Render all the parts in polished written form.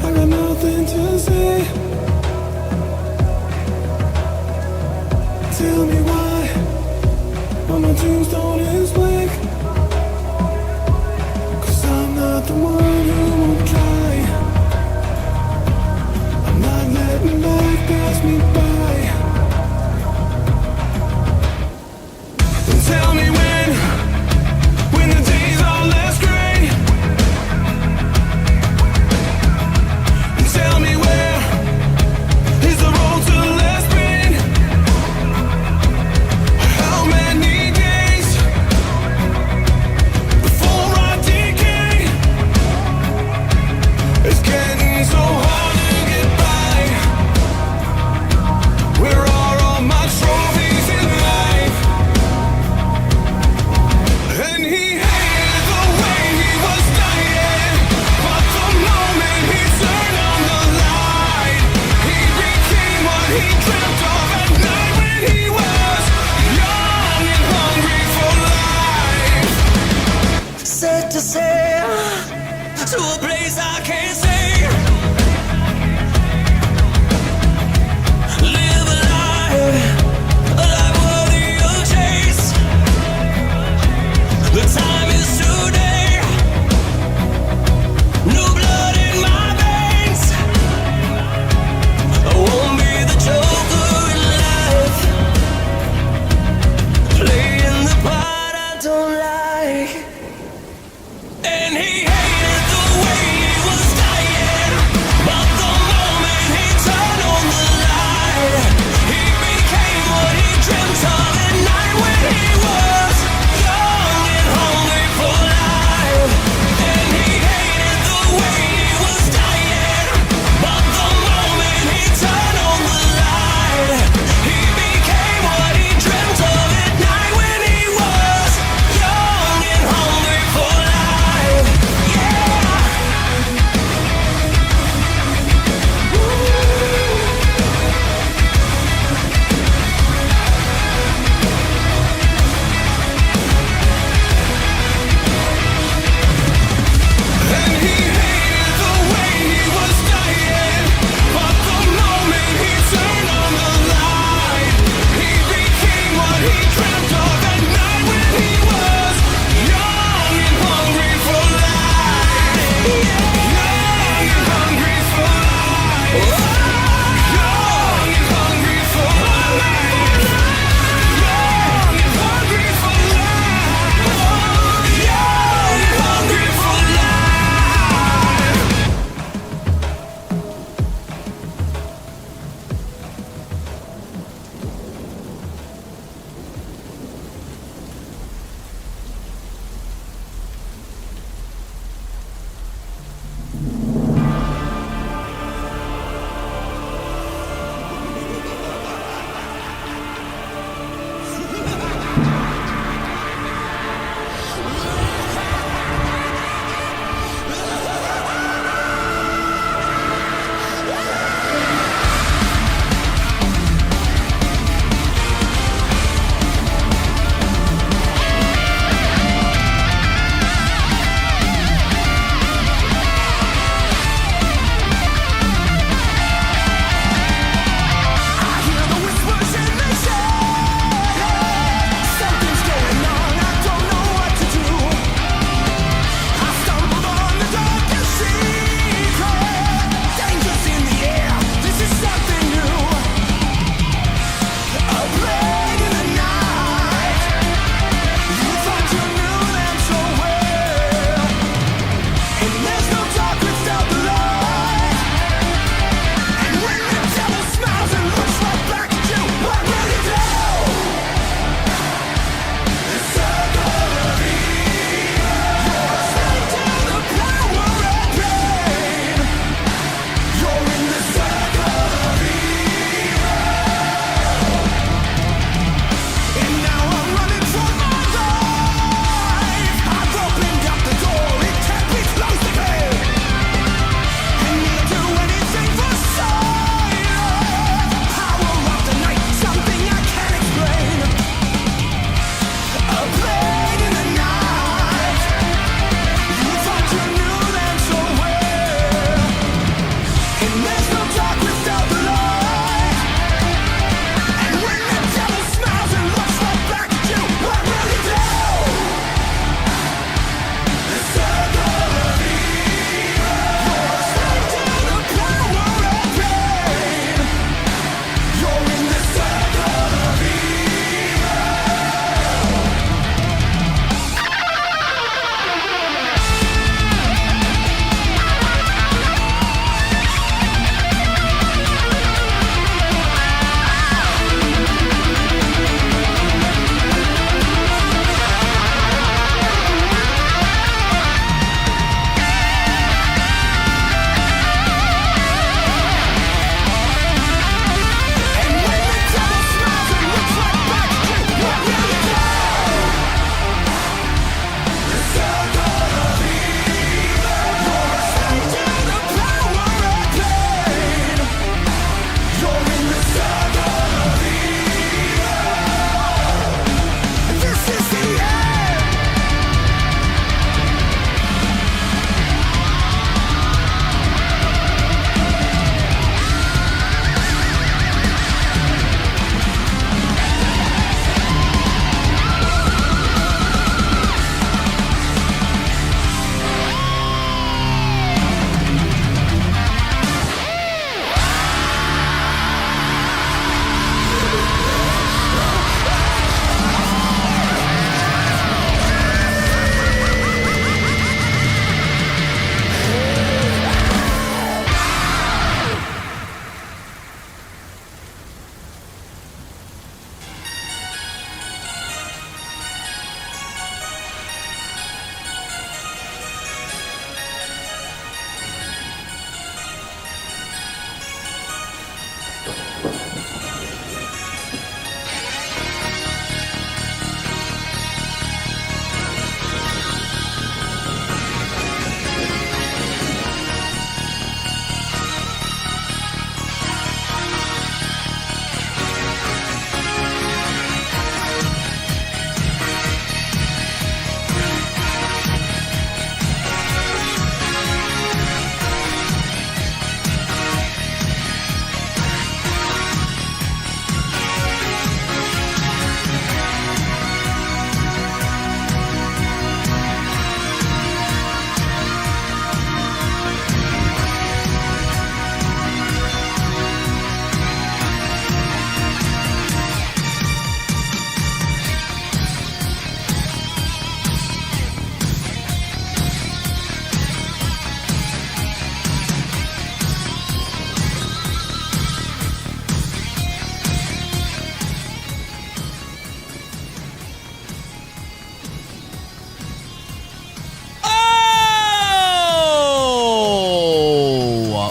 I got nothing to say. Tell me why on my tombstone is blank. 'Cause I'm not the one who won't try. I'm not letting life pass me by. And tell me when the days are less gray. And tell me where is the road to less pain. How many days before I decay? It's getting so hard to get by. Where are all my trophies in life? And he hated the way he was dying, but the moment he turned on the light, he became what he dreamt of at night when he was young and hungry for life. Set to sail to a place I can't say. Live a life worthy of chase. The time is today. No blood in my veins. I won't be the joker in life, playing the part I don't like. And he hated the way he was dying,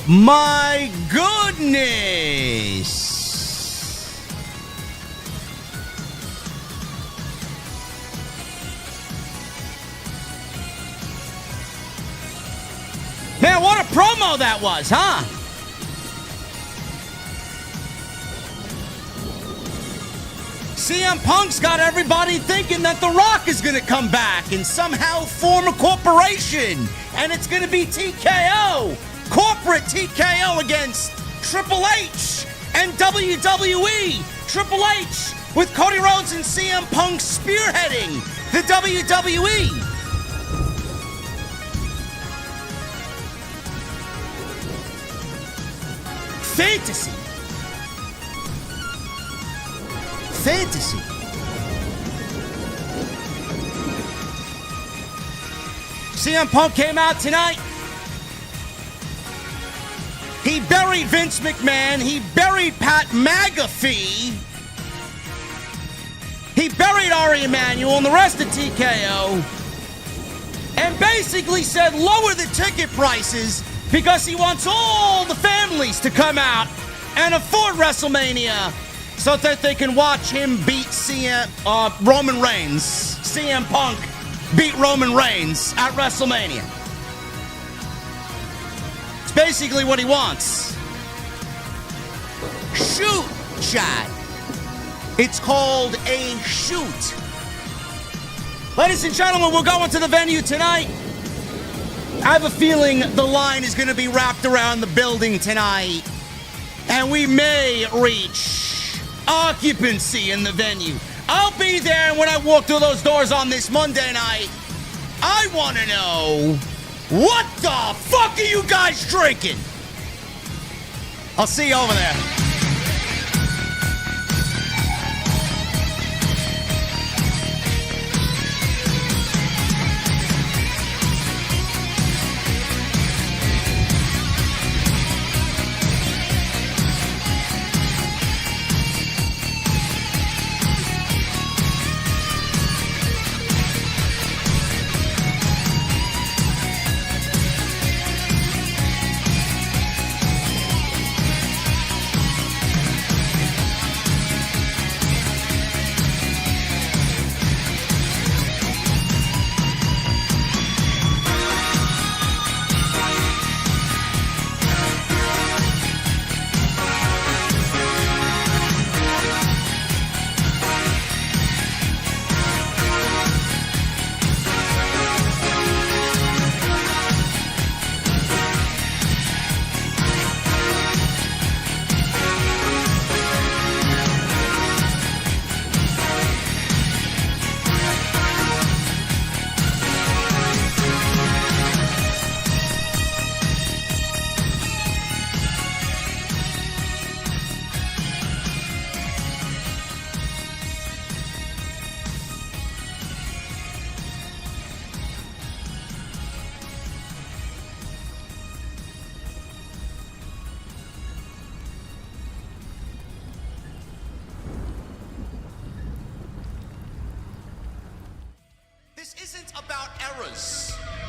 My goodness. Man, what a promo that was, huh? CM Punk's got everybody thinking that The Rock is going to come back and somehow form a corporation. And it's going to be TKO. Corporate TKO against Triple H and WWE. Triple H with Cody Rhodes and CM Punk spearheading the WWE. Fantasy. Fantasy. CM Punk came out tonight. He buried Vince McMahon. He buried Pat McAfee. He buried Ari Emanuel and the rest of TKO. And basically said lower the ticket prices because he wants all the families to come out and afford WrestleMania so that they can watch him beat Roman Reigns. CM Punk beat Roman Reigns at WrestleMania. It's basically what he wants. Shoot, Chad. It's called a shoot. Ladies and gentlemen, we're going to the venue tonight. I have a feeling the line is going to be wrapped around the building tonight. And we may reach occupancy in the venue. I'll be there when I walk through those doors on this Monday night. I want to know, what the fuck are you guys drinking? I'll see you over there.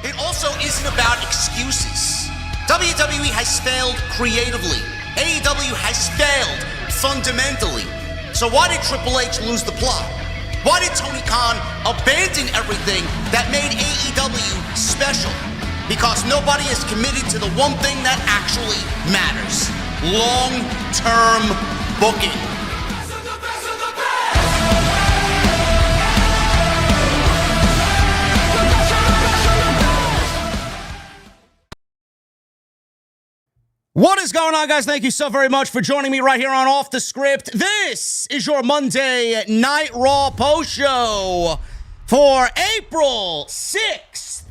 It also isn't about excuses. WWE has failed creatively. AEW has failed fundamentally. So why did Triple H lose the plot? Why did Tony Khan abandon everything that made AEW special? Because nobody is committed to the one thing that actually matters. Long-term booking. What is going on, guys? Thank you so very much for joining me right here on Off the Script. This is your Monday Night Raw post show for April 6th,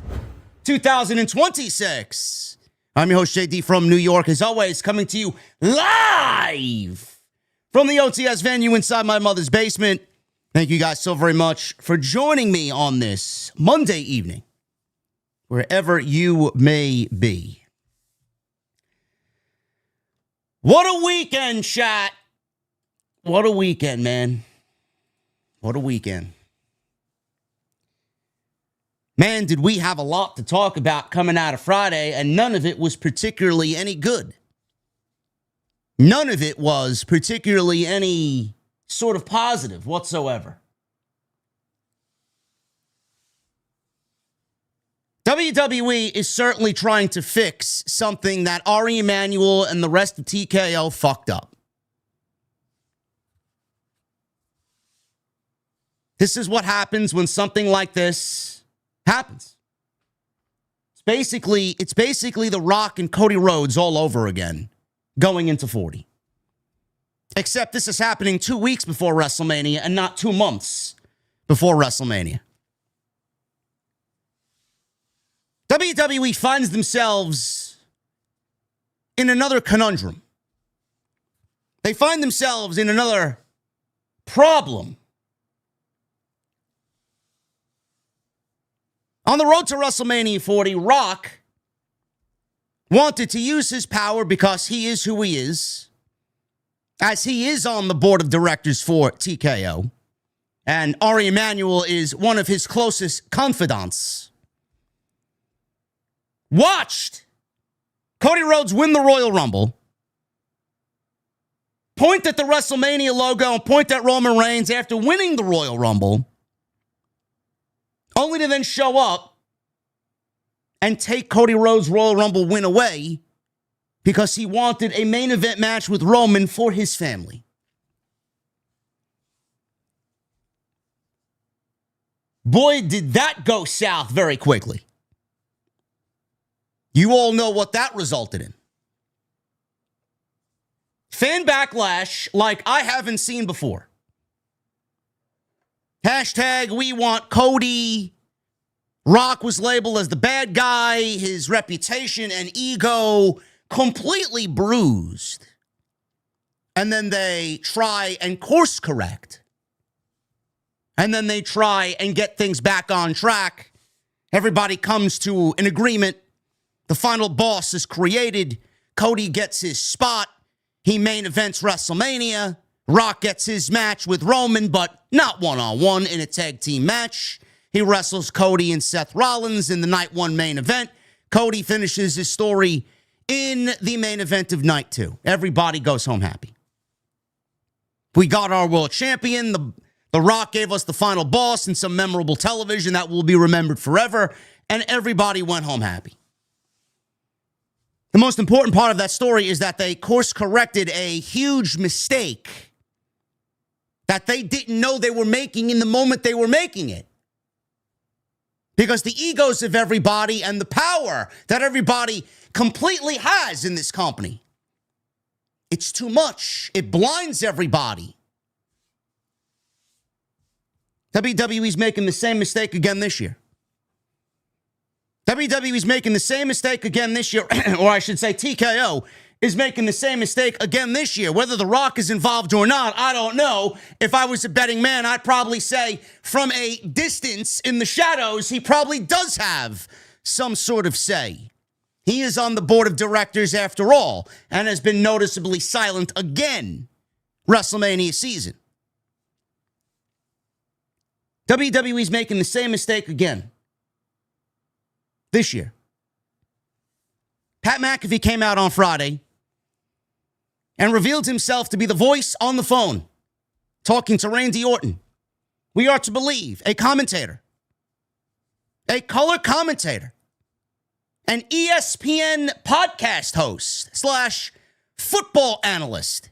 2026. I'm your host, JD from New York, as always, coming to you live from the OTS venue inside my mother's basement. Thank you guys so very much for joining me on this Monday evening, wherever you may be. What a weekend, chat. What a weekend, man. What a weekend. Man, did we have a lot to talk about coming out of Friday, and none of it was particularly any good. None of it was particularly any sort of positive whatsoever. WWE is certainly trying to fix something that Ari Emanuel and the rest of TKO fucked up. This is what happens when something like this happens. It's basically The Rock and Cody Rhodes all over again, going into 40. Except this is happening 2 weeks before WrestleMania and not 2 months before WrestleMania. WWE finds themselves in another conundrum. They find themselves in another problem. On the road to WrestleMania 40, Rock wanted to use his power because he is who he is, as he is on the board of directors for TKO, and Ari Emanuel is one of his closest confidants. Watched Cody Rhodes win the Royal Rumble, point at the WrestleMania logo and point at Roman Reigns after winning the Royal Rumble, only to then show up and take Cody Rhodes' Royal Rumble win away because he wanted a main event match with Roman for his family. Boy, did that go south very quickly. You all know what that resulted in. Fan backlash like I haven't seen before. Hashtag we want Cody. Rock was labeled as the bad guy. His reputation and ego completely bruised. And then they try and course correct. And then they try and get things back on track. Everybody comes to an agreement. The final boss is created. Cody gets his spot. He main events WrestleMania. Rock gets his match with Roman, but not one-on-one in a tag team match. He wrestles Cody and Seth Rollins in the night one main event. Cody finishes his story in the main event of night two. Everybody goes home happy. We got our world champion. The Rock gave us the final boss and some memorable television that will be remembered forever. And everybody went home happy. The most important part of that story is that they course-corrected a huge mistake that they didn't know they were making in the moment they were making it. Because the egos of everybody and the power that everybody completely has in this company, it's too much. It blinds everybody. WWE's making the same mistake again this year. WWE's making the same mistake again this year, or I should say TKO is making the same mistake again this year. Whether The Rock is involved or not, I don't know. If I was a betting man, I'd probably say from a distance in the shadows, he probably does have some sort of say. He is on the board of directors after all, and has been noticeably silent again WrestleMania season. WWE's making the same mistake again this year. Pat McAfee came out on Friday and revealed himself to be the voice on the phone talking to Randy Orton. We are to believe a commentator, a color commentator, an ESPN podcast host / football analyst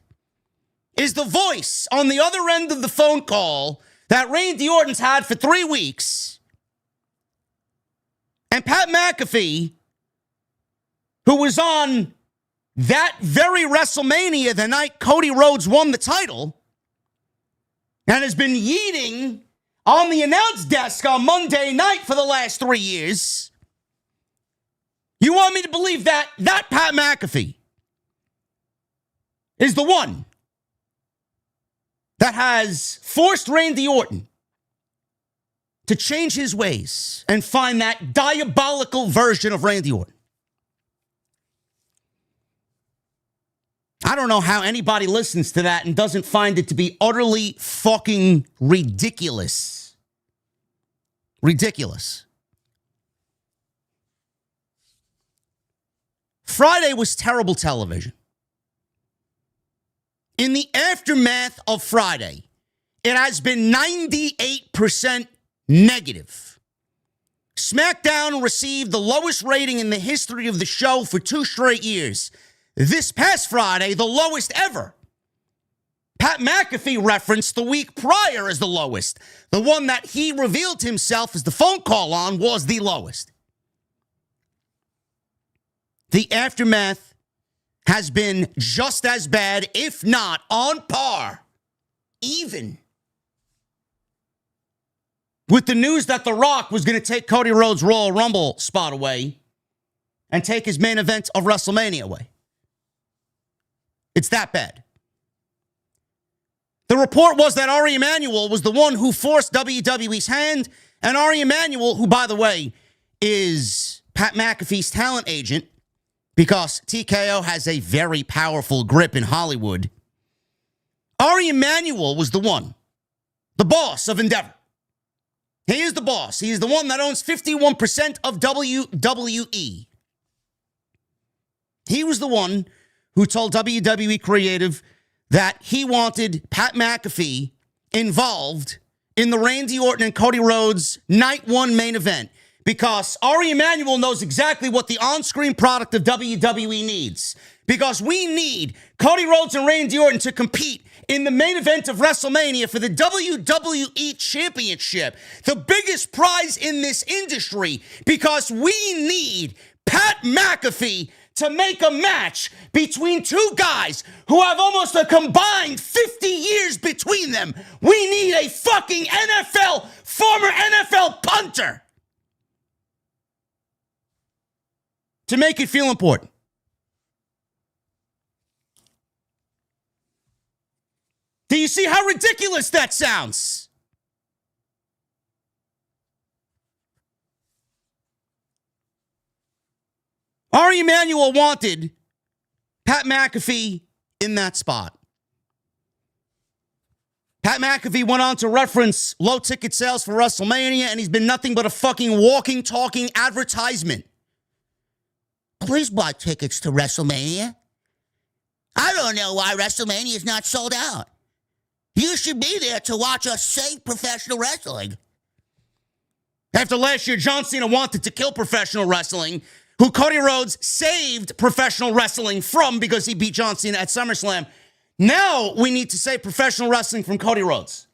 is the voice on the other end of the phone call that Randy Orton's had for 3 weeks. And Pat McAfee, who was on that very WrestleMania the night Cody Rhodes won the title, and has been yeeting on the announce desk on Monday night for the last 3 years. You want me to believe that Pat McAfee is the one that has forced Randy Orton to change his ways and find that diabolical version of Randy Orton. I don't know how anybody listens to that and doesn't find it to be utterly fucking ridiculous. Ridiculous. Friday was terrible television. In the aftermath of Friday, it has been 98% negative. SmackDown received the lowest rating in the history of the show for 2 straight years. This past Friday, the lowest ever. Pat McAfee referenced the week prior as the lowest. The one that he revealed himself as the phone call on was the lowest. The aftermath has been just as bad, if not on par, even with the news that The Rock was going to take Cody Rhodes' Royal Rumble spot away and take his main event of WrestleMania away. It's that bad. The report was that Ari Emanuel was the one who forced WWE's hand, and Ari Emanuel, who, by the way, is Pat McAfee's talent agent, because TKO has a very powerful grip in Hollywood. Ari Emanuel was the one, the boss of Endeavor. He is the boss. He is the one that owns 51% of WWE. He was the one who told WWE Creative that he wanted Pat McAfee involved in the Randy Orton and Cody Rhodes Night 1 main event, because Ari Emanuel knows exactly what the on-screen product of WWE needs. Because we need Cody Rhodes and Randy Orton to compete in the main event of WrestleMania for the WWE Championship, the biggest prize in this industry, because we need Pat McAfee to make a match between two guys who have almost a combined 50 years between them. We need a fucking former NFL punter to make it feel important. Do you see how ridiculous that sounds? Ari Emanuel wanted Pat McAfee in that spot. Pat McAfee went on to reference low ticket sales for WrestleMania, and he's been nothing but a fucking walking, talking advertisement. Please buy tickets to WrestleMania. I don't know why WrestleMania is not sold out. You should be there to watch us save professional wrestling. After last year, John Cena wanted to kill professional wrestling, who Cody Rhodes saved professional wrestling from because he beat John Cena at SummerSlam. Now we need to save professional wrestling from Cody Rhodes.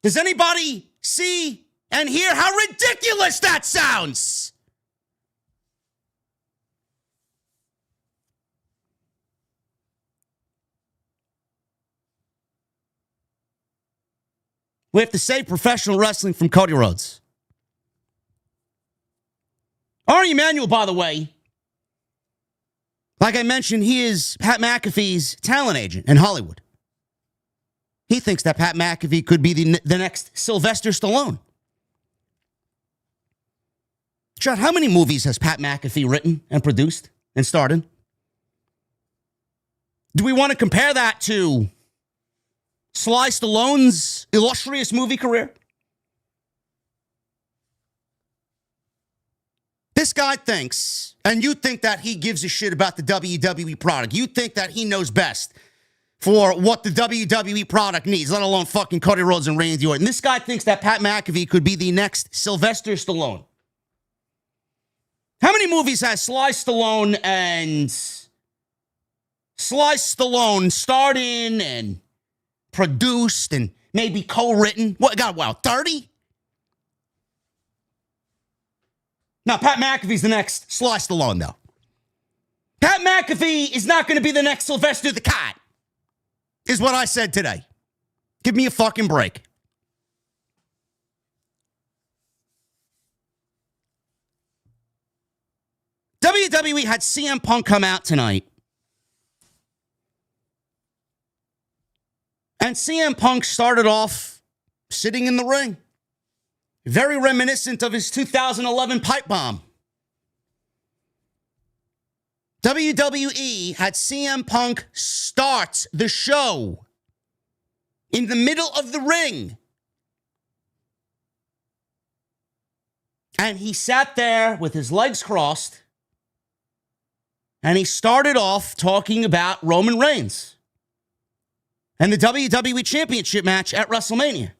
Does anybody see and hear how ridiculous that sounds? We have to save professional wrestling from Cody Rhodes. Ari Emanuel, by the way, like I mentioned, he is Pat McAfee's talent agent in Hollywood. He thinks that Pat McAfee could be the next Sylvester Stallone. Chad, how many movies has Pat McAfee written and produced and starred in? Do we want to compare that to Sly Stallone's illustrious movie career? This guy thinks, and you think that he gives a shit about the WWE product. You think that he knows best for what the WWE product needs, let alone fucking Cody Rhodes and Randy Orton. This guy thinks that Pat McAfee could be the next Sylvester Stallone. How many movies has Sly Stallone starred in and produced and maybe co-written? What, got, wow, 30? Now, Pat McAfee's the next Sly Stallone, though. Pat McAfee is not going to be the next Sylvester the Cat, is what I said today. Give me a fucking break. WWE had CM Punk come out tonight. And CM Punk started off sitting in the ring. Very reminiscent of his 2011 pipe bomb. WWE had CM Punk start the show in the middle of the ring. And he sat there with his legs crossed, And he started off talking about Roman Reigns and the WWE Championship match at WrestleMania.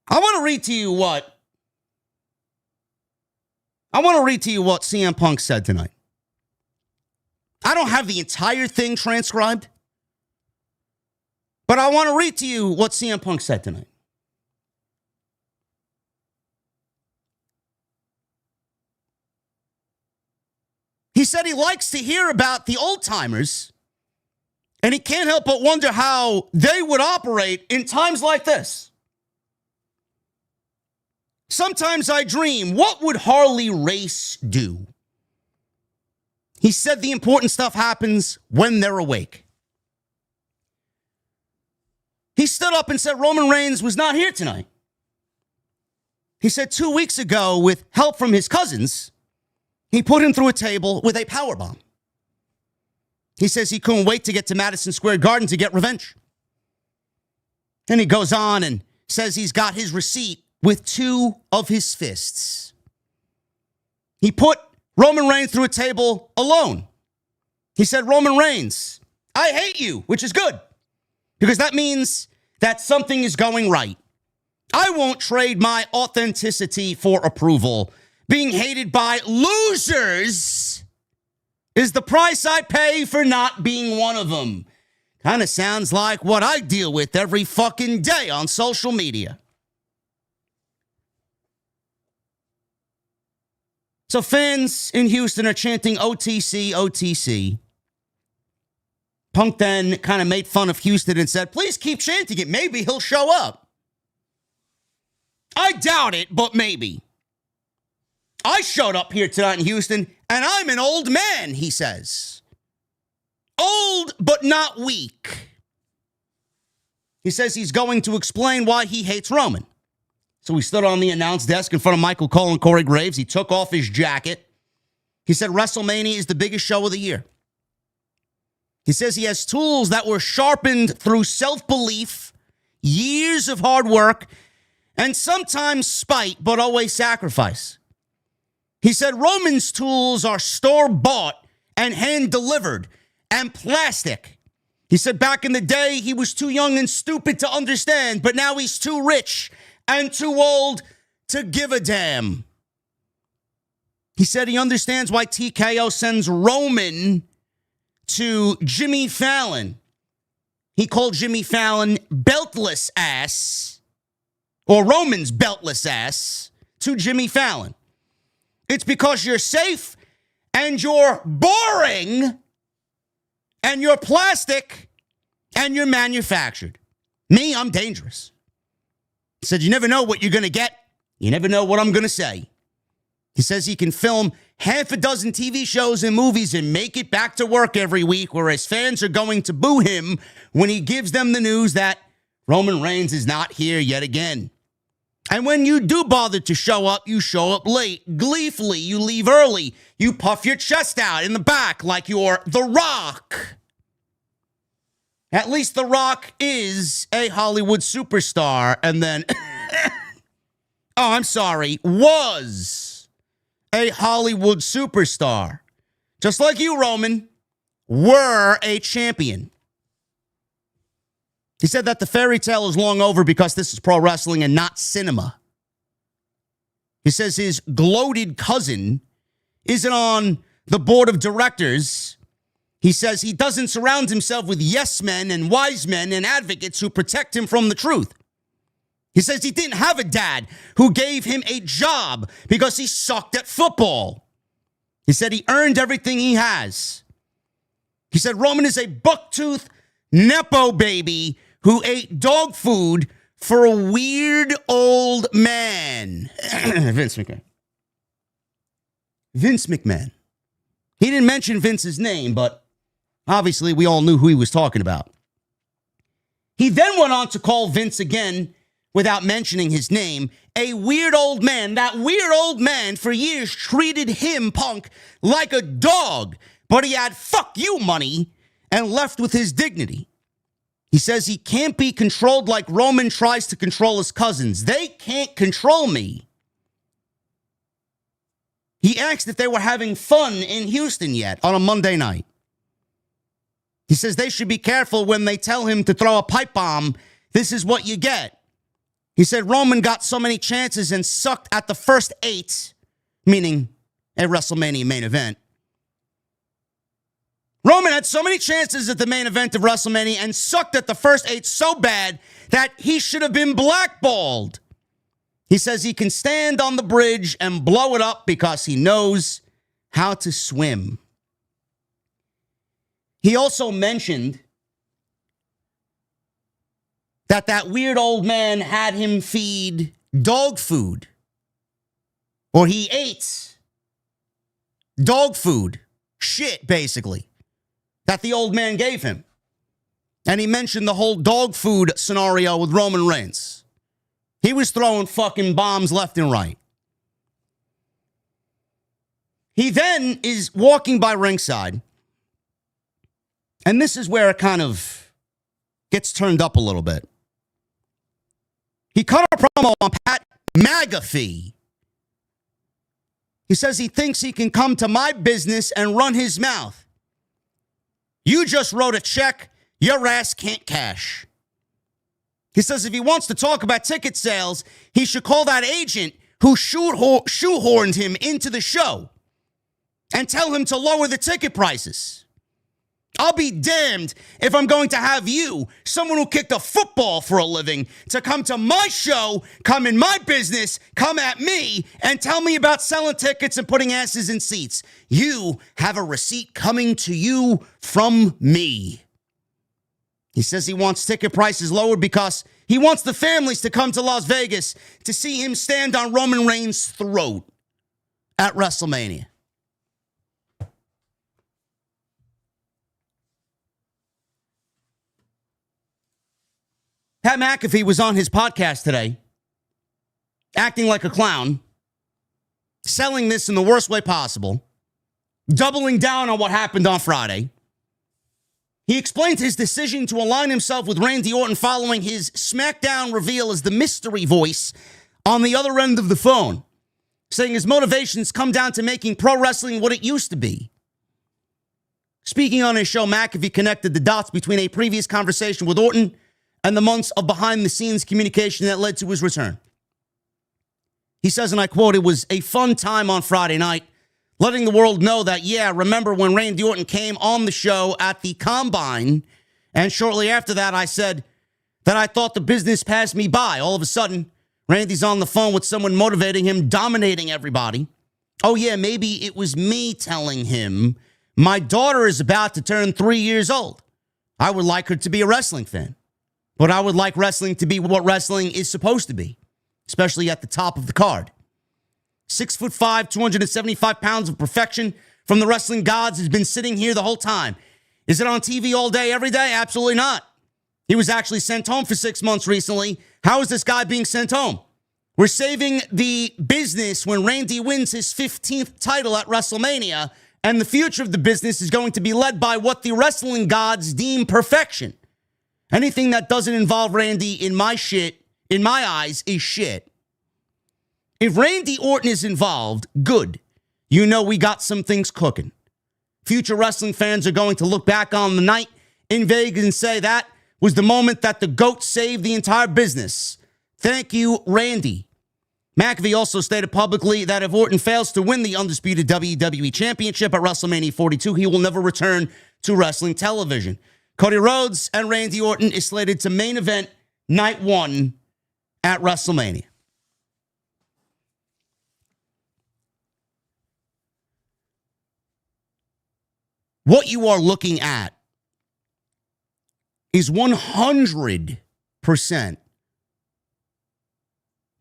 I want to read to you what CM Punk said tonight. I don't have the entire thing transcribed, but I want to read to you what CM Punk said tonight. He said he likes to hear about the old timers, and he can't help but wonder how they would operate in times like this. Sometimes I dream, what would Harley Race do? He said the important stuff happens when they're awake. He stood up and said Roman Reigns was not here tonight. He said 2 weeks ago, with help from his cousins, he put him through a table with a powerbomb. He says he couldn't wait to get to Madison Square Garden to get revenge. And he goes on and says he's got his receipt with 2 of his fists. He put Roman Reigns through a table alone. He said, Roman Reigns, I hate you, which is good, because that means that something is going right. I won't trade my authenticity for approval. Being hated by losers is the price I pay for not being one of them. Kind of sounds like what I deal with every fucking day on social media. So fans in Houston are chanting OTC, OTC. Punk then kind of made fun of Houston and said, please keep chanting it. Maybe he'll show up. I doubt it, but maybe. I showed up here tonight in Houston, and I'm an old man, he says. Old, but not weak. He says he's going to explain why he hates Roman. So he stood on the announce desk in front of Michael Cole and Corey Graves. He took off his jacket. He said WrestleMania is the biggest show of the year. He says he has tools that were sharpened through self-belief, years of hard work, and sometimes spite, but always sacrifice. He said Roman's tools are store-bought and hand-delivered and plastic. He said back in the day, he was too young and stupid to understand, but now he's too rich and too old to give a damn. He said he understands why TKO sends Roman to Jimmy Fallon. He called Jimmy Fallon beltless ass, or Roman's beltless ass, to Jimmy Fallon. It's because you're safe and you're boring and you're plastic and you're manufactured. Me, I'm dangerous. He said, you never know what you're going to get. You never know what I'm going to say. He says he can film half a dozen TV shows and movies and make it back to work every week, whereas fans are going to boo him when he gives them the news that Roman Reigns is not here yet again. And when you do bother to show up, you show up late. Gleefully, you leave early. You puff your chest out in the back like you're The Rock. At least The Rock is a Hollywood superstar. And then, was a Hollywood superstar. Just like you, Roman, were a champion. He said that the fairy tale is long over because this is pro wrestling and not cinema. He says his gloated cousin isn't on the board of directors. He says he doesn't surround himself with yes men and wise men and advocates who protect him from the truth. He says he didn't have a dad who gave him a job because he sucked at football. He said he earned everything he has. He said Roman is a bucktooth Nepo baby who ate dog food for a weird old man. Vince McMahon. Vince McMahon. He didn't mention Vince's name, but obviously we all knew who he was talking about. He then went on to call Vince again, without mentioning his name, a weird old man. That weird old man for years treated him, Punk, like a dog, but he had fuck you money and left with his dignity. He says he can't be controlled like Roman tries to control his cousins. They can't control me. He asked if they were having fun in Houston yet on a Monday night. He says they should be careful when they tell him to throw a pipe bomb. This is what you get. He said Roman got so many chances and sucked at the first 8, meaning a WrestleMania main event. Roman had so many chances at the main event of WrestleMania and sucked at the first 8 so bad that he should have been blackballed. He says he can stand on the bridge and blow it up because he knows how to swim. He also mentioned that weird old man had him feed dog food, or he ate dog food, shit, basically, that the old man gave him. And he mentioned the whole dog food scenario with Roman Reigns. He was throwing fucking bombs left and right. He then is walking by ringside, and this is where it kind of gets turned up a little bit. He cut a promo on Pat McAfee. He says he thinks he can come to my business and run his mouth. You just wrote a check your ass can't cash. He says if he wants to talk about ticket sales, he should call that agent who shoehorned him into the show and tell him to lower the ticket prices. I'll be damned if I'm going to have you, someone who kicked a football for a living, to come to my show, come in my business, come at me, and tell me about selling tickets and putting asses in seats. You have a receipt coming to you from me. He says he wants ticket prices lowered because he wants the families to come to Las Vegas to see him stand on Roman Reigns' throat at WrestleMania. Pat McAfee was on his podcast today, acting like a clown, selling this in the worst way possible, doubling down on what happened on Friday. He explained his decision to align himself with Randy Orton following his SmackDown reveal as the mystery voice on the other end of the phone, saying his motivations come down to making pro wrestling what it used to be. Speaking on his show, McAfee connected the dots between a previous conversation with Orton and the months of behind-the-scenes communication that led to his return. He says, and I quote, "It was a fun time on Friday night, letting the world know that, yeah, remember when Randy Orton came on the show at the Combine, and shortly after that I said that I thought the business passed me by. All of a sudden, Randy's on the phone with someone motivating him, dominating everybody. Oh yeah, maybe it was me telling him, my daughter is about to turn 3 years old. I would like her to be a wrestling fan. But I would like wrestling to be what wrestling is supposed to be, especially at the top of the card. 6'5", 275 pounds of perfection from the wrestling gods has been sitting here the whole time. Is it on TV all day, every day? Absolutely not. He was actually sent home for 6 months recently. How is this guy being sent home? We're saving the business when Randy wins his 15th title at WrestleMania, and the future of the business is going to be led by what the wrestling gods deem perfection. Anything that doesn't involve Randy in my eyes, is shit. If Randy Orton is involved, good. You know we got some things cooking. Future wrestling fans are going to look back on the night in Vegas and say that was the moment that the GOAT saved the entire business. Thank you, Randy." McAfee also stated publicly that if Orton fails to win the undisputed WWE Championship at WrestleMania 42, he will never return to wrestling television. Cody Rhodes and Randy Orton is slated to main event night 1 at WrestleMania. What you are looking at is 100%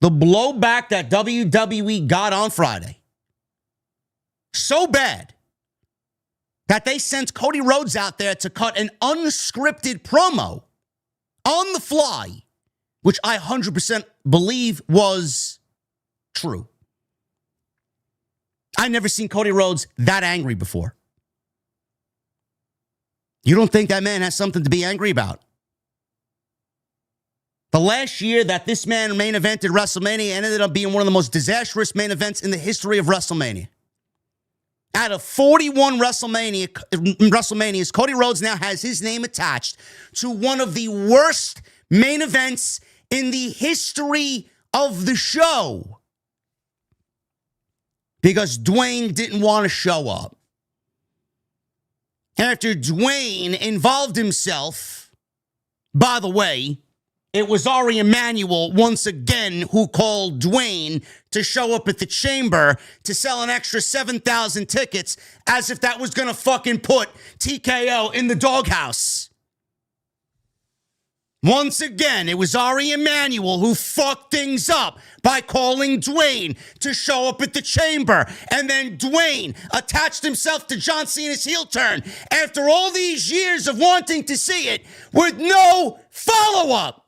the blowback that WWE got on Friday. So bad that they sent Cody Rhodes out there to cut an unscripted promo on the fly, which I 100% believe was true. I never seen Cody Rhodes that angry before. You don't think that man has something to be angry about? The last year that this man main evented WrestleMania ended up being one of the most disastrous main events in the history of WrestleMania. Out of 41 WrestleManias, Cody Rhodes now has his name attached to one of the worst main events in the history of the show. Because Dwayne didn't want to show up. After Dwayne involved himself, by the way, it was Ari Emanuel once again who called Dwayne to show up at the Chamber to sell an extra 7,000 tickets as if that was going to fucking put TKO in the doghouse. Once again, it was Ari Emanuel who fucked things up by calling Dwayne to show up at the Chamber. And then Dwayne attached himself to John Cena's heel turn after all these years of wanting to see it with no follow-up.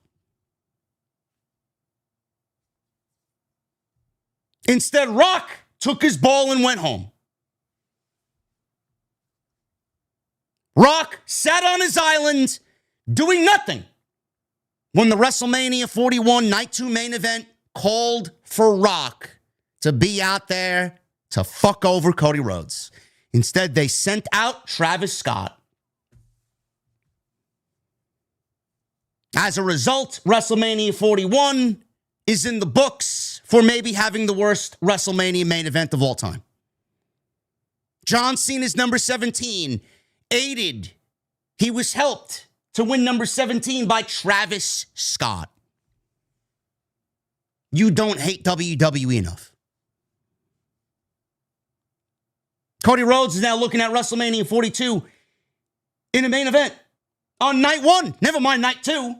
Instead, Rock took his ball and went home. Rock sat on his island doing nothing when the WrestleMania 41 Night 2 main event called for Rock to be out there to fuck over Cody Rhodes. Instead, they sent out Travis Scott. As a result, WrestleMania 41 is in the books for maybe having the worst WrestleMania main event of all time. John Cena's number 17 aided. He was helped to win number 17 by Travis Scott. You don't hate WWE enough. Cody Rhodes is now looking at WrestleMania 42 in a main event on night one. Never mind night two.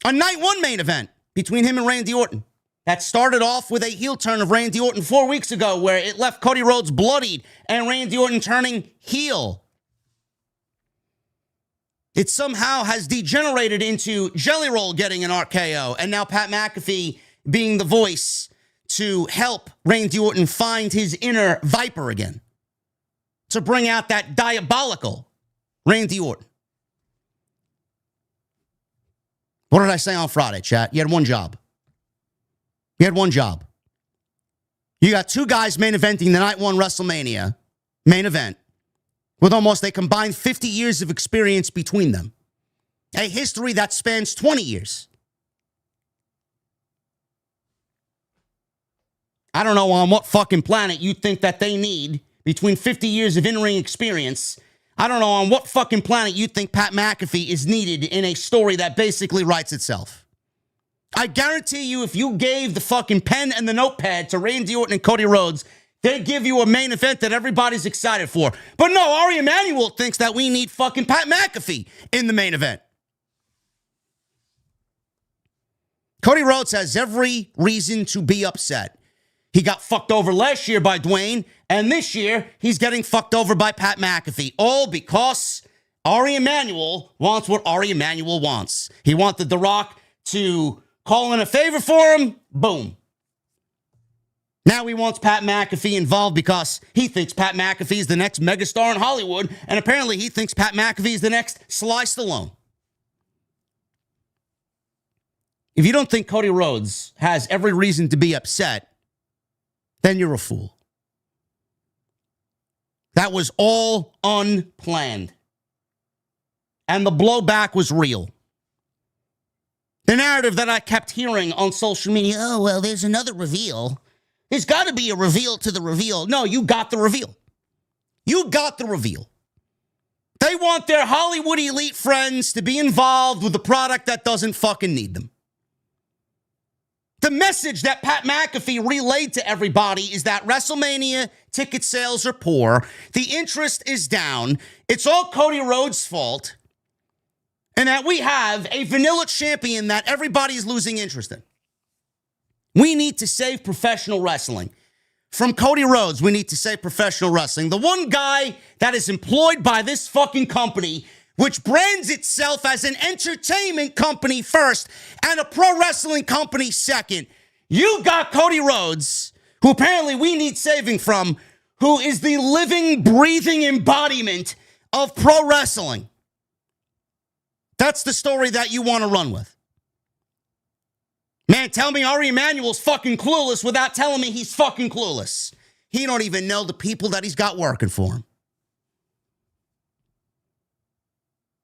A night one main event between him and Randy Orton. That started off with a heel turn of Randy Orton 4 weeks ago where it left Cody Rhodes bloodied and Randy Orton turning heel. It somehow has degenerated into Jelly Roll getting an RKO and now Pat McAfee being the voice to help Randy Orton find his inner Viper again. To bring out that diabolical Randy Orton. What did I say on Friday, chat? You had one job. You had one job. You got two guys main eventing the night one WrestleMania main event with almost a combined 50 years of experience between them. A history that spans 20 years. I don't know on what fucking planet you think that they need between 50 years of in-ring experience. I don't know on what fucking planet you think Pat McAfee is needed in a story that basically writes itself. I guarantee you if you gave the fucking pen and the notepad to Randy Orton and Cody Rhodes, they'd give you a main event that everybody's excited for. But no, Ari Emanuel thinks that we need fucking Pat McAfee in the main event. Cody Rhodes has every reason to be upset. He got fucked over last year by Dwayne, and this year he's getting fucked over by Pat McAfee. All because Ari Emanuel wants what Ari Emanuel wants. He wanted The Rock to call in a favor for him. Boom. Now he wants Pat McAfee involved because he thinks Pat McAfee is the next megastar in Hollywood, and apparently he thinks Pat McAfee is the next Sly Stallone. If you don't think Cody Rhodes has every reason to be upset, then you're a fool. That was all unplanned. And the blowback was real. The narrative that I kept hearing on social media, oh, well, there's another reveal. There's got to be a reveal to the reveal. No, you got the reveal. You got the reveal. They want their Hollywood elite friends to be involved with a product that doesn't fucking need them. The message that Pat McAfee relayed to everybody is that WrestleMania ticket sales are poor. The interest is down. It's all Cody Rhodes' fault. And that we have a vanilla champion that everybody's losing interest in. We need to save professional wrestling. From Cody Rhodes, we need to save professional wrestling. The one guy that is employed by this fucking company, which brands itself as an entertainment company first and a pro wrestling company second. You got Cody Rhodes, who apparently we need saving from, who is the living, breathing embodiment of pro wrestling. That's the story that you want to run with. Man, tell me Ari Emanuel's fucking clueless without telling me he's fucking clueless. He don't even know the people that he's got working for him.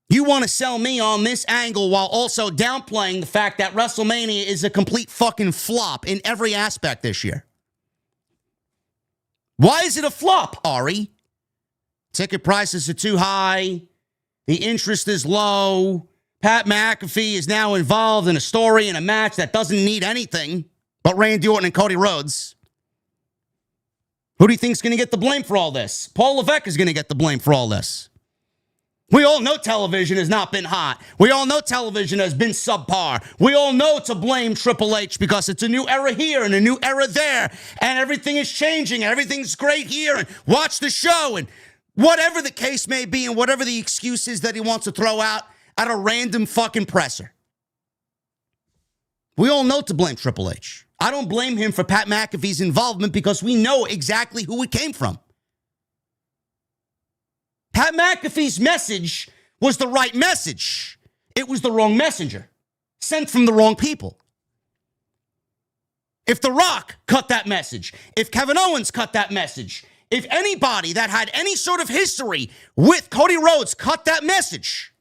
You want to sell me on this angle while also downplaying the fact that WrestleMania is a complete fucking flop in every aspect this year. Why is it a flop, Ari? Ticket prices are too high. The interest is low. Pat McAfee is now involved in a story in a match that doesn't need anything but Randy Orton and Cody Rhodes. Who do you think is going to get the blame for all this? Paul Levesque is going to get the blame for all this. We all know television has not been hot. We all know television has been subpar. We all know to blame Triple H because it's a new era here and a new era there, and everything is changing, and everything's great here, and watch the show, and whatever the case may be, and whatever the excuse is that he wants to throw out at a random fucking presser. We all know to blame Triple H. I don't blame him for Pat McAfee's involvement because we know exactly who it came from. Pat McAfee's message was the right message. It was the wrong messenger, sent from the wrong people. If The Rock cut that message, if Kevin Owens cut that message, if anybody that had any sort of history with Cody Rhodes cut that message,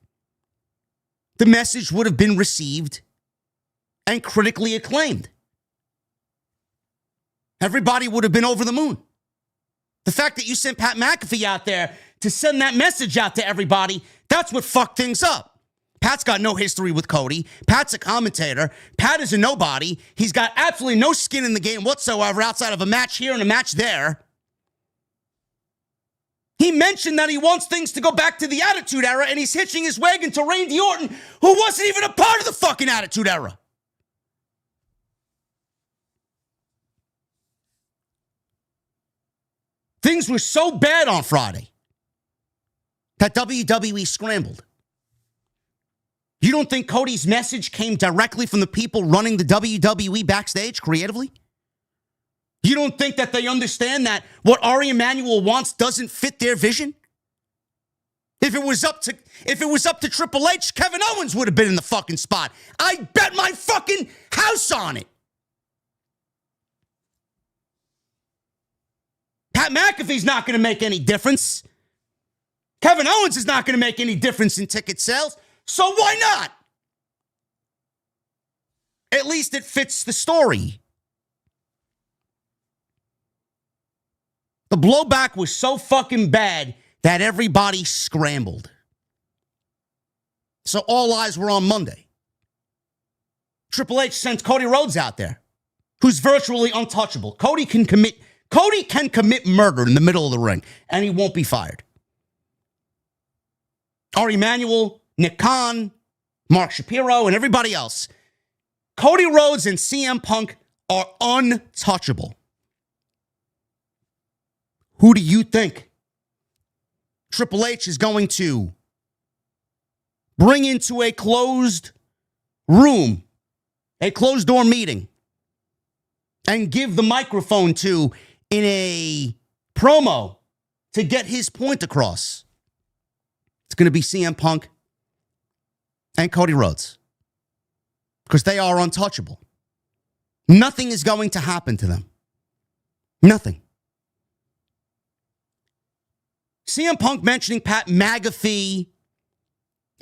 the message would have been received and critically acclaimed. Everybody would have been over the moon. The fact that you sent Pat McAfee out there to send that message out to everybody, that's what fucked things up. Pat's got no history with Cody. Pat's a commentator. Pat is a nobody. He's got absolutely no skin in the game whatsoever outside of a match here and a match there. He mentioned that he wants things to go back to the Attitude Era, and he's hitching his wagon to Randy Orton, who wasn't even a part of the fucking Attitude Era. Things were so bad on Friday that WWE scrambled. You don't think Cody's message came directly from the people running the WWE backstage creatively? You don't think that they understand that what Ari Emanuel wants doesn't fit their vision? If it was up to Triple H, Kevin Owens would have been in the fucking spot. I bet my fucking house on it. Pat McAfee's not going to make any difference. Kevin Owens is not going to make any difference in ticket sales. So why not? At least it fits the story. The blowback was so fucking bad that everybody scrambled. So all eyes were on Monday. Triple H sent Cody Rhodes out there, who's virtually untouchable. Cody can commit murder in the middle of the ring, and he won't be fired. Ari Emanuel, Nick Khan, Mark Shapiro, and everybody else. Cody Rhodes and CM Punk are untouchable. Who do you think Triple H is going to bring into a closed room, a closed door meeting, and give the microphone to in a promo to get his point across? It's going to be CM Punk and Cody Rhodes, because they are untouchable. Nothing is going to happen to them. Nothing. CM Punk mentioning Pat McAfee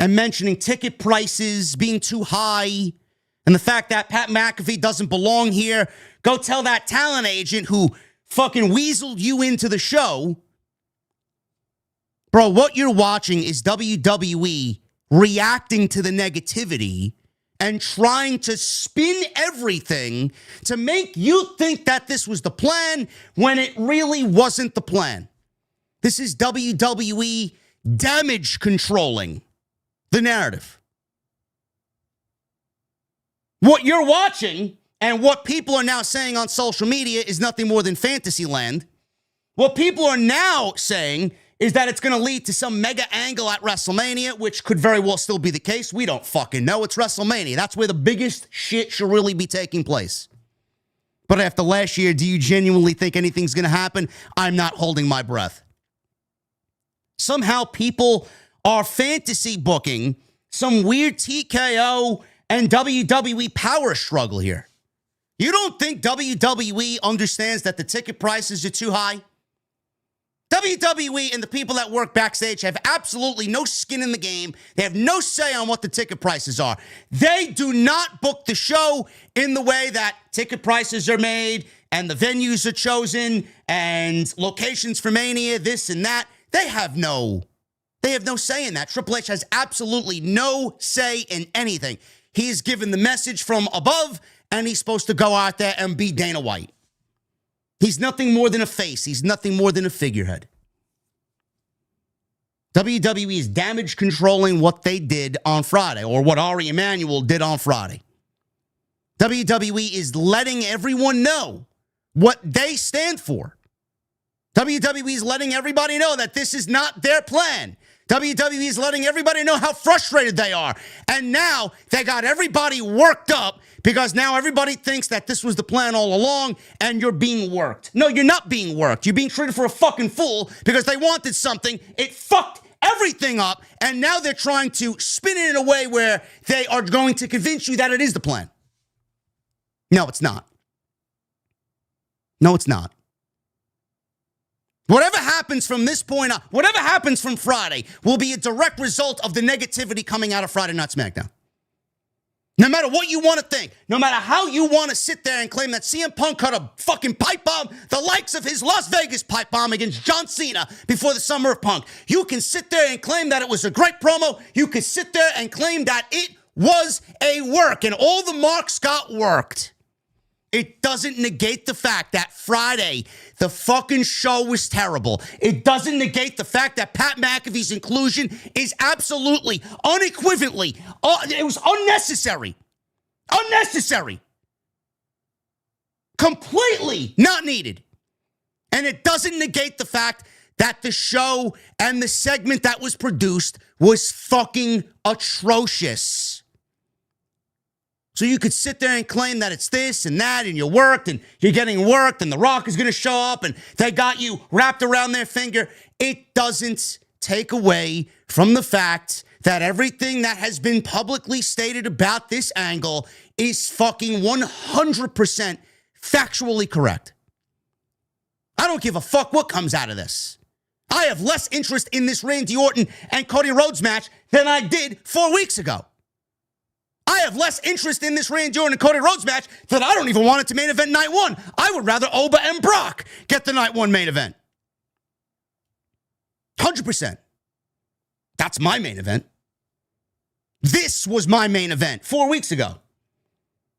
and mentioning ticket prices being too high and the fact that Pat McAfee doesn't belong here. Go tell that talent agent who fucking weaseled you into the show. Bro, what you're watching is WWE reacting to the negativity and trying to spin everything to make you think that this was the plan when it really wasn't the plan. This is WWE damage controlling the narrative. What you're watching and what people are now saying on social media is nothing more than fantasy land. What people are now saying is that it's going to lead to some mega angle at WrestleMania, which could very well still be the case. We don't fucking know. It's WrestleMania. That's where the biggest shit should really be taking place. But after last year, do you genuinely think anything's going to happen? I'm not holding my breath. Somehow people are fantasy booking some weird TKO and WWE power struggle here. You don't think WWE understands that the ticket prices are too high? WWE and the people that work backstage have absolutely no skin in the game. They have no say on what the ticket prices are. They do not book the show in the way that ticket prices are made and the venues are chosen and locations for Mania, this and that. They have no say in that. Triple H has absolutely no say in anything. He is given the message from above, and he's supposed to go out there and be Dana White. He's nothing more than a face. He's nothing more than a figurehead. WWE is damage controlling what they did on Friday, or what Ari Emanuel did on Friday. WWE is letting everyone know what they stand for. WWE is letting everybody know that this is not their plan. WWE is letting everybody know how frustrated they are. And now they got everybody worked up because now everybody thinks that this was the plan all along and you're being worked. No, you're not being worked. You're being treated for a fucking fool because they wanted something. It fucked everything up. And now they're trying to spin it in a way where they are going to convince you that it is the plan. No, it's not. No, it's not. Whatever happens from this point on, whatever happens from Friday will be a direct result of the negativity coming out of Friday Night SmackDown. No matter what you want to think, no matter how you want to sit there and claim that CM Punk cut a fucking pipe bomb, the likes of his Las Vegas pipe bomb against John Cena before the Summer of Punk. You can sit there and claim that it was a great promo. You can sit there and claim that it was a work and all the marks got worked. It doesn't negate the fact that Friday, the fucking show was terrible. It doesn't negate the fact that Pat McAfee's inclusion is absolutely, unequivocally, it was unnecessary. Unnecessary. Completely not needed. And it doesn't negate the fact that the show and the segment that was produced was fucking atrocious. So you could sit there and claim that it's this and that and you worked and you're getting worked and The Rock is going to show up and they got you wrapped around their finger. It doesn't take away from the fact that everything that has been publicly stated about this angle is fucking 100% factually correct. I don't give a fuck what comes out of this. I have less interest in this Randy Orton and Cody Rhodes match than I did 4 weeks ago. I have less interest in this Randy Orton and Cody Rhodes match that I don't even want it to main event night one. I would rather Oba and Brock get the night one main event. 100%. That's my main event. This was my main event 4 weeks ago.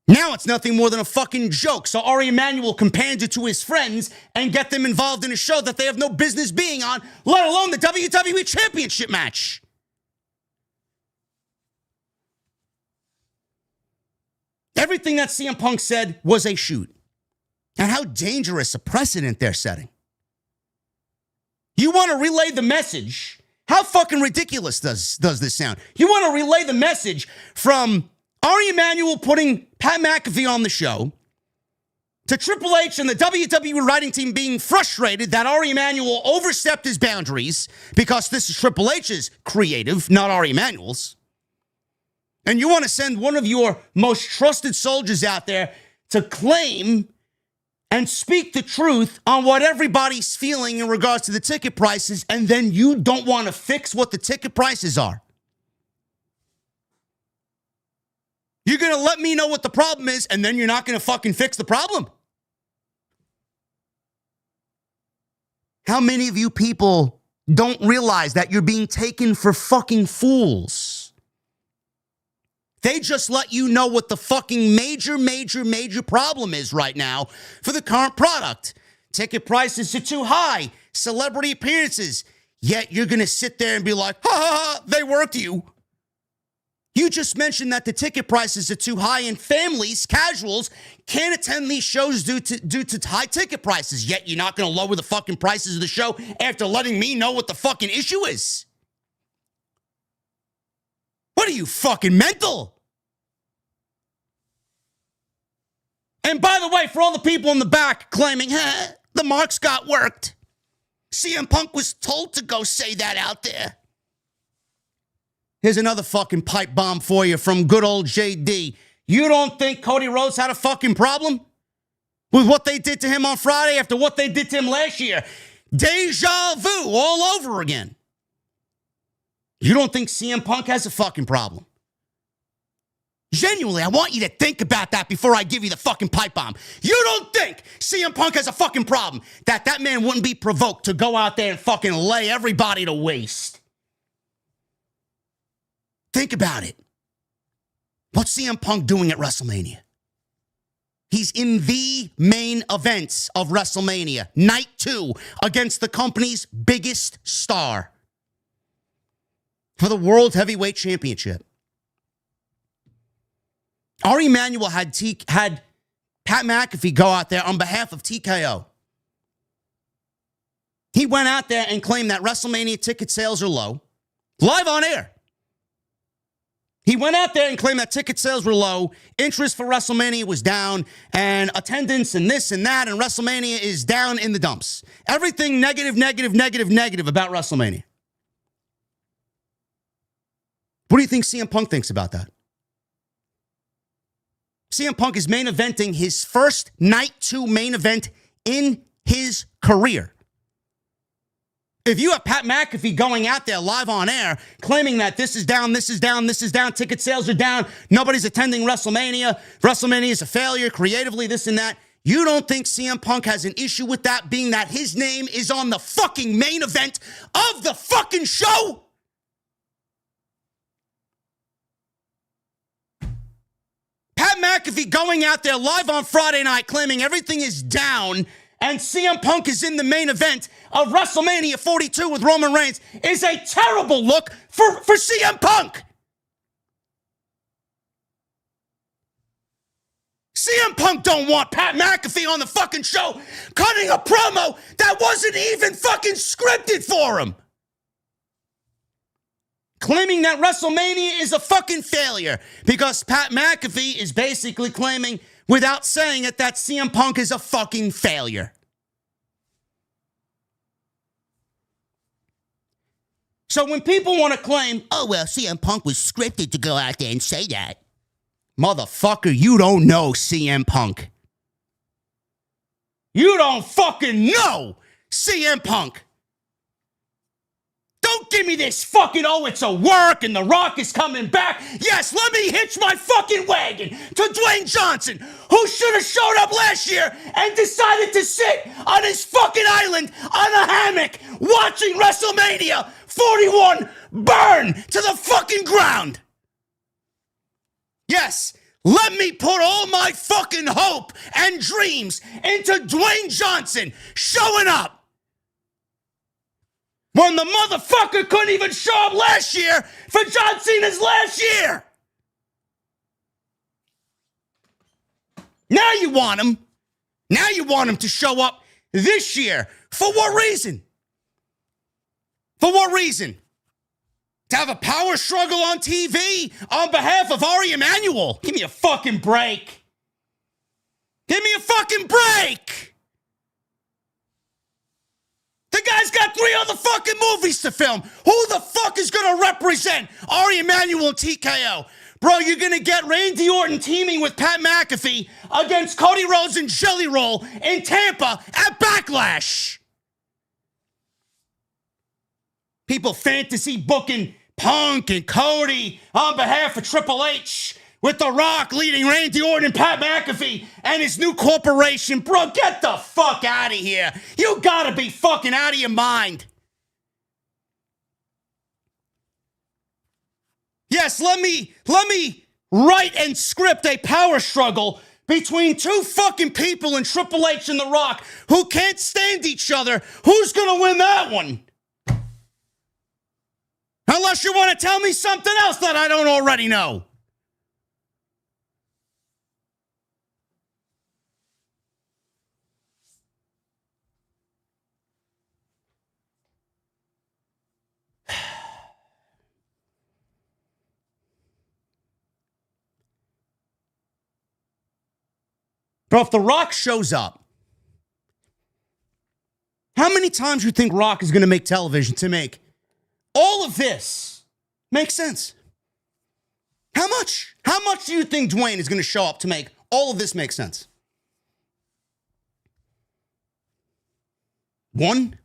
Now it's nothing more than a fucking joke. So Ari Emanuel can pander to his friends and get them involved in a show that they have no business being on, let alone the WWE Championship match. Everything that CM Punk said was a shoot. And how dangerous a precedent they're setting. You want to relay the message. How fucking ridiculous does this sound? You want to relay the message from Ari Emanuel putting Pat McAfee on the show to Triple H and the WWE writing team being frustrated that Ari Emanuel overstepped his boundaries because this is Triple H's creative, not Ari Emanuel's. And you want to send one of your most trusted soldiers out there to claim and speak the truth on what everybody's feeling in regards to the ticket prices, and then you don't want to fix what the ticket prices are. You're going to let me know what the problem is, and then you're not going to fucking fix the problem. How many of you people don't realize that you're being taken for fucking fools? They just let you know what the fucking major problem is right now for the current product. Ticket prices are too high. Celebrity appearances. Yet you're going to sit there and be like, ha ha ha, they worked you. You just mentioned that the ticket prices are too high and families, casuals, can't attend these shows due to high ticket prices. Yet you're not going to lower the fucking prices of the show after letting me know what the fucking issue is. What are you, fucking mental? And by the way, for all the people in the back claiming, the marks got worked. CM Punk was told to go say that out there. Here's another fucking pipe bomb for you from good old JD. You don't think Cody Rhodes had a fucking problem with what they did to him on Friday after what they did to him last year? Deja vu all over again. You don't think CM Punk has a fucking problem? Genuinely, I want you to think about that before I give you the fucking pipe bomb. You don't think CM Punk has a fucking problem that man wouldn't be provoked to go out there and fucking lay everybody to waste? Think about it. What's CM Punk doing at WrestleMania? He's in the main events of WrestleMania, night 2, against the company's biggest star for the World Heavyweight Championship. Ari Emanuel had Pat McAfee go out there on behalf of TKO. He went out there and claimed that WrestleMania ticket sales are low, live on air. He went out there and claimed that ticket sales were low, interest for WrestleMania was down, and attendance and this and that, and WrestleMania is down in the dumps. Everything negative, negative, negative, negative about WrestleMania. What do you think CM Punk thinks about that? CM Punk is main eventing his first night 2 main event in his career. If you have Pat McAfee going out there live on air claiming that this is down, this is down, this is down, ticket sales are down, nobody's attending WrestleMania, WrestleMania is a failure, creatively, this and that, you don't think CM Punk has an issue with that, being that his name is on the fucking main event of the fucking show? Pat McAfee going out there live on Friday night claiming everything is down and CM Punk is in the main event of WrestleMania 42 with Roman Reigns is a terrible look for CM Punk. CM Punk don't want Pat McAfee on the fucking show cutting a promo that wasn't even fucking scripted for him. Claiming that WrestleMania is a fucking failure because Pat McAfee is basically claiming, without saying it, that CM Punk is a fucking failure. So when people want to claim, oh, well, CM Punk was scripted to go out there and say that. Motherfucker, you don't know CM Punk. You don't fucking know CM Punk. Don't give me this fucking, oh, it's a work and The Rock is coming back. Yes, let me hitch my fucking wagon to Dwayne Johnson, who should have showed up last year and decided to sit on his fucking island on a hammock watching WrestleMania 41 burn to the fucking ground. Yes, let me put all my fucking hope and dreams into Dwayne Johnson showing up when the motherfucker couldn't even show up last year for John Cena's last year. Now you want him. Now you want him to show up this year. For what reason? For what reason? To have a power struggle on TV on behalf of Ari Emanuel? Give me a fucking break. Give me a fucking break. The guy's got 3 other fucking movies to film. Who the fuck is going to represent Ari Emanuel and TKO? Bro, you're going to get Randy Orton teaming with Pat McAfee against Cody Rhodes and Jelly Roll in Tampa at Backlash. People fantasy booking Punk and Cody on behalf of Triple H with The Rock leading Randy Orton and Pat McAfee and his new corporation. Bro, get the fuck out of here. You gotta be fucking out of your mind. Yes, let me write and script a power struggle between 2 fucking people in Triple H and The Rock who can't stand each other. Who's gonna win that one? Unless you want to tell me something else that I don't already know. Bro, if The Rock shows up, how many times do you think Rock is going to make television to make all of this make sense? How much? How much do you think Dwayne is going to show up to make all of this make sense? 1?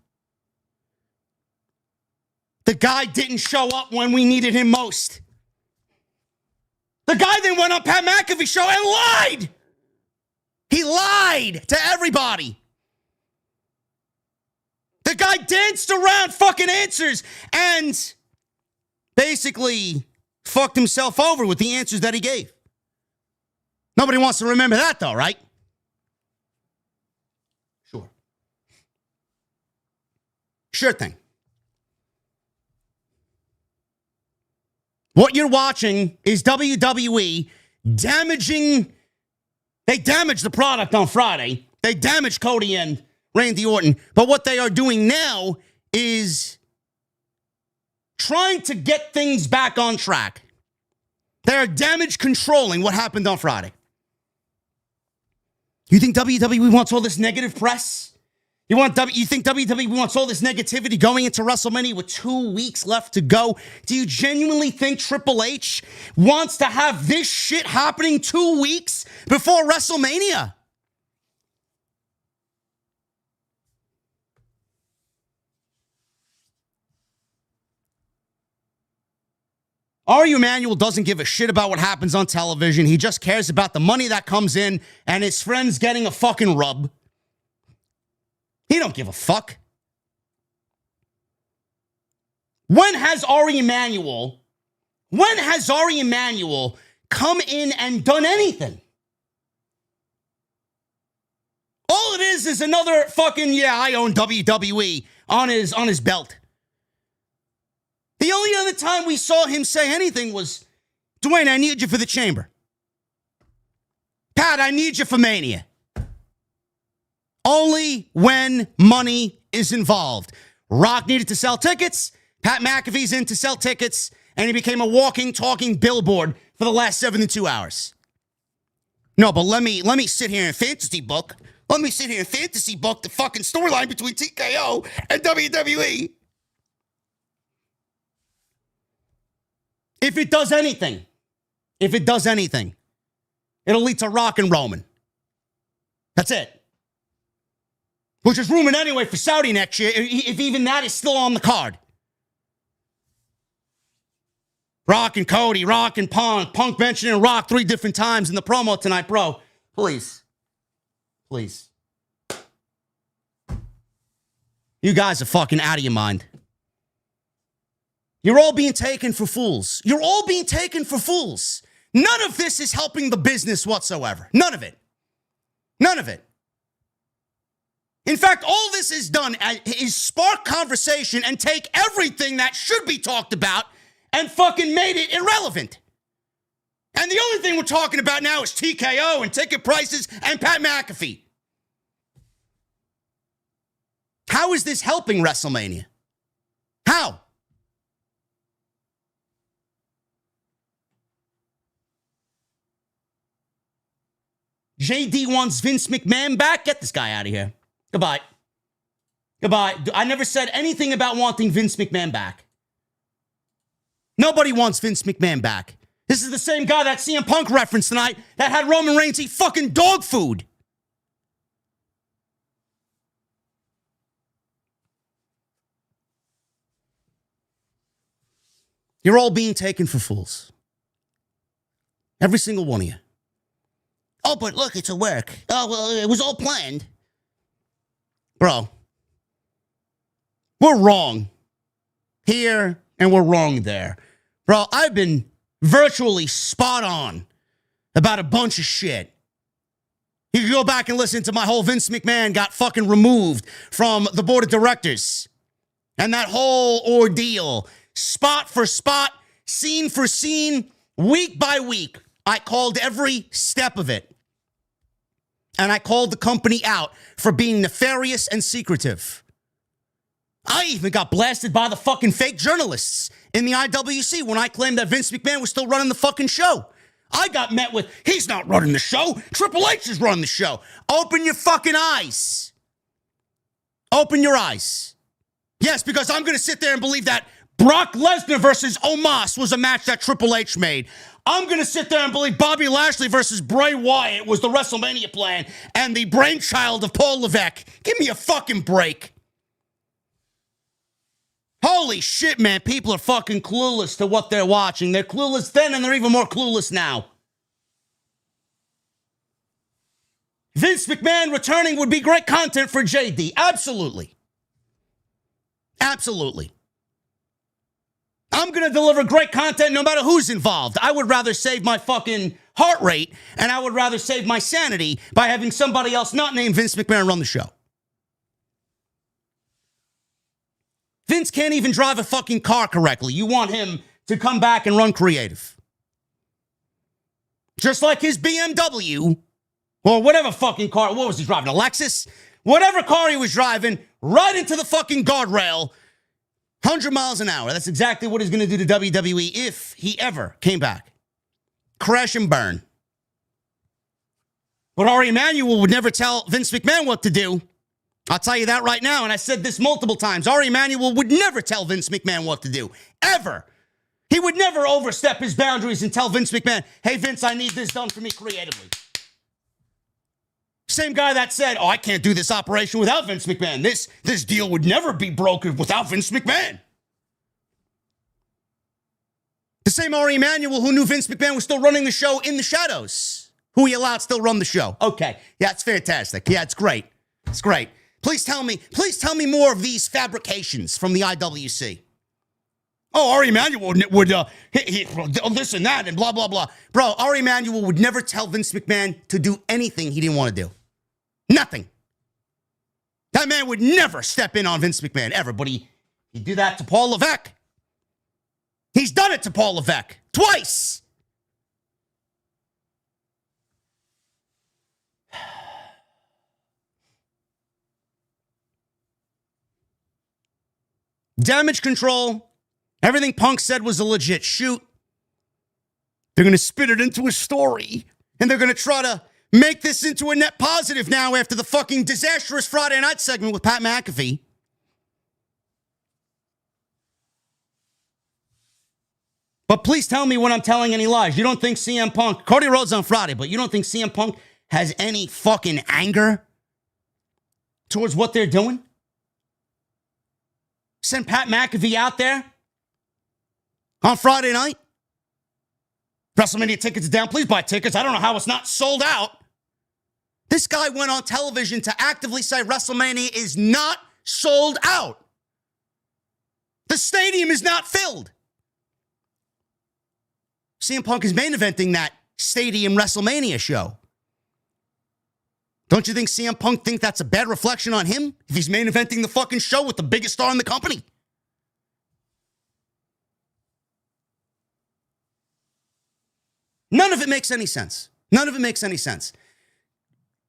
The guy didn't show up when we needed him most. The guy then went on Pat McAfee show and lied. He lied to everybody. The guy danced around fucking answers and basically fucked himself over with the answers that he gave. Nobody wants to remember that though, right? Sure. Sure thing. What you're watching is WWE damaging. They damaged the product on Friday. They damaged Cody and Randy Orton. But what they are doing now is trying to get things back on track. They are damage controlling what happened on Friday. You think WWE wants all this negative press? You think WWE wants all this negativity going into WrestleMania with 2 weeks left to go? Do you genuinely think Triple H wants to have this shit happening 2 weeks before WrestleMania? Ari Emanuel doesn't give a shit about what happens on television. He just cares about the money that comes in and his friends getting a fucking rub. He don't give a fuck. When has Ari Emanuel come in and done anything? All it is another fucking, yeah, I own WWE on his belt. The only other time we saw him say anything was, Dwayne, I need you for the Chamber. Pat, I need you for Mania. Only when money is involved. Rock needed to sell tickets. Pat McAfee's in to sell tickets. And he became a walking, talking billboard for the last 72 hours. No, but let me sit here and fantasy book. Let me sit here and fantasy book the fucking storyline between TKO and WWE. If it does anything, it'll lead to Rock and Roman. That's it. Which is rumored anyway for Saudi next year, if even that is still on the card. Rock and Cody, Rock and Punk. Punk mentioning Rock 3 different times in the promo tonight, bro. Please. Please. You guys are fucking out of your mind. You're all being taken for fools. You're all being taken for fools. None of this is helping the business whatsoever. None of it. None of it. In fact, all this is done is spark conversation and take everything that should be talked about and fucking made it irrelevant. And the only thing we're talking about now is TKO and ticket prices and Pat McAfee. How is this helping WrestleMania? How? JD wants Vince McMahon back. Get this guy out of here. Goodbye. Goodbye. I never said anything about wanting Vince McMahon back. Nobody wants Vince McMahon back. This is the same guy that CM Punk referenced tonight that had Roman Reigns eat fucking dog food. You're all being taken for fools. Every single one of you. Oh, but look, it's a work. Oh, well, it was all planned. Bro, we're wrong here and we're wrong there. Bro, I've been virtually spot on about a bunch of shit. You can go back and listen to my whole Vince McMahon got fucking removed from the board of directors. And that whole ordeal, spot for spot, scene for scene, week by week, I called every step of it. And I called the company out for being nefarious and secretive. I even got blasted by the fucking fake journalists in the IWC when I claimed that Vince McMahon was still running the fucking show. I got met with, he's not running the show. Triple H is running the show. Open your fucking eyes. Open your eyes. Yes, because I'm going to sit there and believe that Brock Lesnar versus Omos was a match that Triple H made. I'm going to sit there and believe Bobby Lashley versus Bray Wyatt was the WrestleMania plan and the brainchild of Paul Levesque. Give me a fucking break. Holy shit, man. People are fucking clueless to what they're watching. They're clueless then and they're even more clueless now. Vince McMahon returning would be great content for JD. Absolutely. Absolutely. I'm going to deliver great content no matter who's involved. I would rather save my fucking heart rate and I would rather save my sanity by having somebody else not named Vince McMahon run the show. Vince can't even drive a fucking car correctly. You want him to come back and run creative. Just like his BMW or whatever fucking car, what was he driving, a Lexus? Whatever car he was driving, right into the fucking guardrail, 100 miles an hour. That's exactly what he's going to do to WWE if he ever came back. Crash and burn. But Ari Emanuel would never tell Vince McMahon what to do. I'll tell you that right now, and I said this multiple times. Ari Emanuel would never tell Vince McMahon what to do, ever. He would never overstep his boundaries and tell Vince McMahon, hey, Vince, I need this done for me creatively. Same guy that said, oh, I can't do this operation without Vince McMahon. This deal would never be brokered without Vince McMahon. The same Ari Emanuel who knew Vince McMahon was still running the show in the shadows, who he allowed still run the show. Okay, yeah, it's fantastic. Yeah, it's great. It's great. Please tell me more of these fabrications from the IWC. Oh, Ari Emanuel would this and that and blah, blah, blah. Bro, Ari Emanuel would never tell Vince McMahon to do anything he didn't want to do. Nothing. That man would never step in on Vince McMahon, ever. But he'd do that to Paul Levesque. He's done it to Paul Levesque twice. Damage control. Everything Punk said was a legit shoot. They're going to spit it into a story. And they're going to try to make this into a net positive now after the fucking disastrous Friday night segment with Pat McAfee. But please tell me when I'm telling any lies. You don't think CM Punk, Cody Rhodes on Friday, but you don't think CM Punk has any fucking anger towards what they're doing? Send Pat McAfee out there on Friday night. WrestleMania tickets down. Please buy tickets. I don't know how it's not sold out. This guy went on television to actively say WrestleMania is not sold out. The stadium is not filled. CM Punk is main eventing that stadium WrestleMania show. Don't you think CM Punk think that's a bad reflection on him if he's main eventing the fucking show with the biggest star in the company? None of it makes any sense. None of it makes any sense.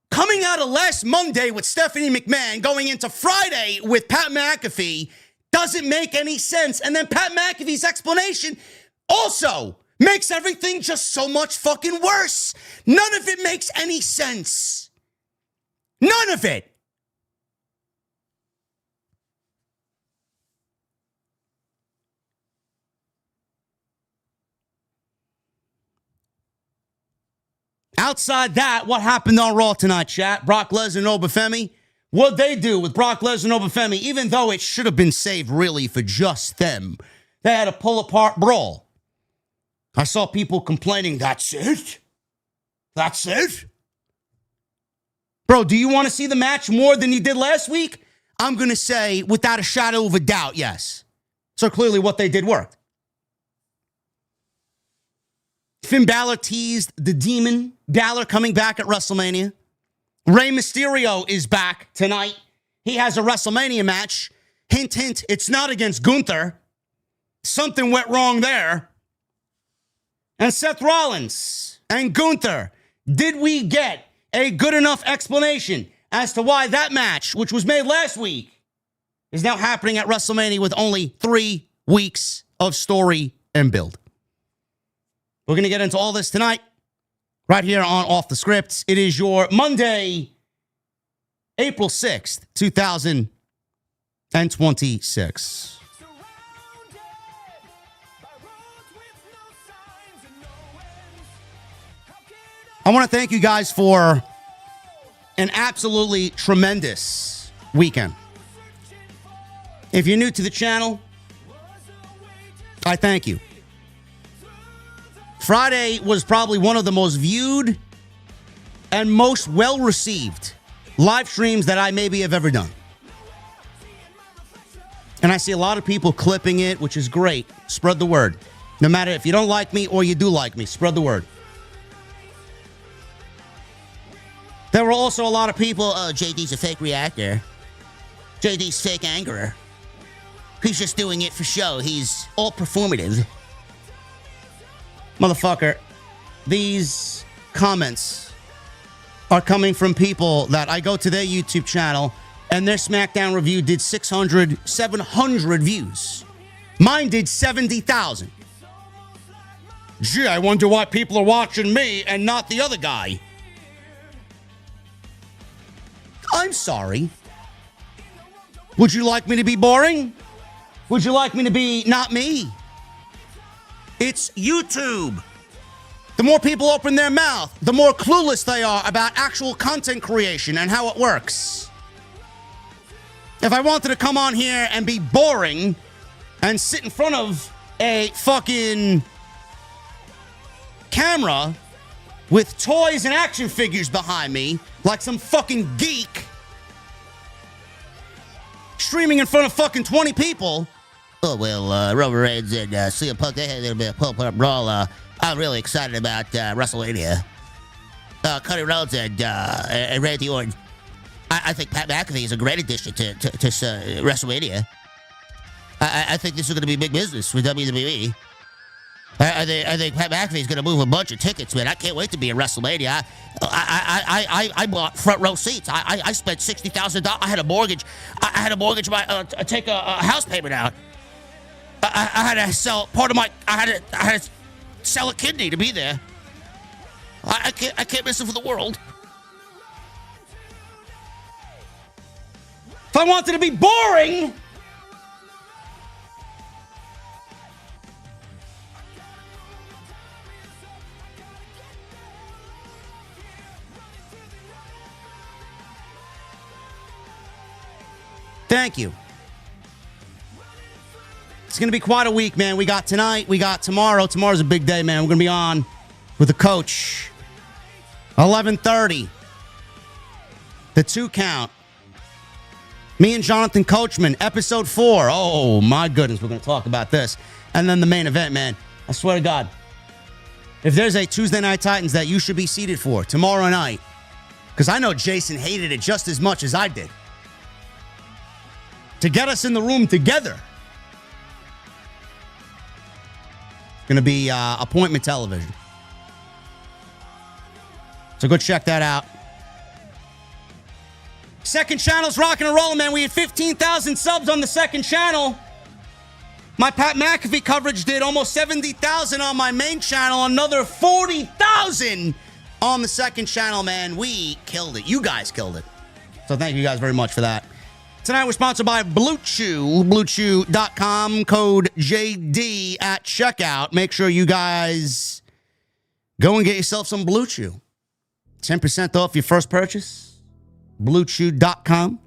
Coming out of last Monday with Stephanie McMahon, going into Friday with Pat McAfee, doesn't make any sense. And then Pat McAfee's explanation also makes everything just so much fucking worse. None of it makes any sense. None of it. Outside that, what happened on Raw tonight, chat? Brock Lesnar and Femi. What'd they do with Brock Lesnar and Femi? Even though it should have been saved really for just them. They had a pull-apart brawl. I saw people complaining, that's it? That's it? Bro, do you want to see the match more than you did last week? I'm going to say, without a shadow of a doubt, yes. So clearly what they did worked. Finn Balor teased the Demon Balor coming back at WrestleMania. Rey Mysterio is back tonight. He has a WrestleMania match. Hint, hint, it's not against Gunther. Something went wrong there. And Seth Rollins and Gunther, did we get a good enough explanation as to why that match, which was made last week, is now happening at WrestleMania with only 3 weeks of story and build? We're going to get into all this tonight, right here on Off the Script. It is your Monday, April 6th, 2026. I want to thank you guys for an absolutely tremendous weekend. If you're new to the channel, I thank you. Friday was probably one of the most viewed and most well-received live streams that I maybe have ever done. And I see a lot of people clipping it, which is great. Spread the word. No matter if you don't like me or you do like me, spread the word. There were also a lot of people, oh, JD's a fake reactor. JD's fake angerer. He's just doing it for show. He's all performative. Motherfucker, these comments are coming from people that I go to their YouTube channel and their SmackDown review did 700 views. Mine did 70,000. Gee, I wonder why people are watching me and not the other guy. I'm sorry. Would you like me to be boring? Would you like me to be not me? It's YouTube. The more people open their mouth, the more clueless they are about actual content creation and how it works. If I wanted to come on here and be boring and sit in front of a fucking camera with toys and action figures behind me, like some fucking geek, streaming in front of fucking 20 people. Oh, well, Roman Reigns and CM Punk, they had a little bit of pop-up brawl. I'm really excited about WrestleMania. Cody Rhodes and Randy Orton. I think Pat McAfee is a great addition to WrestleMania. I think this is going to be big business for WWE. I think Pat McAfee is going to move a bunch of tickets, man. I can't wait to be at WrestleMania. I bought front row seats. I spent $60,000. I had a mortgage. I had a mortgage. Take a house payment out. I had to sell part of my. I had to sell a kidney to be there. I can't miss it for the world. If I wanted to be boring. Thank you. It's going to be quite a week, man. We got tonight. We got tomorrow. Tomorrow's a big day, man. We're going to be on with the coach. 11:30. The 2 count. Me and Jonathan Coachman. Episode 4. Oh, my goodness. We're going to talk about this. And then the main event, man. I swear to God. If there's a Tuesday Night Titans that you should be seated for tomorrow night, because I know Jason hated it just as much as I did. To get us in the room together. It's going to be appointment television. So go check that out. Second channel's rocking and rolling, man. We had 15,000 subs on the second channel. My Pat McAfee coverage did almost 70,000 on my main channel. Another 40,000 on the second channel, man. We killed it. You guys killed it. So thank you guys very much for that. Tonight we're sponsored by Blue Chew, BlueChew.com, code JD at checkout. Make sure you guys go and get yourself some Blue Chew. 10% off your first purchase, BlueChew.com.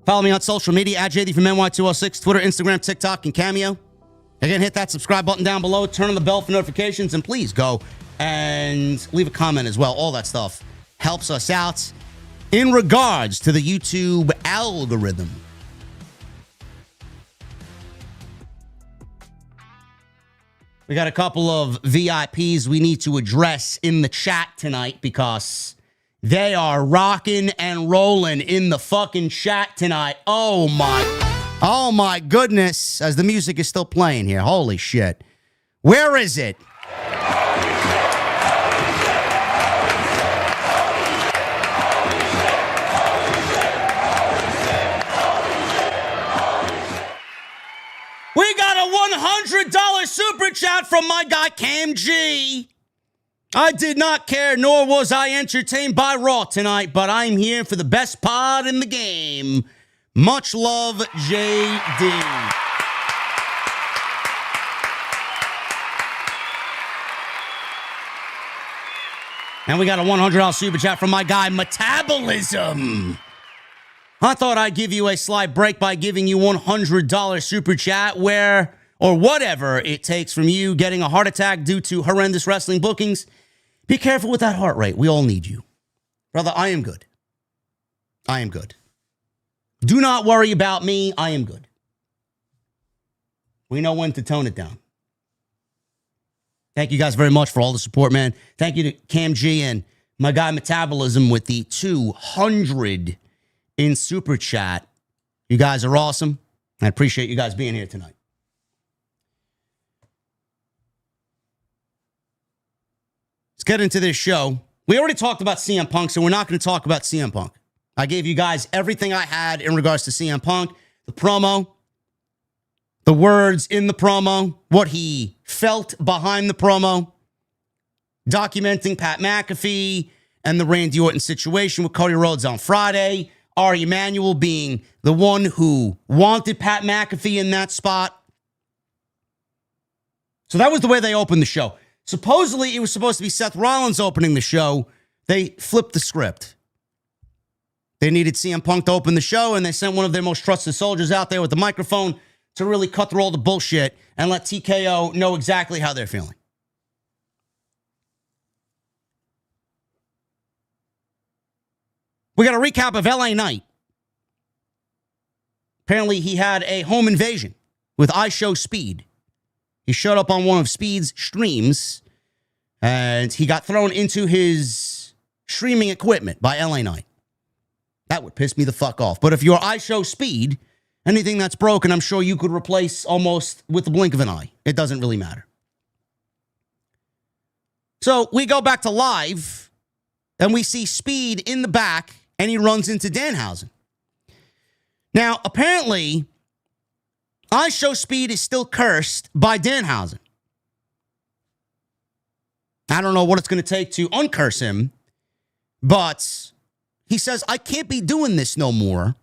Follow me on social media at JD from NY206, Twitter, Instagram, TikTok, and Cameo. Again, hit that subscribe button down below, turn on the bell for notifications, and please go and leave a comment as well. All that stuff helps us out in regards to the YouTube algorithm. We got a couple of VIPs we need to address in the chat tonight because they are rocking and rolling in the fucking chat tonight. Oh my goodness. As the music is still playing here. Holy shit. Where is it? We got a $100 super chat from my guy Cam G. I did not care, nor was I entertained by Raw tonight, but I'm here for the best pod in the game. Much love, JD. And we got a $100 super chat from my guy, Metabolism. I thought I'd give you a slight break by giving you $100 super chat where, or whatever it takes from you getting a heart attack due to horrendous wrestling bookings. Be careful with that heart rate. We all need you. Brother, I am good. I am good. Do not worry about me. I am good. We know when to tone it down. Thank you guys very much for all the support, man. Thank you to Cam G and my guy Metabolism with the 200 in super chat. You guys are awesome. I appreciate you guys being here tonight. Let's get into this show. We already talked about CM Punk, so we're not going to talk about CM Punk. I gave you guys everything I had in regards to CM Punk, the promo, the words in the promo, what he felt behind the promo, documenting Pat McAfee and the Randy Orton situation with Cody Rhodes on Friday, Ari Emanuel being the one who wanted Pat McAfee in that spot. So that was the way they opened the show. Supposedly, it was supposed to be Seth Rollins opening the show. They flipped the script. They needed CM Punk to open the show, and they sent one of their most trusted soldiers out there with the microphone to really cut through all the bullshit and let TKO know exactly how they're feeling. We got a recap of LA Knight. Apparently, he had a home invasion with IShowSpeed. He showed up on one of Speed's streams, and he got thrown into his streaming equipment by LA Knight. That would piss me the fuck off. But if you're IShowSpeed, anything that's broken, I'm sure you could replace almost with the blink of an eye. It doesn't really matter. So we go back to live, and we see Speed in the back, and he runs into Danhausen. Now, apparently, IShowSpeed is still cursed by Danhausen. I don't know what it's going to take to uncurse him, but he says, I can't be doing this no more.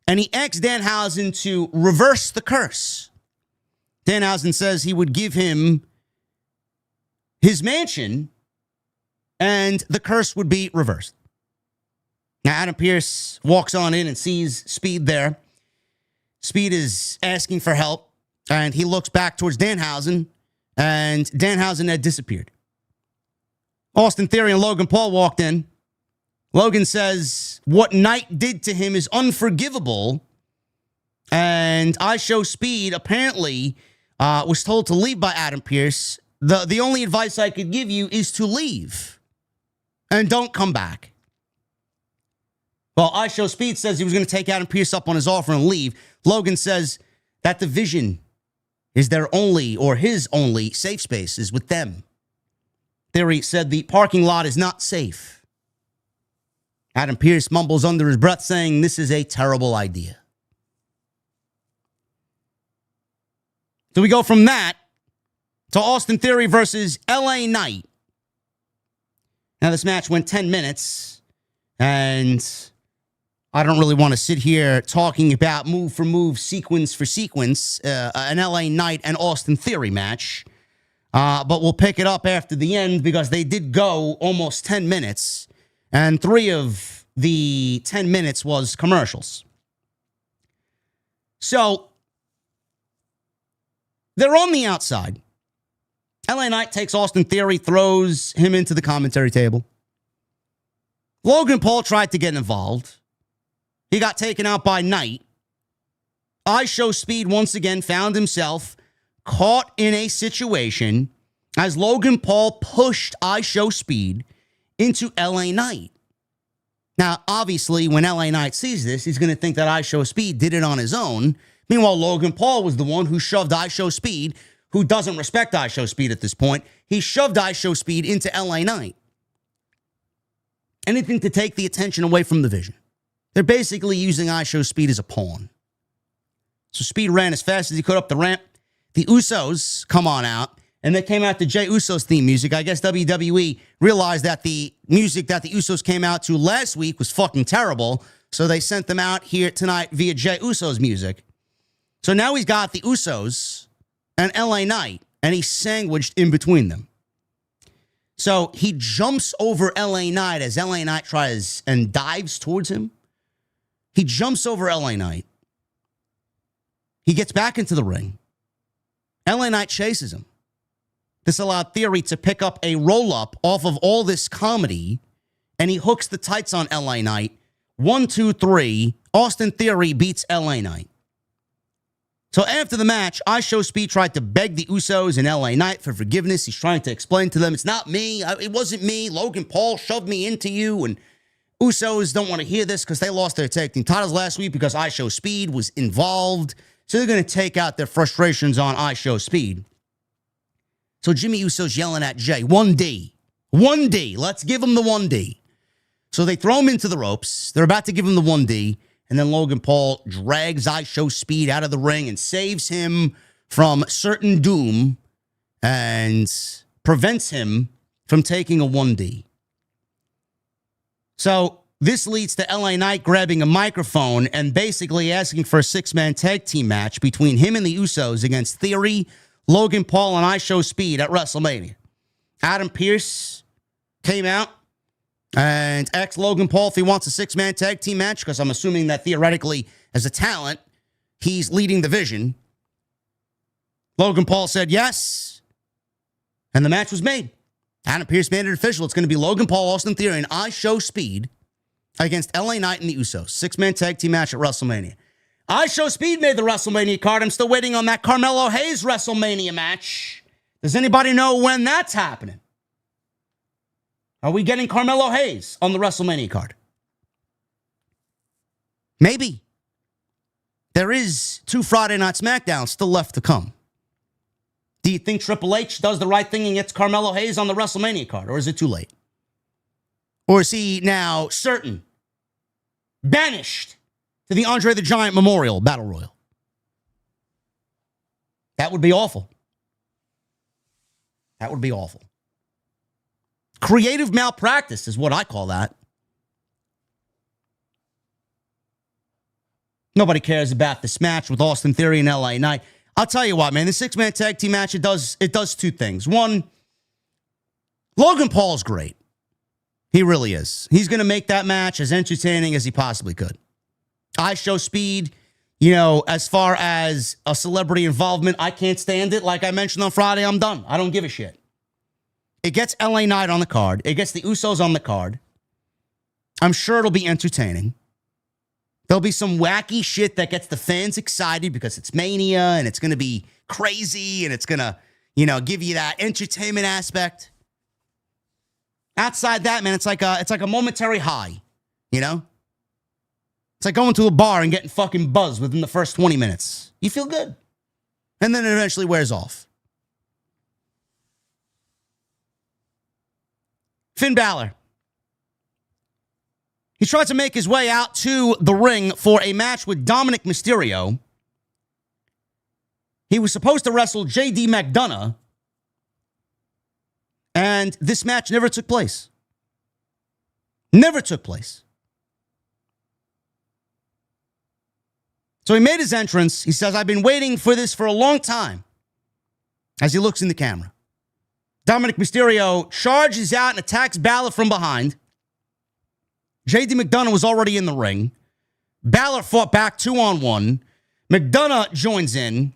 And he asks Danhausen to reverse the curse. Danhausen says he would give him his mansion and the curse would be reversed. Now, Adam Pearce walks on in and sees Speed there. Speed is asking for help, and he looks back towards Danhausen, and Danhausen had disappeared. Austin Theory and Logan Paul walked in. Logan says what Knight did to him is unforgivable, and IShowSpeed apparently was told to leave by Adam Pearce. The only advice I could give you is to leave and don't come back. Well, IShowSpeed says he was going to take Adam Pearce up on his offer and leave. Logan says that division is their only or his only safe space is with them. Theory said the parking lot is not safe. Adam Pearce mumbles under his breath saying this is a terrible idea. So we go from that to Austin Theory versus LA Knight. Now this match went 10 minutes, and I don't really want to sit here talking about move for move, sequence for sequence, an LA Knight and Austin Theory match. But we'll pick it up after the end because they did go almost 10 minutes, and 3 of the 10 minutes was commercials. So they're on the outside. LA Knight takes Austin Theory, throws him into the commentary table. Logan Paul tried to get involved. He got taken out by Knight. IShowSpeed once again found himself caught in a situation as Logan Paul pushed IShowSpeed into LA Knight. Now, obviously, when LA Knight sees this, he's going to think that IShowSpeed did it on his own. Meanwhile, Logan Paul was the one who shoved IShowSpeed, who doesn't respect IShowSpeed at this point. He shoved IShowSpeed into LA Knight. Anything to take the attention away from the vision. They're basically using IShowSpeed as a pawn. So Speed ran as fast as he could up the ramp. The Usos come on out, and they came out to Jey Uso's theme music. I guess WWE realized that the music that the Usos came out to last week was fucking terrible, so they sent them out here tonight via Jey Uso's music. So now he's got the Usos and LA Knight, and he's sandwiched in between them. So he jumps over LA Knight as LA Knight tries and dives towards him. He jumps over LA Knight. He gets back into the ring. LA Knight chases him. This allowed Theory to pick up a roll-up off of all this comedy, and he hooks the tights on LA Knight. 1, 2, 3. Austin Theory beats LA Knight. So after the match, I Show Speed tried to beg the Usos and LA Knight for forgiveness. He's trying to explain to them, it's not me. It wasn't me. Logan Paul shoved me into you. And Usos don't want to hear this because they lost their tag team titles last week because I Show Speed was involved. So they're going to take out their frustrations on I Show Speed. So Jimmy Uso's yelling at Jay, 1D. 1D. Let's give him the 1D. So they throw him into the ropes. They're about to give him the 1D. And then Logan Paul drags I Show Speed out of the ring and saves him from certain doom and prevents him from taking a 1D. So this leads to LA Knight grabbing a microphone and basically asking for a 6-man tag team match between him and the Usos against Theory, Logan Paul, and I Show Speed at WrestleMania. Adam Pearce came out and asked Logan Paul if he wants a 6-man tag team match, because I'm assuming that theoretically, as a talent, he's leading the division. Logan Paul said yes, and the match was made. Adam Pearce made it official. It's going to be Logan Paul, Austin Theory, and I Show Speed against LA Knight and the Usos. 6-man tag team match at WrestleMania. I Show Speed made the WrestleMania card. I'm still waiting on that Carmelo Hayes WrestleMania match. Does anybody know when that's happening? Are we getting Carmelo Hayes on the WrestleMania card? Maybe. There is 2 Friday Night SmackDowns still left to come. Do you think Triple H does the right thing and gets Carmelo Hayes on the WrestleMania card, or is it too late? Or is he now certain, banished to the Andre the Giant Memorial Battle Royal? That would be awful. That would be awful. Creative malpractice is what I call that. Nobody cares about this match with Austin Theory and LA Knight. I'll tell you what, man. The 6-man tag team match, it does 2 things. One, Logan Paul's great. He really is. He's going to make that match as entertaining as he possibly could. I Show Speed, as far as a celebrity involvement, I can't stand it. Like I mentioned on Friday, I'm done. I don't give a shit. It gets LA Knight on the card. It gets the Usos on the card. I'm sure it'll be entertaining. There'll be some wacky shit that gets the fans excited because it's Mania and it's going to be crazy and it's going to, give you that entertainment aspect. Outside that, man, it's like a momentary high, It's like going to a bar and getting fucking buzzed within the first 20 minutes. You feel good. And then it eventually wears off. Finn Balor. He tried to make his way out to the ring for a match with Dominic Mysterio. He was supposed to wrestle J.D. McDonough, and this match never took place. Never took place. So he made his entrance. He says, I've been waiting for this for a long time, as he looks in the camera. Dominic Mysterio charges out and attacks Balor from behind. J.D. McDonough was already in the ring. Balor fought back 2-on-1. McDonough joins in.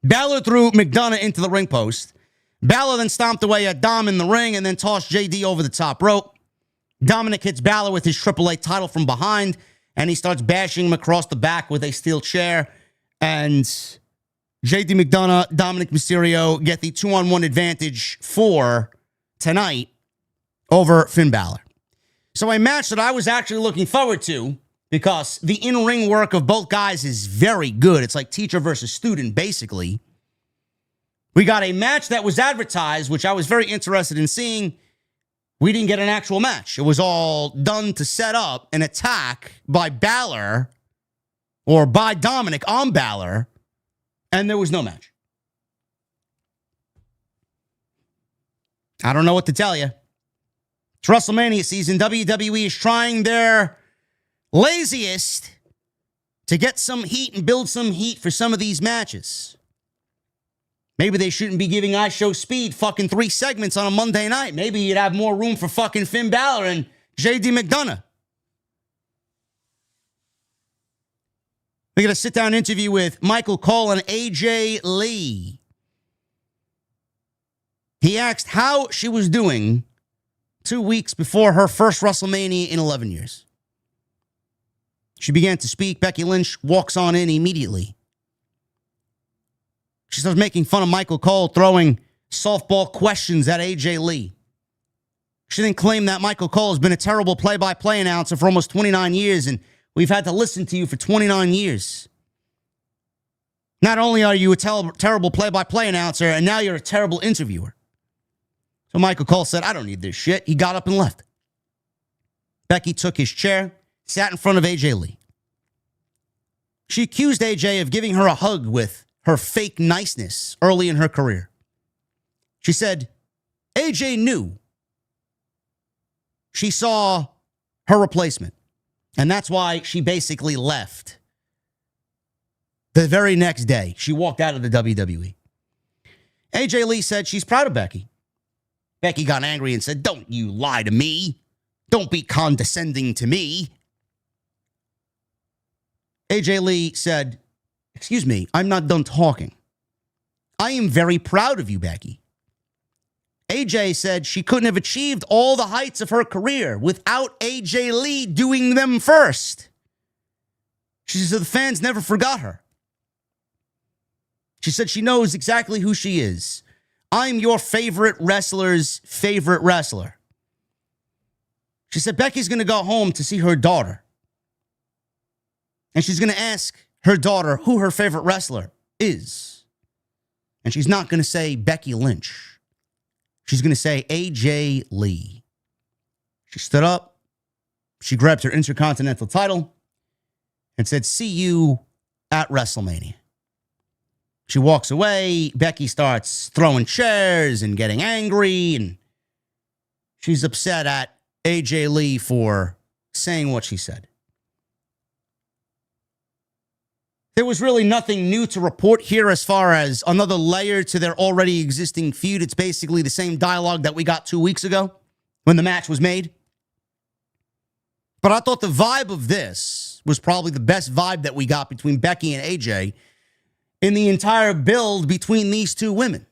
Balor threw McDonough into the ring post. Balor then stomped away at Dom in the ring and then tossed J.D. over the top rope. Dominic hits Balor with his AAA title from behind, and he starts bashing him across the back with a steel chair. And J.D. McDonough, Dominic Mysterio get the 2-on-1 advantage for tonight over Finn Balor. So a match that I was actually looking forward to because the in-ring work of both guys is very good. It's like teacher versus student, basically. We got a match that was advertised, which I was very interested in seeing. We didn't get an actual match. It was all done to set up an attack by Balor or by Dominic on Balor, and there was no match. I don't know what to tell you. It's WrestleMania season. WWE is trying their laziest to get some heat and build some heat for some of these matches. Maybe they shouldn't be giving I Show Speed fucking 3 segments on a Monday night. Maybe you'd have more room for fucking Finn Balor and J.D. McDonough. We got a sit-down interview with Michael Cole and AJ Lee. He asked how she was doing 2 weeks before her first WrestleMania in 11 years. She began to speak. Becky Lynch walks on in immediately. She starts making fun of Michael Cole, throwing softball questions at AJ Lee. She then claimed that Michael Cole has been a terrible play-by-play announcer for almost 29 years, and we've had to listen to you for 29 years. Not only are you a terrible play-by-play announcer, and now you're a terrible interviewer. So Michael Cole said, I don't need this shit. He got up and left. Becky took his chair, sat in front of AJ Lee. She accused AJ of giving her a hug with her fake niceness early in her career. She said, AJ knew. She saw her replacement. And that's why she basically left. The very next day, she walked out of the WWE. AJ Lee said she's proud of Becky. Becky got angry and said, don't you lie to me. Don't be condescending to me. AJ Lee said, excuse me, I'm not done talking. I am very proud of you, Becky. AJ said she couldn't have achieved all the heights of her career without AJ Lee doing them first. She said the fans never forgot her. She said she knows exactly who she is. I'm your favorite wrestler's favorite wrestler. She said Becky's going to go home to see her daughter. And she's going to ask her daughter who her favorite wrestler is. And she's not going to say Becky Lynch. She's going to say AJ Lee. She stood up. She grabbed her Intercontinental title and said, see you at WrestleMania. She walks away. Becky starts throwing chairs and getting angry. And she's upset at AJ Lee for saying what she said. There was really nothing new to report here as far as another layer to their already existing feud. It's basically the same dialogue that we got 2 weeks ago when the match was made. But I thought the vibe of this was probably the best vibe that we got between Becky and AJ in the entire build between these two women.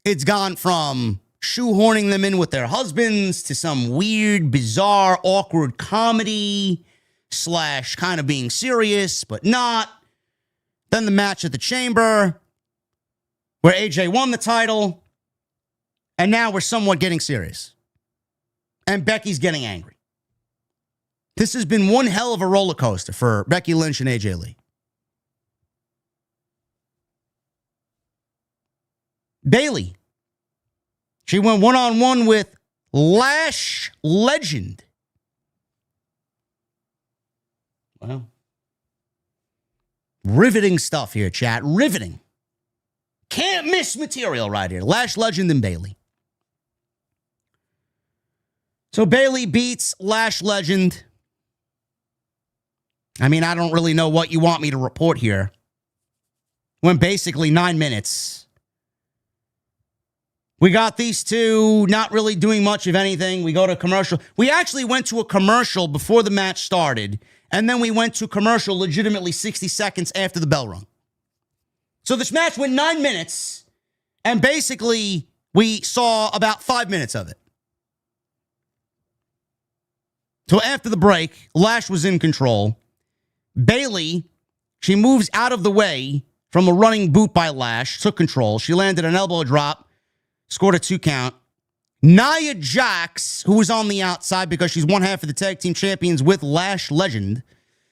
It's gone from shoehorning them in with their husbands to some weird, bizarre, awkward comedy / kind of being serious, but not. Then the match at the Chamber, where AJ won the title, and now we're somewhat getting serious. And Becky's getting angry. This has been one hell of a roller coaster for Becky Lynch and AJ Lee. Bayley. She went one-on-one with Lash legend. Well, riveting stuff here, chat. Riveting. Can't miss material right here. Lash legend and Bayley. So Bayley beats Lash legend. I mean, I don't really know what you want me to report here. Went basically 9 minutes. We got these two not really doing much of anything. We go to commercial. We actually went to a commercial before the match started, and then we went to commercial legitimately 60 seconds after the bell rung. So this match went 9 minutes, and basically we saw about 5 minutes of it. So after the break, Lash was in control. Bayley, she moves out of the way from a running boot by Lash, took control. She landed an elbow drop, scored a 2 count. Nia Jax, who was on the outside because she's one half of the tag team champions with Lash legend,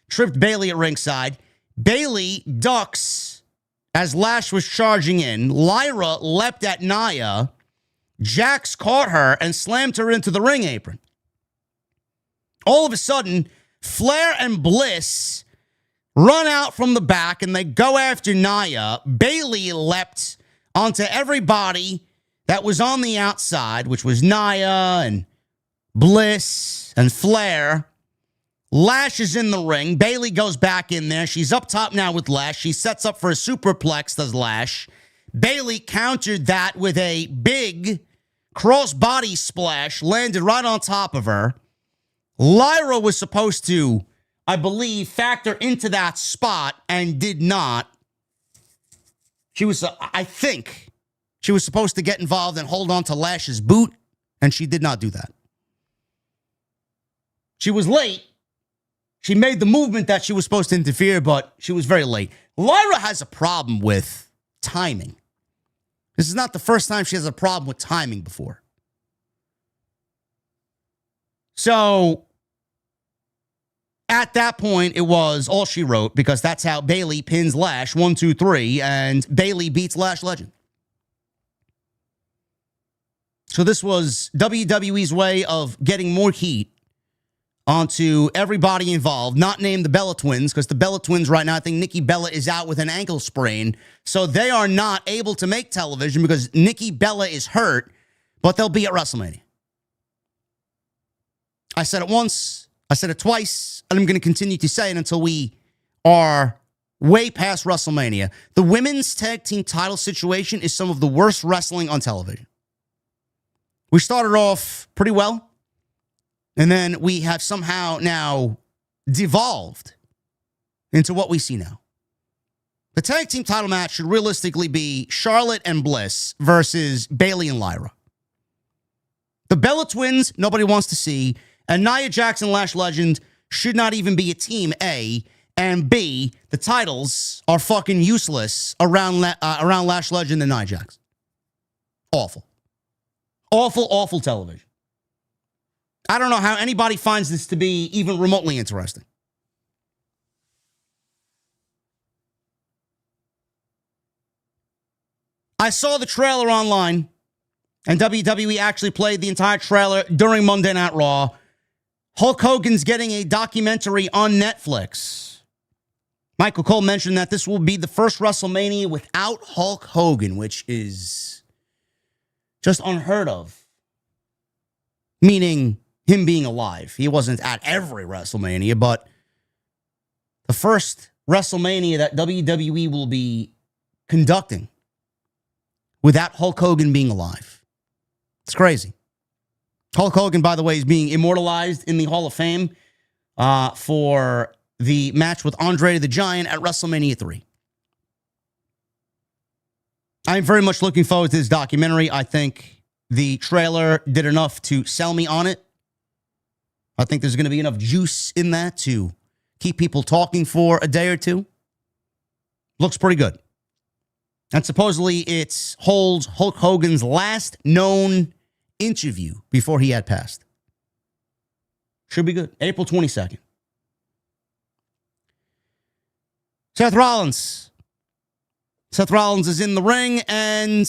tripped Bayley at ringside. Bayley ducks as Lash was charging in. Lyra leapt at Nia. Jax caught her and slammed her into the ring apron. All of a sudden, Flair and Bliss run out from the back and they go after Nia. Bayley leapt onto everybody that was on the outside, which was Nia and Bliss and Flair. Lash is in the ring. Bayley goes back in there. She's up top now with Lash. She sets up for a superplex, does Lash. Bayley countered that with a big cross-body splash, landed right on top of her. Lyra was supposed to, I believe, factor into that spot and did not. She was, I think, she was supposed to get involved and hold on to Lash's boot, and she did not do that. She was late. She made the movement that she was supposed to interfere, but she was very late. Lyra has a problem with timing. This is not the first time she has a problem with timing before. So, at that point, it was all she wrote, because that's how Bayley pins Lash 1, 2, 3, and Bayley beats Lash Legend. So this was WWE's way of getting more heat onto everybody involved, not named the Bella Twins, because the Bella Twins right now, I think Nikki Bella is out with an ankle sprain, so they are not able to make television because Nikki Bella is hurt, but they'll be at WrestleMania. I said it once, I said it twice, and I'm going to continue to say it until we are way past WrestleMania. The women's tag team title situation is some of the worst wrestling on television. We started off pretty well, and then we have somehow now devolved into what we see now. The tag team title match should realistically be Charlotte and Bliss versus Bayley and Lyra. The Bella Twins, nobody wants to see. And Nia Jax and Lash Legend should not even be a team, A. And B, the titles are fucking useless around Lash Legend and Nia Jax. Awful. Awful, awful television. I don't know how anybody finds this to be even remotely interesting. I saw the trailer online, and WWE actually played the entire trailer during Monday Night Raw. Hulk Hogan's getting a documentary on Netflix. Michael Cole mentioned that this will be the first WrestleMania without Hulk Hogan, which is just unheard of. Meaning him being alive. He wasn't at every WrestleMania, but the first WrestleMania that WWE will be conducting without Hulk Hogan being alive. It's crazy. Hulk Hogan, by the way, is being immortalized in the Hall of Fame for the match with Andre the Giant at WrestleMania 3. I'm very much looking forward to this documentary. I think the trailer did enough to sell me on it. I think there's going to be enough juice in that to keep people talking for a day or two. Looks pretty good. And supposedly it holds Hulk Hogan's last known interview before he had passed. Should be good. April 22nd. Seth Rollins. Seth Rollins is in the ring, and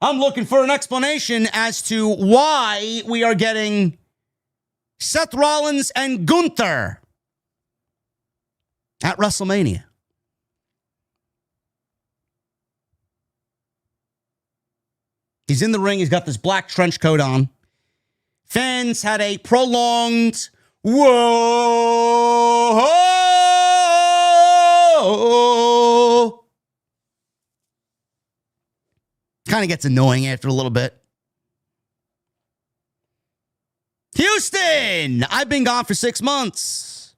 I'm looking for an explanation as to why we are getting Seth Rollins and Gunther at WrestleMania. He's in the ring. He's got this black trench coat on. Fans had a prolonged whoa. Kind of gets annoying after a little bit. Houston, I've been gone for 6 months.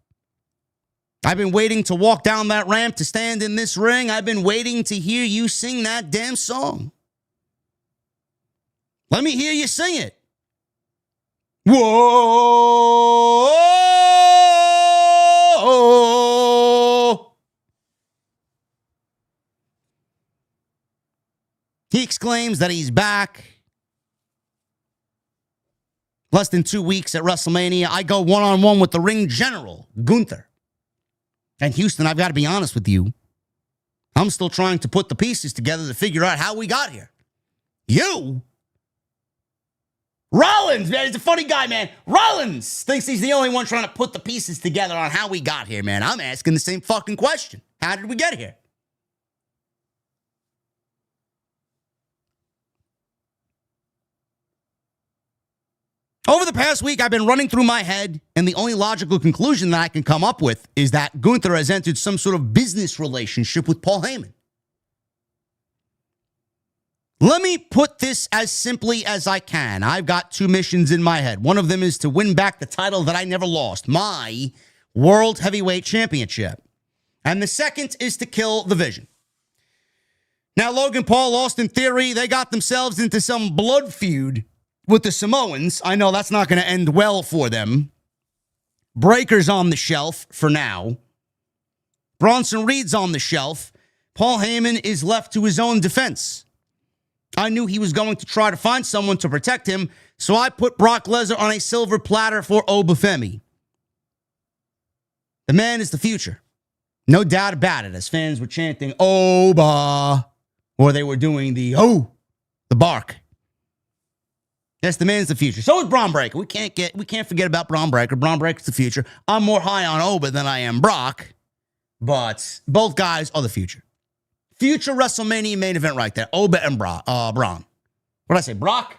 I've been waiting to walk down that ramp to stand in this ring. I've been waiting to hear you sing that damn song. Let me hear you sing it. Whoa. He exclaims that he's back. Less than 2 weeks at WrestleMania, I go one-on-one with the ring general, Gunther. And Houston, I've got to be honest with you. I'm still trying to put the pieces together to figure out how we got here. You? Rollins, man, he's a funny guy, man. Rollins thinks he's the only one trying to put the pieces together on how we got here, man. I'm asking the same fucking question. How did we get here? Over the past week, I've been running through my head, and the only logical conclusion that I can come up with is that Gunther has entered some sort of business relationship with Paul Heyman. Let me put this as simply as I can. I've got two missions in my head. One of them is to win back the title that I never lost, my World Heavyweight Championship. And the second is to kill the Vision. Now, Logan Paul lost in theory. They got themselves into some blood feud with the Samoans. I know that's not going to end well for them. Breaker's on the shelf for now. Bronson Reed's on the shelf. Paul Heyman is left to his own defense. I knew he was going to try to find someone to protect him, so I put Brock Lesnar on a silver platter for Femi. The man is the future. No doubt about it, as fans were chanting, Oba, or they were doing the bark. Yes, the man's the future. So is Braun Breaker. We can't forget about Braun Breaker. Braun Breaker's the future. I'm more high on Oba than I am Brock, but both guys are the future. Future WrestleMania main event right there. Oba and Braun. What did I say? Brock?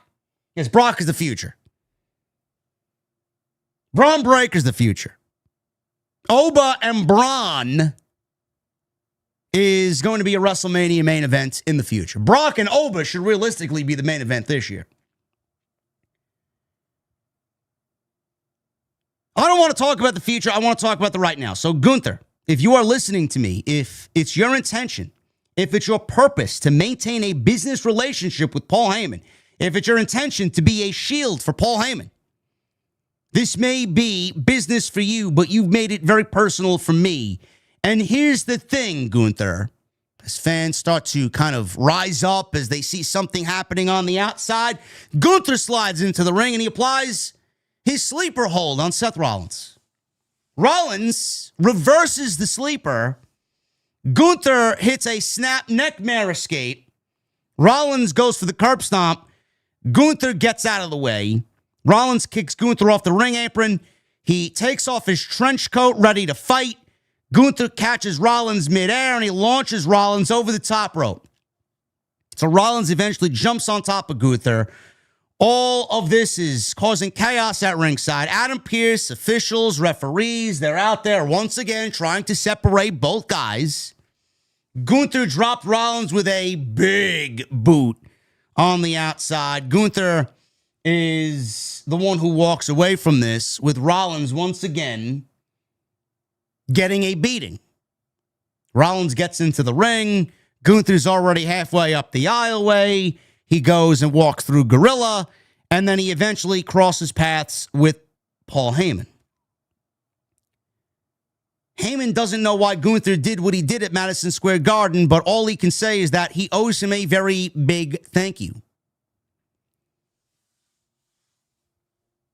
Yes, Brock is the future. Braun Breaker's the future. Oba and Braun is going to be a WrestleMania main event in the future. Brock and Oba should realistically be the main event this year. I don't want to talk about the future. I want to talk about the right now. So, Gunther, if you are listening to me, if it's your intention, if it's your purpose to maintain a business relationship with Paul Heyman, if it's your intention to be a shield for Paul Heyman, this may be business for you, but you've made it very personal for me. And here's the thing, Gunther. As fans start to kind of rise up as they see something happening on the outside, Gunther slides into the ring and he applies his sleeper hold on Seth Rollins. Rollins reverses the sleeper. Gunther hits a snap neck mare escape. Rollins goes for the curb stomp. Gunther gets out of the way. Rollins kicks Gunther off the ring apron. He takes off his trench coat, ready to fight. Gunther catches Rollins midair, and he launches Rollins over the top rope. So Rollins eventually jumps on top of Gunther. All of this is causing chaos at ringside. Adam Pearce, officials, referees, they're out there once again trying to separate both guys. Gunther dropped Rollins with a big boot on the outside. Gunther is the one who walks away from this, with Rollins once again getting a beating. Rollins gets into the ring. Gunther's already halfway up the aisleway. He goes and walks through Gorilla, and then he eventually crosses paths with Paul Heyman. Heyman doesn't know why Gunther did what he did at Madison Square Garden, but all he can say is that he owes him a very big thank you.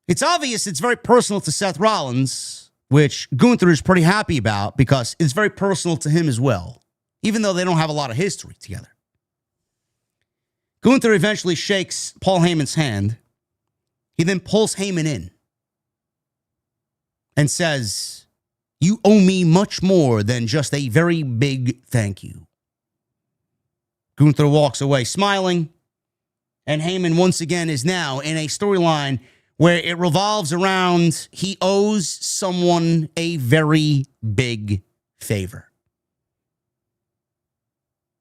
It's obvious it's very personal to Seth Rollins, which Gunther is pretty happy about because it's very personal to him as well, even though they don't have a lot of history together. Gunther eventually shakes Paul Heyman's hand. He then pulls Heyman in and says, "You owe me much more than just a very big thank you." Gunther walks away smiling, and Heyman once again is now in a storyline where it revolves around he owes someone a very big favor.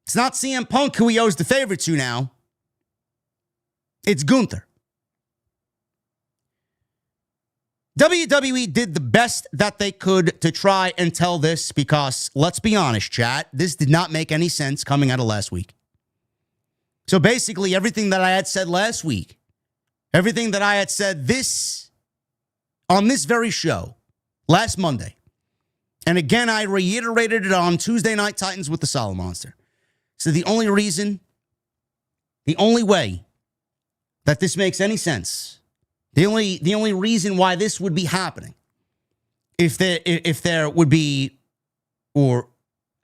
It's not CM Punk who he owes the favor to now. It's Gunther. WWE did the best that they could to try and tell this because, let's be honest, chat, this did not make any sense coming out of last week. So basically, everything that I had said last week, everything that I had said on this very show last Monday, and again, I reiterated it on Tuesday Night Titans with the Solid Monster. So the only way that this makes any sense, the only reason why this would be happening, if there would be, or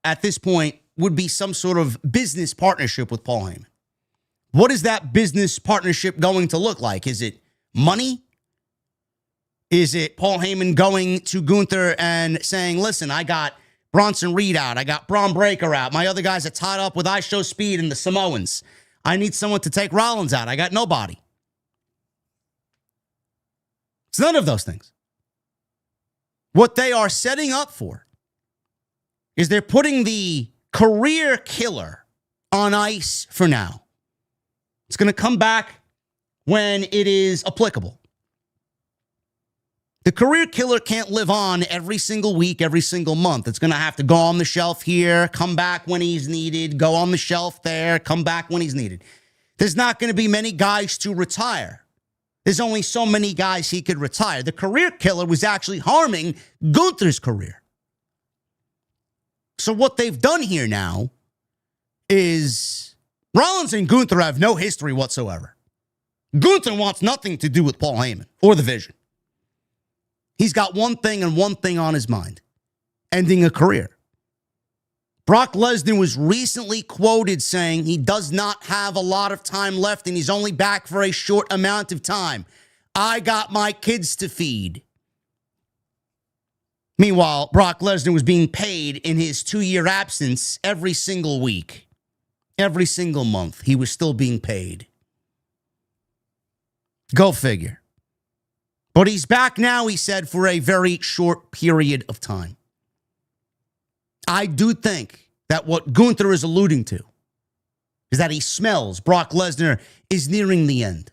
at this point would be some sort of business partnership with Paul Heyman. What is that business partnership going to look like? Is it money? Is it Paul Heyman going to Gunther and saying, "Listen, I got Bronson Reed out. I got Braun Breaker out. My other guys are tied up with I Show Speed and the Samoans. I need someone to take Rollins out. I got nobody." It's none of those things. What they are setting up for is they're putting the career killer on ice for now. It's going to come back when it is applicable. The career killer can't live on every single week, every single month. It's going to have to go on the shelf here, come back when he's needed, go on the shelf there, come back when he's needed. There's not going to be many guys to retire. There's only so many guys he could retire. The career killer was actually harming Gunther's career. So what they've done here now is Rollins and Gunther have no history whatsoever. Gunther wants nothing to do with Paul Heyman or the Vision. He's got one thing and one thing on his mind: ending a career. Brock Lesnar was recently quoted saying he does not have a lot of time left and he's only back for a short amount of time. I got my kids to feed. Meanwhile, Brock Lesnar was being paid in his 2-year absence every single week. Every single month, he was still being paid. Go figure. But he's back now, he said, for a very short period of time. I do think that what Gunther is alluding to is that he smells Brock Lesnar is nearing the end.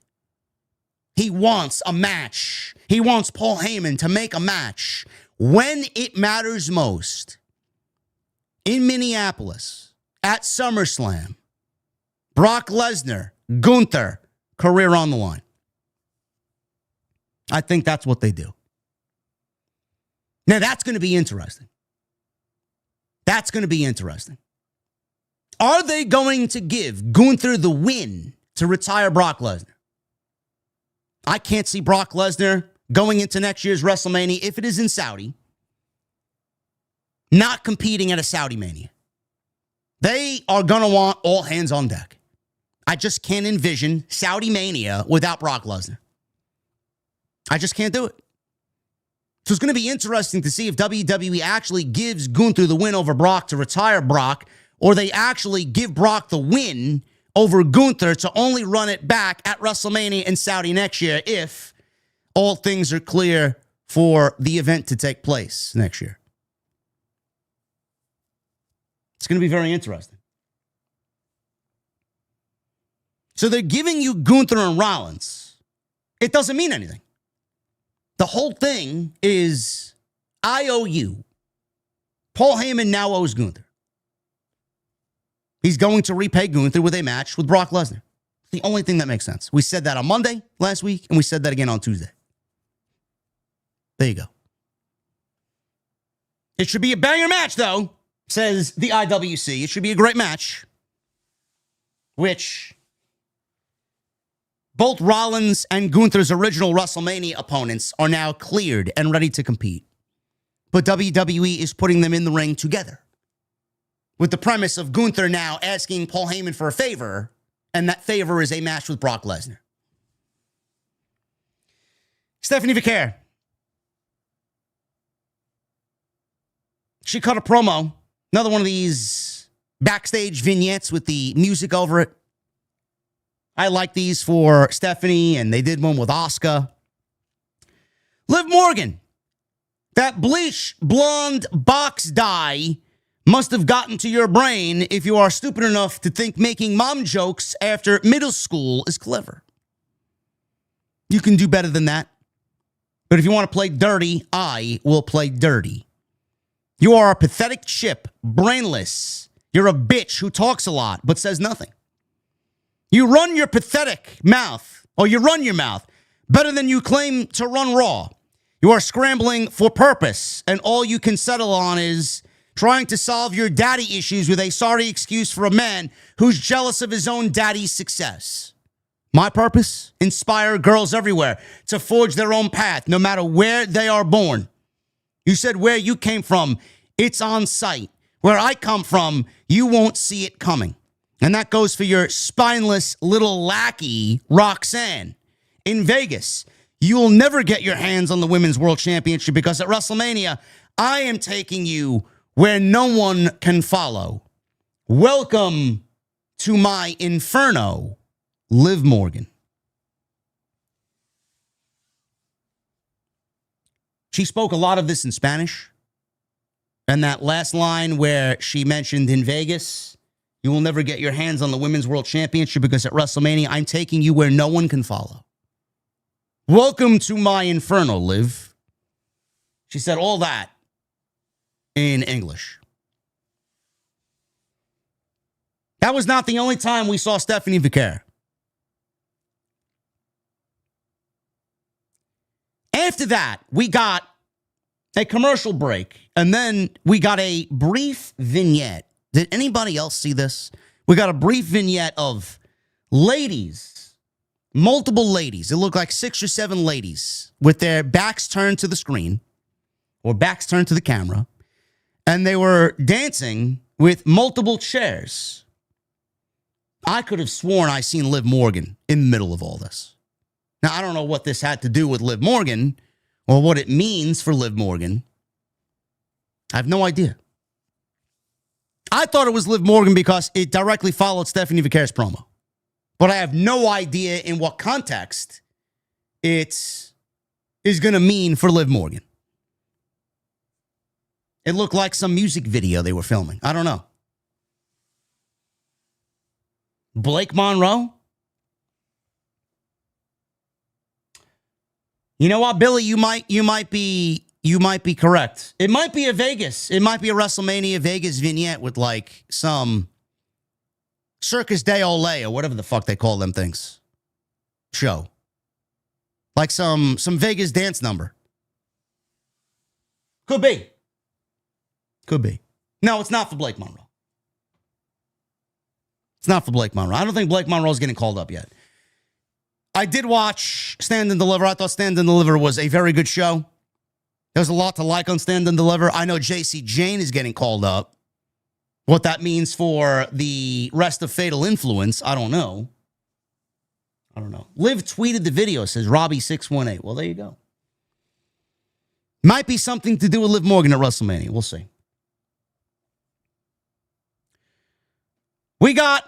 He wants a match. He wants Paul Heyman to make a match when it matters most. In Minneapolis, at SummerSlam, Brock Lesnar, Gunther, career on the line. I think that's what they do. Now, that's going to be interesting. That's going to be interesting. Are they going to give Gunther the win to retire Brock Lesnar? I can't see Brock Lesnar going into next year's WrestleMania, if it is in Saudi, not competing at a Saudi Mania. They are going to want all hands on deck. I just can't envision Saudi Mania without Brock Lesnar. I just can't do it. So it's going to be interesting to see if WWE actually gives Gunther the win over Brock to retire Brock, or they actually give Brock the win over Gunther to only run it back at WrestleMania in Saudi next year if all things are clear for the event to take place next year. It's going to be very interesting. So they're giving you Gunther and Rollins. It doesn't mean anything. The whole thing is IOU. Paul Heyman now owes Gunther. He's going to repay Gunther with a match with Brock Lesnar. It's the only thing that makes sense. We said that on Monday last week, and we said that again on Tuesday. There you go. It should be a banger match, though, says the IWC. It should be a great match, which both Rollins and Gunther's original WrestleMania opponents are now cleared and ready to compete. But WWE is putting them in the ring together, with the premise of Gunther now asking Paul Heyman for a favor, and that favor is a match with Brock Lesnar. Stephanie Vicaire. She cut a promo. Another one of these backstage vignettes with the music over it. I like these for Stephanie, and they did one with Asuka. Liv Morgan. That bleach blonde box dye must have gotten to your brain if you are stupid enough to think making mom jokes after middle school is clever. You can do better than that. But if you want to play dirty, I will play dirty. You are a pathetic chip, brainless. You're a bitch who talks a lot but says nothing. You run your pathetic mouth, or you run your mouth, better than you claim to run Raw. You are scrambling for purpose, and all you can settle on is trying to solve your daddy issues with a sorry excuse for a man who's jealous of his own daddy's success. My purpose? Inspire girls everywhere to forge their own path, no matter where they are born. You said where you came from, it's on sight. Where I come from, you won't see it coming. And that goes for your spineless little lackey, Roxanne. In Vegas, you will never get your hands on the Women's World Championship because at WrestleMania, I am taking you where no one can follow. Welcome to my inferno, Liv Morgan. She spoke a lot of this in Spanish. And that last line where she mentioned in Vegas, you will never get your hands on the Women's World Championship because at WrestleMania, I'm taking you where no one can follow. Welcome to my inferno, Liv. She said all that in English. That was not the only time we saw Stephanie Vicaire. After that, we got a commercial break, and then we got a brief vignette. Did anybody else see this? We got a brief vignette of ladies, multiple ladies. It looked like 6 or 7 ladies with their backs turned to the screen or backs turned to the camera, and they were dancing with multiple chairs. I could have sworn I seen Liv Morgan in the middle of all this. Now, I don't know what this had to do with Liv Morgan or what it means for Liv Morgan. I have no idea. I thought it was Liv Morgan because it directly followed Stephanie Vicaire's promo. But I have no idea in what context it is going to mean for Liv Morgan. It looked like some music video they were filming. I don't know. Blake Monroe? You know what, Billy? You might be correct. It might be a Vegas. It might be a WrestleMania Vegas vignette with like some Circus de Olay or whatever the fuck they call them things. Show. Like some Vegas dance number. Could be. Could be. No, it's not for Blake Monroe. It's not for Blake Monroe. I don't think Blake Monroe's getting called up yet. I did watch Stand and Deliver. I thought Stand and Deliver was a very good show. There's a lot to like on Stand and Deliver. I know JC Jane is getting called up. What that means for the rest of Fatal Influence, I don't know. Liv tweeted the video, says Robbie618. Well, there you go. Might be something to do with Liv Morgan at WrestleMania. We'll see. We got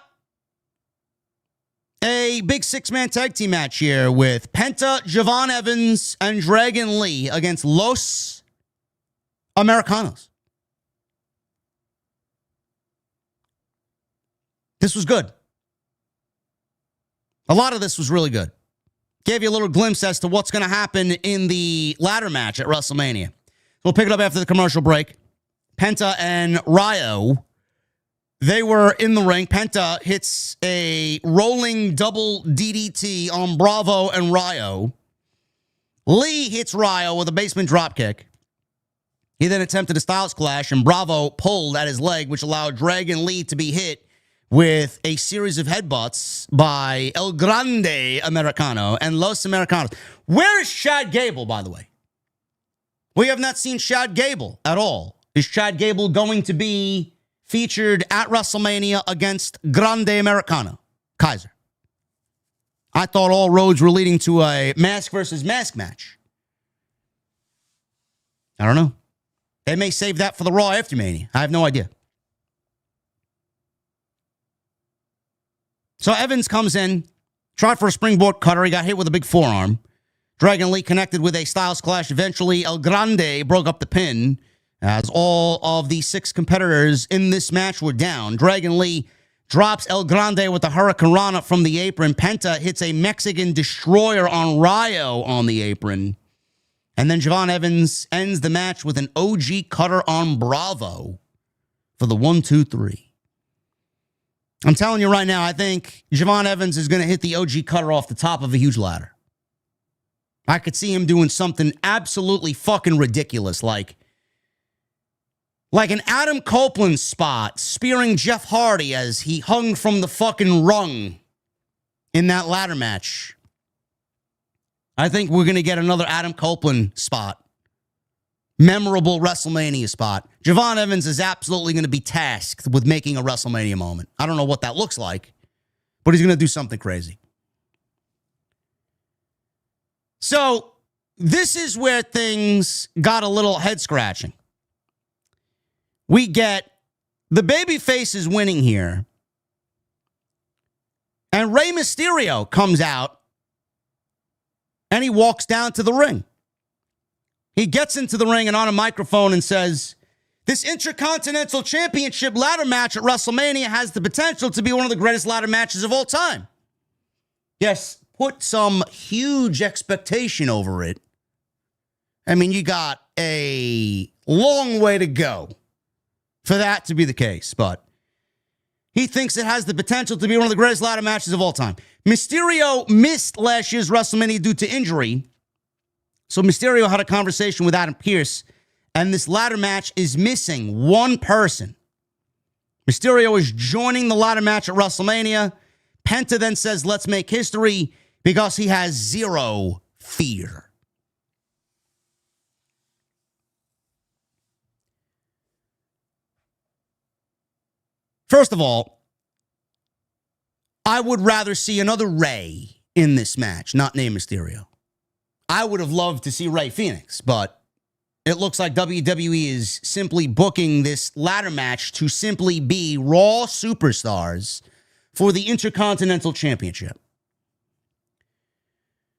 a big 6-man tag team match here with Penta, Javon Evans, and Dragon Lee against Los Americanos. This was good. A lot of this was really good. Gave you a little glimpse as to what's going to happen in the ladder match at WrestleMania. We'll pick it up after the commercial break. Penta and Ryo, they were in the ring. Penta hits a rolling double DDT on Bravo and Ryo. Lee hits Ryo with a basement dropkick. He then attempted a Styles Clash, and Bravo pulled at his leg, which allowed Dragon Lee to be hit with a series of headbutts by El Grande Americano and Los Americanos. Where is Chad Gable, by the way? We have not seen Chad Gable at all. Is Chad Gable going to be featured at WrestleMania against Grande Americano, Kaiser? I thought all roads were leading to a mask versus mask match. I don't know. They may save that for the Raw after Mania. I have no idea. So Evans comes in, tried for a springboard cutter. He got hit with a big forearm. Dragon Lee connected with a Styles Clash. Eventually, El Grande broke up the pin as all of the 6 competitors in this match were down. Dragon Lee drops El Grande with the Hurricane Rana from the apron. Penta hits a Mexican Destroyer on Ryo on the apron. And then Javon Evans ends the match with an OG cutter on Bravo for the 1-2-3. I'm telling you right now, I think Javon Evans is going to hit the OG cutter off the top of a huge ladder. I could see him doing something absolutely fucking ridiculous, like an Adam Copeland spot spearing Jeff Hardy as he hung from the fucking rung in that ladder match. I think we're going to get another Adam Copeland spot. Memorable WrestleMania spot. Javon Evans is absolutely going to be tasked with making a WrestleMania moment. I don't know what that looks like, but he's going to do something crazy. So, this is where things got a little head-scratching. We get the babyface is winning here, and Rey Mysterio comes out, and he walks down to the ring. He gets into the ring and on a microphone and says, this Intercontinental Championship ladder match at WrestleMania has the potential to be one of the greatest ladder matches of all time. Yes, put some huge expectation over it. I mean, you got a long way to go for that to be the case, but he thinks it has the potential to be one of the greatest ladder matches of all time. Mysterio missed last year's WrestleMania due to injury, so Mysterio had a conversation with Adam Pearce, and this ladder match is missing one person. Mysterio is joining the ladder match at WrestleMania. Penta then says, let's make history, because he has zero fear. First of all, I would rather see another Rey in this match, not named Mysterio. I would have loved to see Rey Fenix, but it looks like WWE is simply booking this ladder match to simply be Raw superstars for the Intercontinental Championship.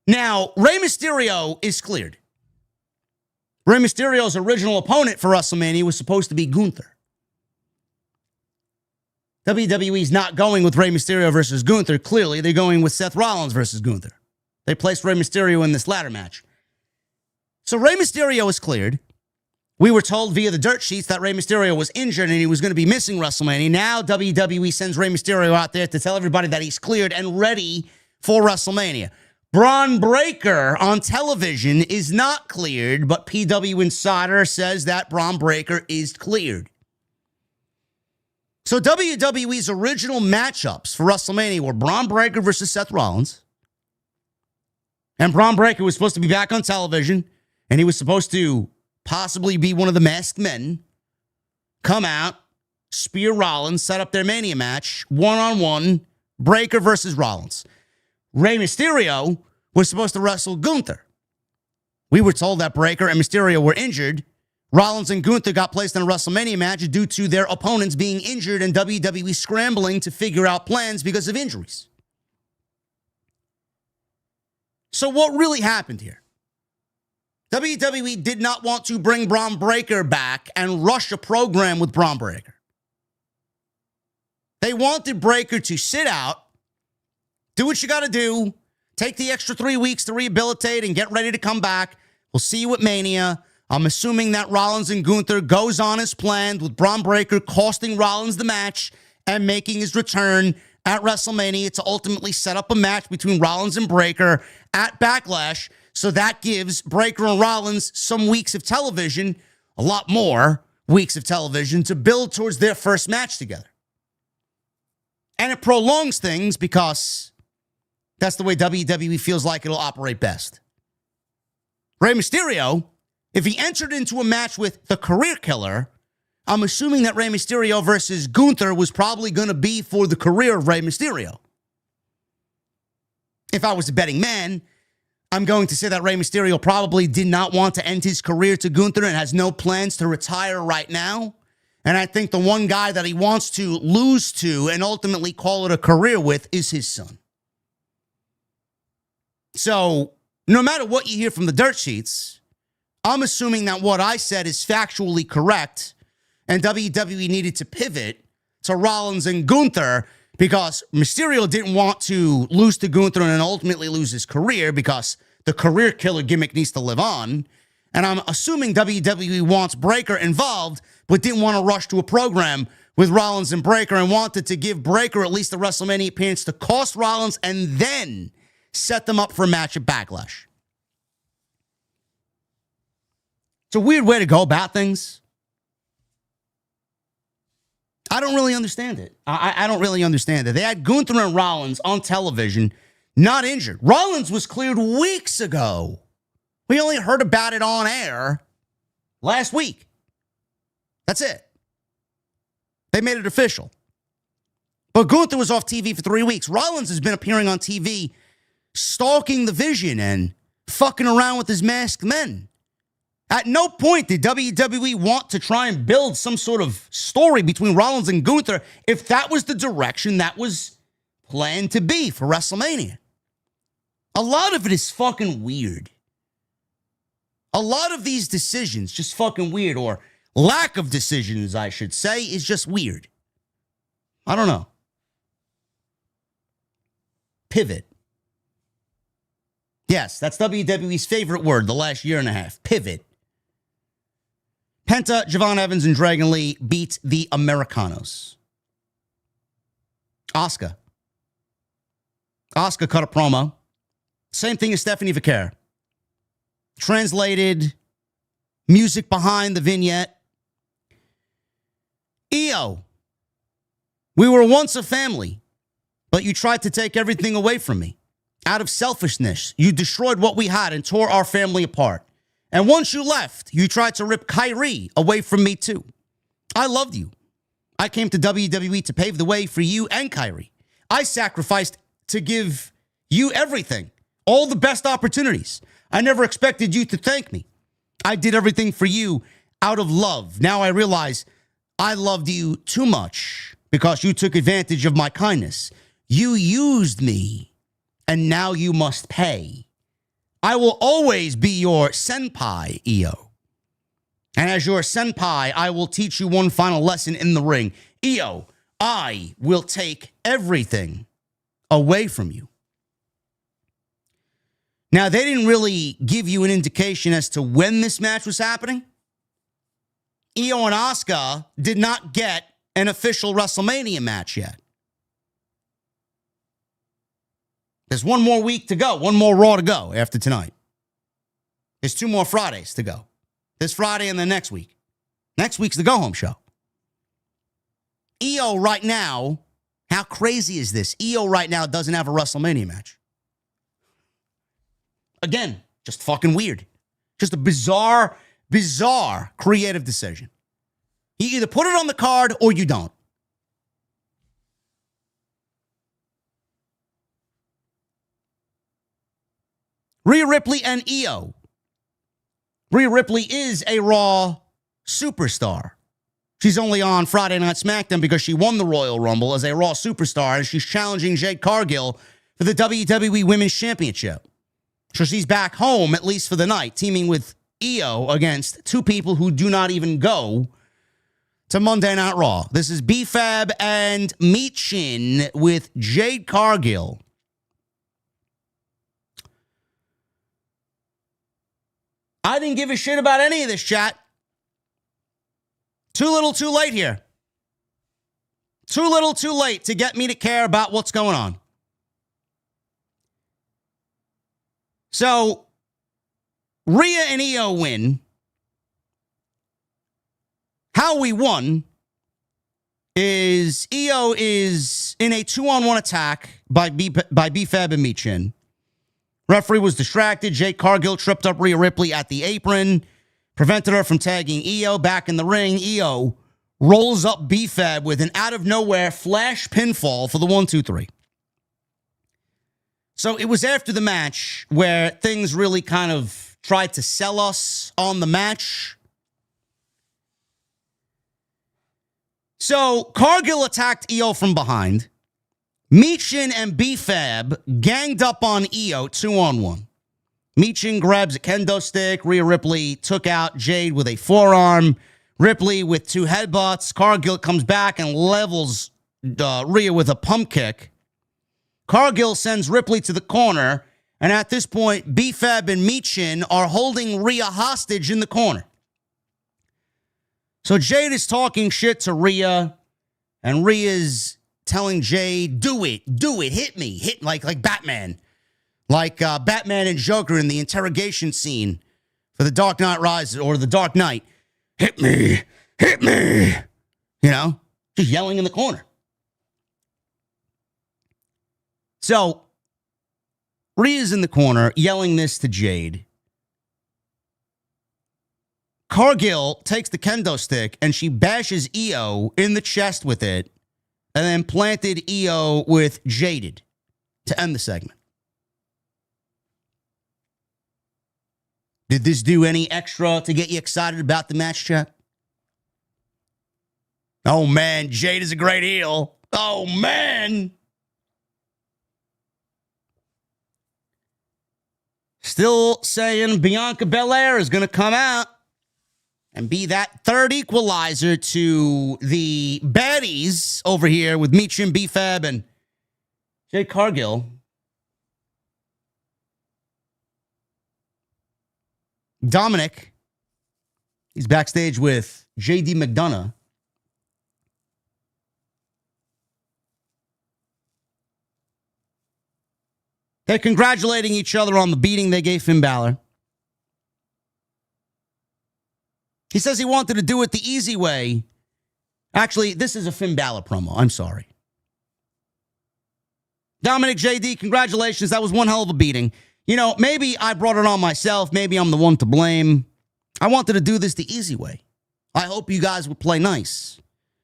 Now, Rey Mysterio is cleared. Rey Mysterio's original opponent for WrestleMania was supposed to be Gunther. WWE's not going with Rey Mysterio versus Gunther. Clearly, they're going with Seth Rollins versus Gunther. They placed Rey Mysterio in this ladder match. So Rey Mysterio is cleared. We were told via the dirt sheets that Rey Mysterio was injured and he was going to be missing WrestleMania. Now WWE sends Rey Mysterio out there to tell everybody that he's cleared and ready for WrestleMania. Braun Breaker on television is not cleared, but PW Insider says that Braun Breaker is cleared. So WWE's original matchups for WrestleMania were Braun Breaker versus Seth Rollins. And Braun Breaker was supposed to be back on television, and he was supposed to possibly be one of the masked men, come out, spear Rollins, set up their Mania match, one-on-one, Breaker versus Rollins. Rey Mysterio was supposed to wrestle Gunther. We were told that Breaker and Mysterio were injured. Rollins and Gunther got placed in a WrestleMania match due to their opponents being injured and WWE scrambling to figure out plans because of injuries. So what really happened here? WWE did not want to bring Braun Breaker back and rush a program with Braun Breaker. They wanted Breaker to sit out, do what you got to do, take the extra 3 weeks to rehabilitate and get ready to come back. We'll see you at Mania. I'm assuming that Rollins and Gunther goes on as planned, with Braun Breaker costing Rollins the match and making his return at WrestleMania to ultimately set up a match between Rollins and Breaker at Backlash. So that gives Breaker and Rollins some weeks of television, a lot more weeks of television, to build towards their first match together. And it prolongs things because that's the way WWE feels like it'll operate best. Rey Mysterio, if he entered into a match with the career killer, I'm assuming that Rey Mysterio versus Gunther was probably going to be for the career of Rey Mysterio. If I was a betting man, I'm going to say that Rey Mysterio probably did not want to end his career to Gunther and has no plans to retire right now. And I think the one guy that he wants to lose to and ultimately call it a career with is his son. So no matter what you hear from the dirt sheets, I'm assuming that what I said is factually correct, and WWE needed to pivot to Rollins and Gunther because Mysterio didn't want to lose to Gunther and ultimately lose his career because the career killer gimmick needs to live on. And I'm assuming WWE wants Breaker involved, but didn't want to rush to a program with Rollins and Breaker and wanted to give Breaker at least a WrestleMania appearance to cost Rollins and then set them up for a match at Backlash. It's a weird way to go about things. I don't really understand it. I don't really understand it. They had Gunther and Rollins on television, not injured. Rollins was cleared weeks ago. We only heard about it on air last week. That's it. They made it official. But Gunther was off TV for 3 weeks. Rollins has been appearing on TV, stalking the Vision and fucking around with his masked men. At no point did WWE want to try and build some sort of story between Rollins and Gunther if that was the direction that was planned to be for WrestleMania. A lot of it is fucking weird. A lot of these decisions, just fucking weird, or lack of decisions, I should say, is just weird. I don't know. Pivot. Yes, that's WWE's favorite word the last year and a half. Pivot. Penta, Javon Evans, and Dragon Lee beat the Americanos. Asuka cut a promo. Same thing as Stephanie Vaquer. Translated music behind the vignette. Io, we were once a family, but you tried to take everything away from me. Out of selfishness, you destroyed what we had and tore our family apart. And once you left, you tried to rip Kyrie away from me too. I loved you. I came to WWE to pave the way for you and Kyrie. I sacrificed to give you everything, all the best opportunities. I never expected you to thank me. I did everything for you out of love. Now I realize I loved you too much because you took advantage of my kindness. You used me, and now you must pay. I will always be your senpai, Io. And as your senpai, I will teach you one final lesson in the ring. Io, I will take everything away from you. Now, they didn't really give you an indication as to when this match was happening. Io and Asuka did not get an official WrestleMania match yet. There's one more week to go, one more Raw to go after tonight. There's 2 more Fridays to go. This Friday and then next week. Next week's the go-home show. Io right now, how crazy is this? Io right now doesn't have a WrestleMania match. Again, just fucking weird. Just a bizarre creative decision. You either put it on the card or you don't. Rhea Ripley and Io. Rhea Ripley is a Raw superstar. She's only on Friday Night SmackDown because she won the Royal Rumble as a Raw superstar, and she's challenging Jade Cargill for the WWE Women's Championship. So she's back home, at least for the night, teaming with Io against 2 people who do not even go to Monday Night Raw. This is B-Fab and Michin with Jade Cargill. I didn't give a shit about any of this, chat. Too little, too late here. Too little, too late to get me to care about what's going on. So, Rhea and Io win. How we won is Io is in a 2-on-1 attack by B-Fab and Michin. Referee was distracted. Jade Cargill tripped up Rhea Ripley at the apron, prevented her from tagging Io back in the ring. Io rolls up B-Fab with an out-of-nowhere flash pinfall for the 1-2-3. So it was after the match where things really kind of tried to sell us on the match. So Cargill attacked Io from behind. Michin and B-Fab ganged up on Io 2-on-1. Michin grabs a kendo stick. Rhea Ripley took out Jade with a forearm. Ripley with 2 headbutts. Cargill comes back and levels Rhea with a pump kick. Cargill sends Ripley to the corner. And at this point, B-Fab and Michin are holding Rhea hostage in the corner. So Jade is talking shit to Rhea. And Rhea's telling Jade, do it, hit me, hit like Batman. Like Batman and Joker in the interrogation scene for The Dark Knight Rises or The Dark Knight. Hit me. You know, just yelling in the corner. So, Rhea's in the corner yelling this to Jade. Cargill takes the kendo stick and she bashes Io in the chest with it. And then planted Io with Jaded to end the segment. Did this do any extra to get you excited about the match, chat? Oh, man, Jade is a great heel. Oh, man. Still saying Bianca Belair is going to come out and be that third equalizer to the baddies over here with Meech and B-Fab and Jade Cargill. Dominic, he's backstage with J.D. McDonough. They're congratulating each other on the beating they gave Finn Balor. He says he wanted to do it the easy way. Actually, this is a Finn Balor promo. I'm sorry. Dominic, JD, congratulations. That was one hell of a beating. You know, maybe I brought it on myself. Maybe I'm the one to blame. I wanted to do this the easy way. I hope you guys would play nice.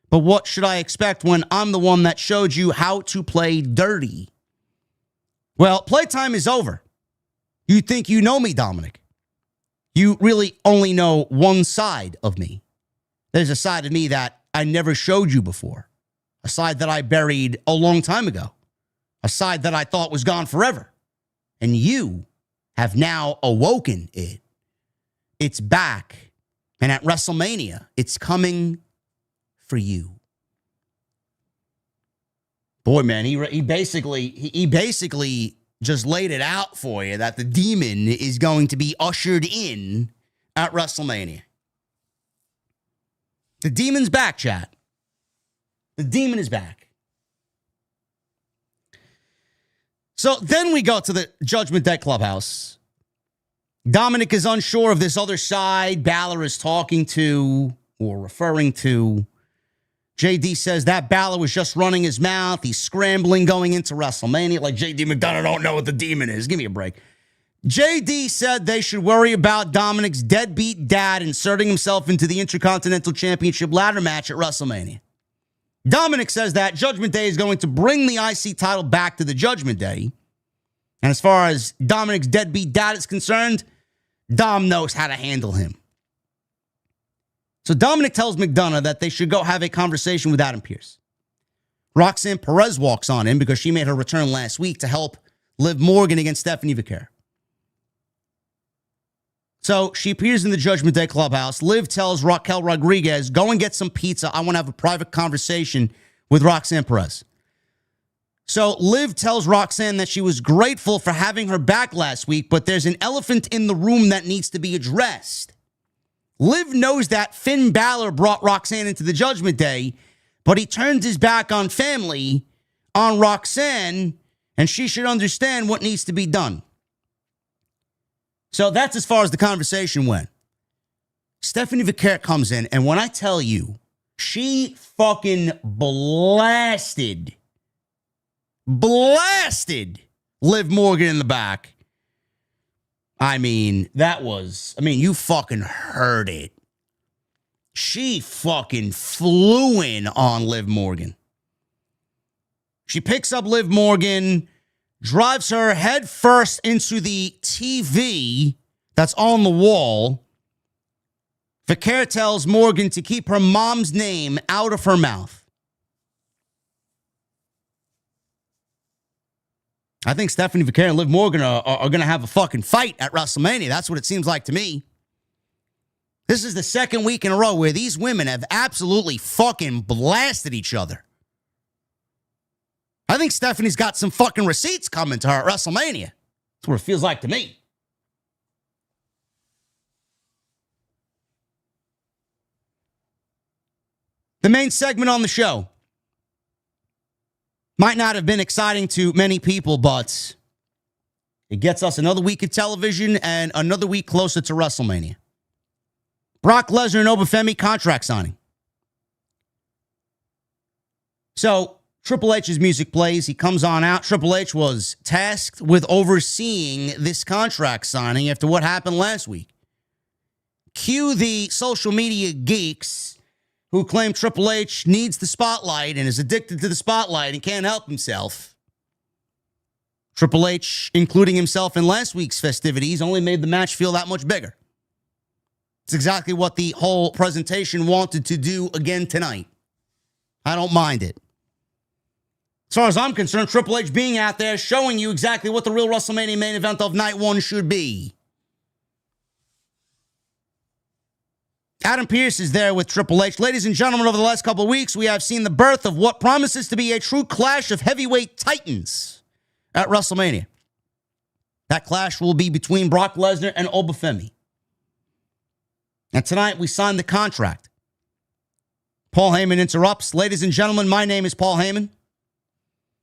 But what should I expect when I'm the one that showed you how to play dirty? Well, playtime is over. You think you know me, Dominic. You really only know one side of me. There's a side of me that I never showed you before. A side that I buried a long time ago. A side that I thought was gone forever. And you have now awoken it. It's back. And at WrestleMania, it's coming for you. Boy, man, he basically just laid it out for you that the demon is going to be ushered in at WrestleMania. The demon's back, chat. The demon is back. So then we go to the Judgment Day Clubhouse. Dominic is unsure of this other side Balor is talking to or referring to. JD says that Balor was just running his mouth. He's scrambling going into WrestleMania. Like JD McDonough don't know what the demon is. Give me a break. JD said they should worry about Dominic's deadbeat dad inserting himself into the Intercontinental Championship ladder match at WrestleMania. Dominic says that Judgment Day is going to bring the IC title back to the Judgment Day. And as far as Dominic's deadbeat dad is concerned, Dom knows how to handle him. So Dominic tells McDonough that they should go have a conversation with Adam Pearce. Roxanne Perez walks on in because she made her return last week to help Liv Morgan against Stephanie Vaquer. So she appears in the Judgment Day Clubhouse. Liv tells Raquel Rodriguez, go and get some pizza. I want to have a private conversation with Roxanne Perez. So Liv tells Roxanne that she was grateful for having her back last week, but there's an elephant in the room that needs to be addressed. Liv knows that Finn Balor brought Roxanne into the Judgment Day, but he turned his back on family, on Roxanne, and she should understand what needs to be done. So that's as far as the conversation went. Stephanie Vaquer comes in, and when I tell you, she fucking blasted Liv Morgan in the back. I mean, you fucking heard it. She fucking flew in on Liv Morgan. She picks up Liv Morgan, drives her head first into the TV that's on the wall. Vaquer tells Morgan to keep her mom's name out of her mouth. I think Stephanie Vaquer and Liv Morgan are going to have a fucking fight at WrestleMania. That's what it seems like to me. This is the second week in a row where these women have absolutely fucking blasted each other. I think Stephanie's got some fucking receipts coming to her at WrestleMania. That's what it feels like to me. The main segment on the show might not have been exciting to many people, but it gets us another week of television and another week closer to WrestleMania. Brock Lesnar and Femi contract signing. So Triple H's music plays. He comes on out. Triple H was tasked with overseeing this contract signing after what happened last week. Cue the social media geeks who claim Triple H needs the spotlight and is addicted to the spotlight and can't help himself. Triple H, including himself in last week's festivities, only made the match feel that much bigger. It's exactly what the whole presentation wanted to do again tonight. I don't mind it. As far as I'm concerned, Triple H being out there showing you exactly what the real WrestleMania main event of night one should be. Adam Pearce is there with Triple H. Ladies and gentlemen, over the last couple of weeks, we have seen the birth of what promises to be a true clash of heavyweight titans at WrestleMania. That clash will be between Brock Lesnar and Femi. And tonight, we signed the contract. Paul Heyman interrupts. Ladies and gentlemen, my name is Paul Heyman.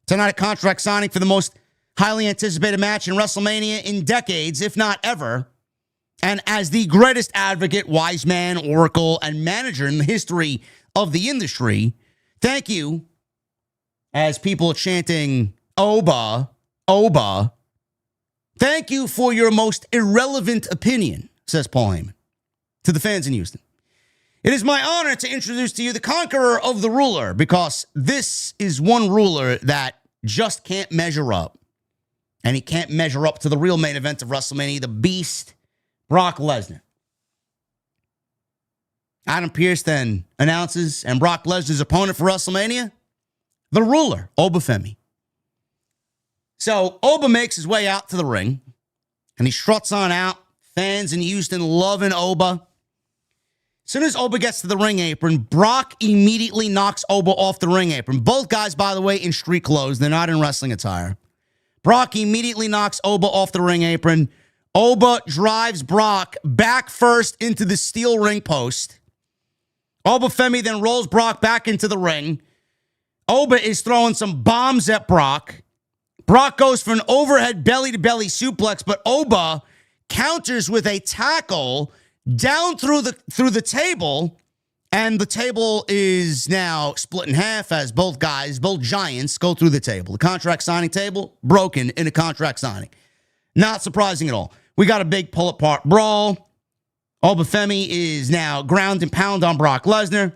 Tonight, a contract signing for the most highly anticipated match in WrestleMania in decades, if not ever. And as the greatest advocate, wise man, oracle, and manager in the history of the industry, thank you, as people are chanting, Oba, Oba. Thank you for your most irrelevant opinion, says Paul Heyman to the fans in Houston. It is my honor to introduce to you the conqueror of the ruler, because this is one ruler that just can't measure up. And he can't measure up to the real main event of WrestleMania, the beast, Brock Lesnar. Adam Pearce then announces, and Brock Lesnar's opponent for WrestleMania, the ruler, Femi. So Oba makes his way out to the ring, and he struts on out. Fans in Houston loving Oba. As soon as Oba gets to the ring apron, Brock immediately knocks Oba off the ring apron. Both guys, by the way, in street clothes. They're not in wrestling attire. Brock immediately knocks Oba off the ring apron. Oba drives Brock back first into the steel ring post. Femi then rolls Brock back into the ring. Oba is throwing some bombs at Brock. Brock goes for an overhead belly-to-belly suplex, but Oba counters with a tackle down through the table, and the table is now split in half as both giants, go through the table. The contract signing table, broken in a contract signing. Not surprising at all. We got a big pull-apart brawl. Femi is now ground and pound on Brock Lesnar.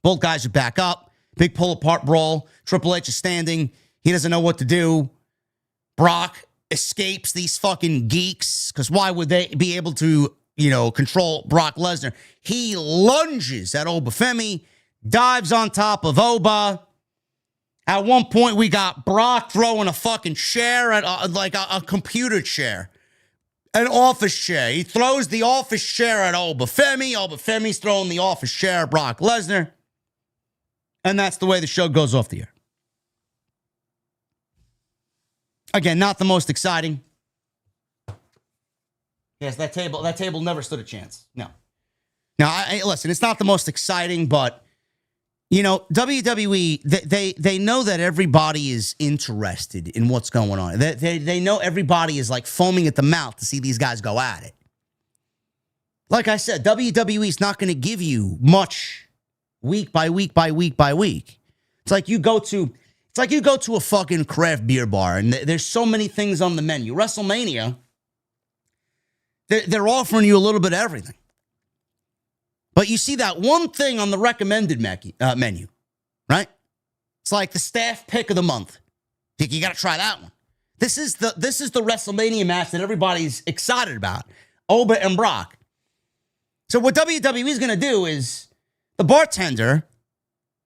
Both guys are back up. Big pull-apart brawl. Triple H is standing. He doesn't know what to do. Brock escapes these fucking geeks, because why would they be able to, control Brock Lesnar? He lunges at Femi, dives on top of Oba. At one point, we got Brock throwing a fucking chair at a computer chair, an office chair. He throws the office chair at Femi. Femi's throwing the office chair at Brock Lesnar. And that's the way the show goes off the air. Again, not the most exciting. Yes, that table never stood a chance. No. Now, listen, it's not the most exciting, but, WWE, they know that everybody is interested in what's going on. They know everybody is like foaming at the mouth to see these guys go at it. Like I said, WWE is not going to give you much week by week by week by week. It's like you go to a fucking craft beer bar, and there's so many things on the menu. WrestleMania, they're offering you a little bit of everything. But you see that one thing on the recommended menu, right? It's like the staff pick of the month. You got to try that one. This is the WrestleMania match that everybody's excited about, Oba and Brock. So what WWE is going to do is the bartender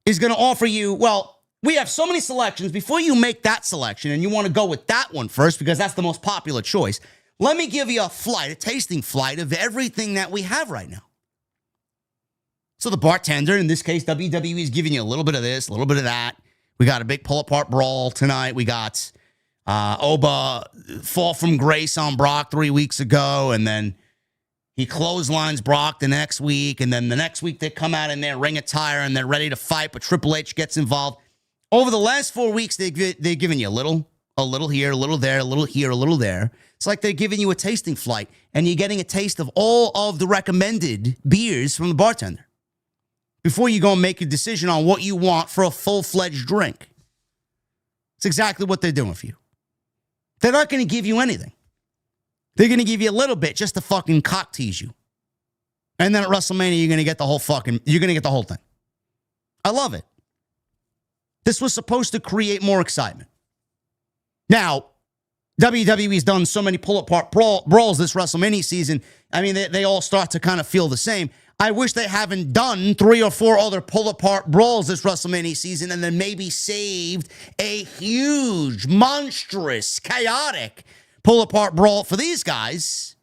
is going to offer you, well, we have so many selections. Before you make that selection, and you want to go with that one first because that's the most popular choice, let me give you a tasting flight of everything that we have right now. So the bartender, in this case, WWE, is giving you a little bit of this, a little bit of that. We got a big pull-apart brawl tonight. We got Oba fall from grace on Brock 3 weeks ago, and then he clotheslines Brock the next week, and then the next week they come out in their ring attire, and they're ready to fight, but Triple H gets involved. Over the last 4 weeks, they've given you a little here, a little there, a little here, a little there. It's like they're giving you a tasting flight, and you're getting a taste of all of the recommended beers from the bartender before you go and make a decision on what you want for a full-fledged drink. It's exactly what they're doing for you. They're not going to give you anything. They're going to give you a little bit just to fucking cock tease you. And then at WrestleMania, you're going to get the whole thing. I love it. This was supposed to create more excitement. Now, WWE's done so many pull-apart brawls this WrestleMania season. I mean, they all start to kind of feel the same. I wish they haven't done 3 or 4 other pull-apart brawls this WrestleMania season and then maybe saved a huge, monstrous, chaotic pull-apart brawl for these guys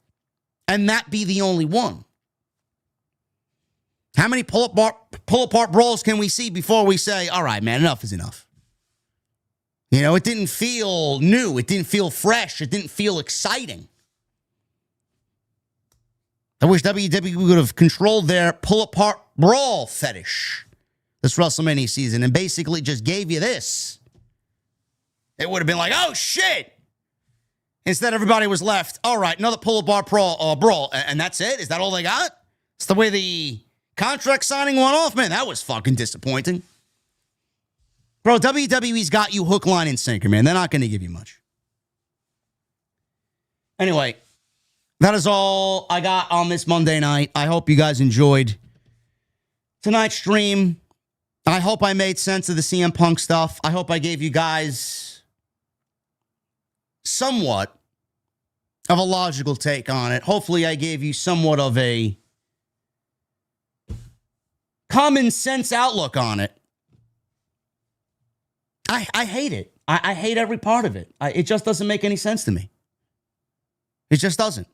and that be the only one. How many pull-apart brawls can we see before we say, all right, man, enough is enough? You know, it didn't feel new. It didn't feel fresh. It didn't feel exciting. I wish WWE would have controlled their pull-apart brawl fetish this WrestleMania season and basically just gave you this. It would have been like, oh, shit. Instead, everybody was left, all right, another pull-apart brawl, and that's it? Is that all they got? It's the way the contract signing went off? Man, that was fucking disappointing. Bro, WWE's got you hook, line, and sinker, man. They're not going to give you much. Anyway, that is all I got on this Monday night. I hope you guys enjoyed tonight's stream. I hope I made sense of the CM Punk stuff. I hope I gave you guys somewhat of a logical take on it. Hopefully I gave you somewhat of a common sense outlook on it. I hate it. I hate every part of it. It just doesn't make any sense to me. It just doesn't.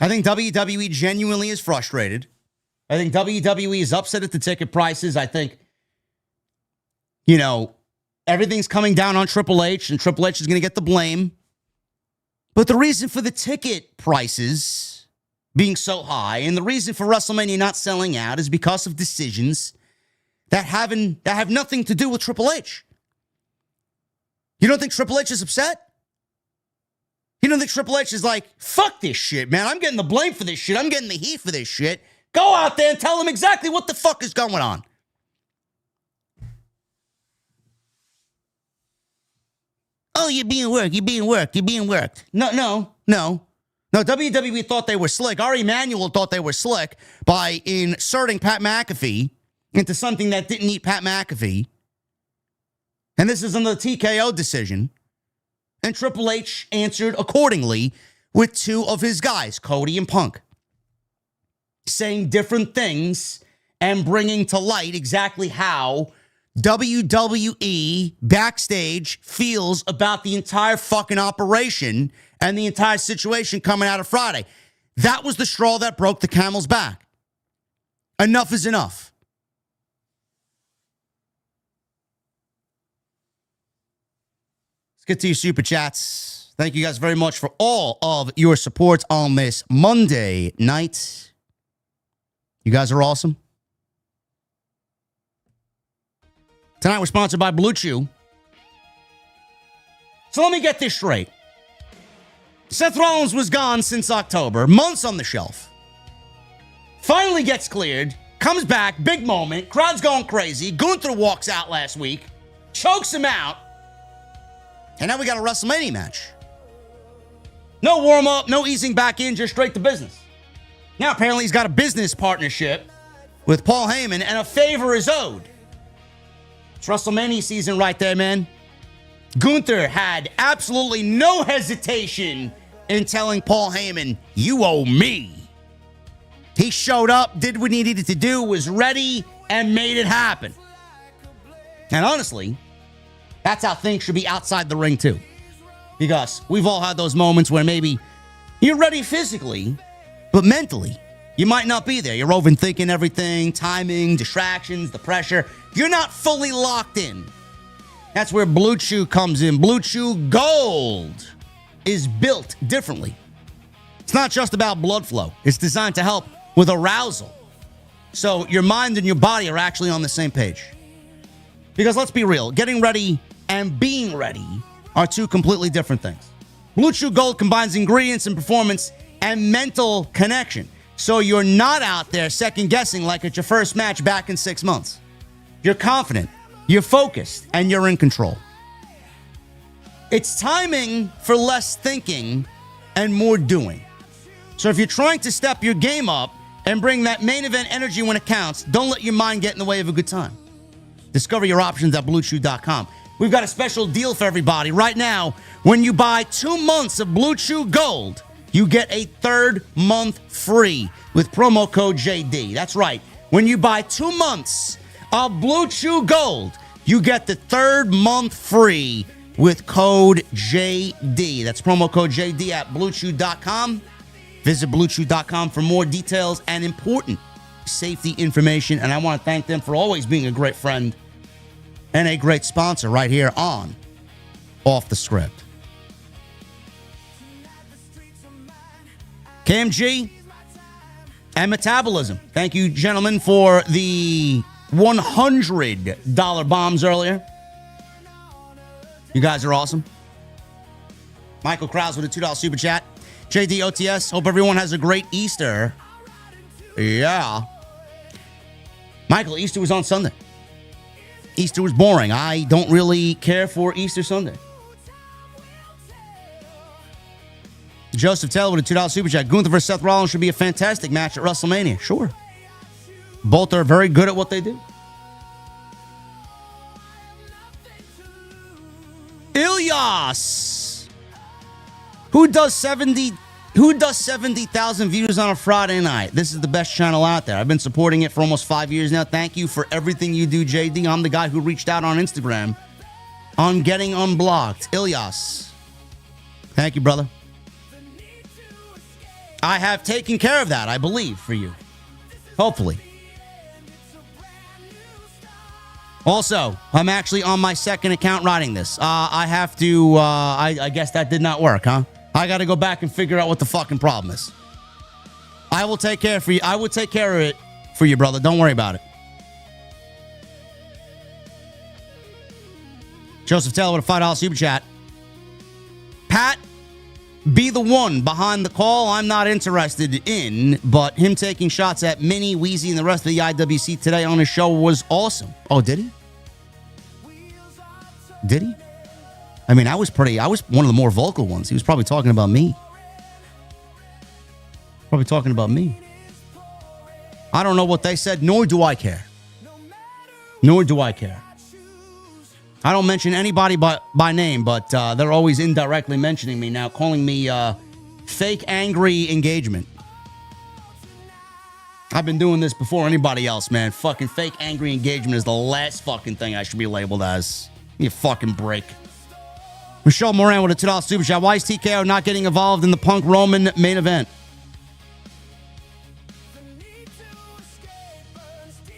I think WWE genuinely is frustrated. I think WWE is upset at the ticket prices. I think, you know, everything's coming down on Triple H, and Triple H is going to get the blame. But the reason for the ticket prices being so high and the reason for WrestleMania not selling out is because of decisions that have nothing to do with Triple H. You don't think Triple H is upset? You don't think Triple H is like, fuck this shit, man. I'm getting the blame for this shit. I'm getting the heat for this shit. Go out there and tell them exactly what the fuck is going on. Oh, you're being worked. You're being worked. You're being worked. No. WWE thought they were slick. Ari Emanuel thought they were slick by inserting Pat McAfee into something that didn't need Pat McAfee. And this is another TKO decision. And Triple H answered accordingly with 2 of his guys, Cody and Punk, saying different things and bringing to light exactly how WWE backstage feels about the entire fucking operation and the entire situation coming out of Friday. That was the straw that broke the camel's back. Enough is enough. Let's get to your super chats. Thank you guys very much for all of your support on this Monday night. You guys are awesome. Tonight we're sponsored by Blue Chew. So let me get this straight. Seth Rollins was gone since October, months on the shelf. Finally gets cleared, comes back, big moment, crowd's going crazy. Gunther walks out last week, chokes him out, and now we got a WrestleMania match. No warm-up, no easing back in, just straight to business. Now apparently he's got a business partnership with Paul Heyman, and a favor is owed. It's WrestleMania season right there, man. Gunther had absolutely no hesitation in telling Paul Heyman, you owe me. He showed up, did what he needed to do, was ready, and made it happen. And honestly, that's how things should be outside the ring too. Because we've all had those moments where maybe you're ready physically, but mentally, you might not be there. You're overthinking everything, timing, distractions, the pressure. You're not fully locked in. That's where Blue Chew comes in. Blue Chew Gold is built differently. It's not just about blood flow. It's designed to help with arousal. So your mind and your body are actually on the same page. Because let's be real, getting ready and being ready are 2 completely different things. Blue Chew Gold combines ingredients and performance and mental connection. So you're not out there second guessing like it's your first match back in 6 months. You're confident, you're focused, and you're in control. It's timing for less thinking and more doing. So if you're trying to step your game up and bring that main event energy when it counts, don't let your mind get in the way of a good time. Discover your options at BlueChew.com. We've got a special deal for everybody right now. When you buy 2 months of Blue Chew Gold, You get a third month free with promo code JD. That's right. When you buy 2 months of Blue Chew Gold, you get the third month free with code JD. That's promo code JD at BlueChew.com. Visit BlueChew.com for more details and important safety information. And I want to thank them for always being a great friend and a great sponsor right here on Off the Script. KMG and Metabolism. Thank you, gentlemen, for the $100 bombs earlier. You guys are awesome. Michael Krause with a $2 super chat. JD OTS, hope everyone has a great Easter. Yeah. Michael, Easter was on Sunday. Easter was boring. I don't really care for Easter Sunday. Joseph Taylor with a $2 super chat. Gunther versus Seth Rollins should be a fantastic match at WrestleMania. Sure. Both are very good at what they do. Ilyas, who does 70,000 views on a Friday night? This is the best channel out there. I've been supporting it for almost 5 years now. Thank you for everything you do, JD. I'm the guy who reached out on Instagram on getting unblocked. Ilyas, thank you, brother. I have taken care of that, I believe, for you. Hopefully. Also, I'm actually on my second account writing this. I have to, I guess that did not work, huh? I got to go back and figure out what the fucking problem is. I will take care for you. I will take care of it for you, brother. Don't worry about it. Joseph Taylor with a $5 super chat. Pat, be the one behind the call I'm not interested in, but him taking shots at Minnie, Wheezy, and the rest of the IWC today on his show was awesome. Oh, did he? Did he? I mean, I was one of the more vocal ones. He was probably talking about me. Probably talking about me. I don't know what they said, nor do I care. Nor do I care. I don't mention anybody by name, but they're always indirectly mentioning me now, calling me fake angry engagement. I've been doing this before anybody else, man. Fucking fake angry engagement is the last fucking thing I should be labeled as. Give me a fucking break. Michelle Moran with a $2 super chat. Why is TKO not getting involved in the Punk Roman main event?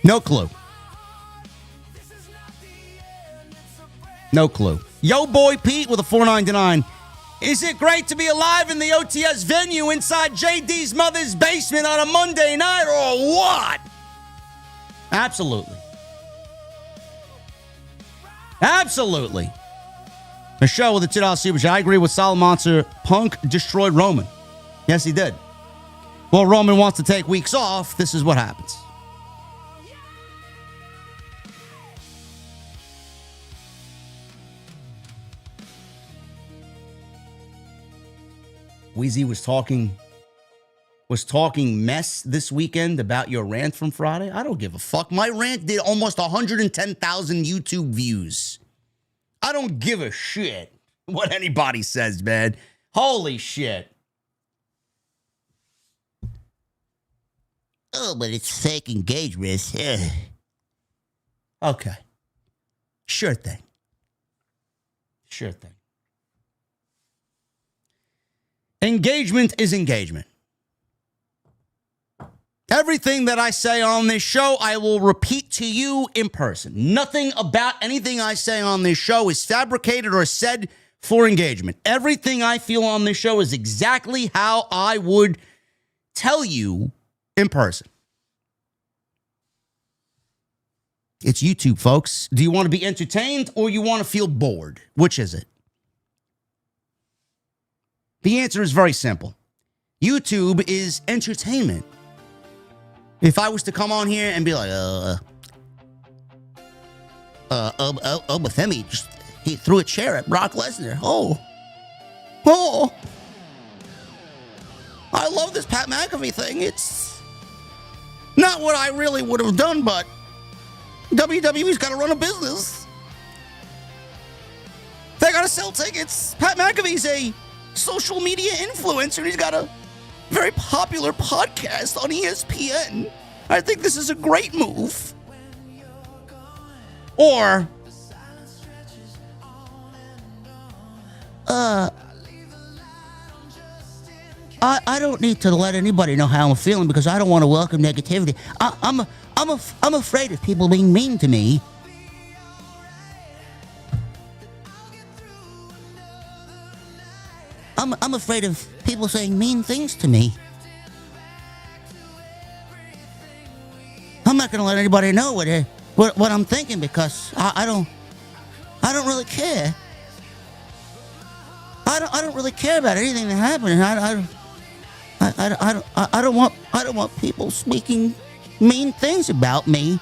No clue. No clue. Yo Boy Pete with a $4.99. Is it great to be alive in the OTS venue inside JD's mother's basement on a Monday night or what? Absolutely. Absolutely. Michelle with a $2 super chat. I agree with Solid Monster. Punk destroyed Roman. Yes, he did. Well, Roman wants to take weeks off. This is what happens. Wheezy was talking mess this weekend about your rant from Friday. I don't give a fuck. My rant did almost 110,000 YouTube views. I don't give a shit what anybody says, man. Holy shit. Oh, but it's fake engagement. Okay. Sure thing. Sure thing. Engagement is engagement. Everything that I say on this show, I will repeat to you in person. Nothing about anything I say on this show is fabricated or said for engagement. Everything I feel on this show is exactly how I would tell you in person. It's YouTube, folks. Do you want to be entertained or you want to feel bored? Which is it? The answer is very simple. YouTube is entertainment. If I was to come on here and be like, Femi, he threw a chair at Brock Lesnar. Oh, I love this Pat McAfee thing. It's not what I really would have done, but WWE's got to run a business. They got to sell tickets. Pat McAfee's a social media influencer. He's got a very popular podcast on ESPN. I think this is a great move. Or, I don't need to let anybody know how I'm feeling because I don't want to welcome negativity. I'm afraid of people being mean to me. I'm afraid of people saying mean things to me. I'm not going to let anybody know what I'm thinking because I don't really care. I don't really care about anything that happened. I don't want people speaking mean things about me.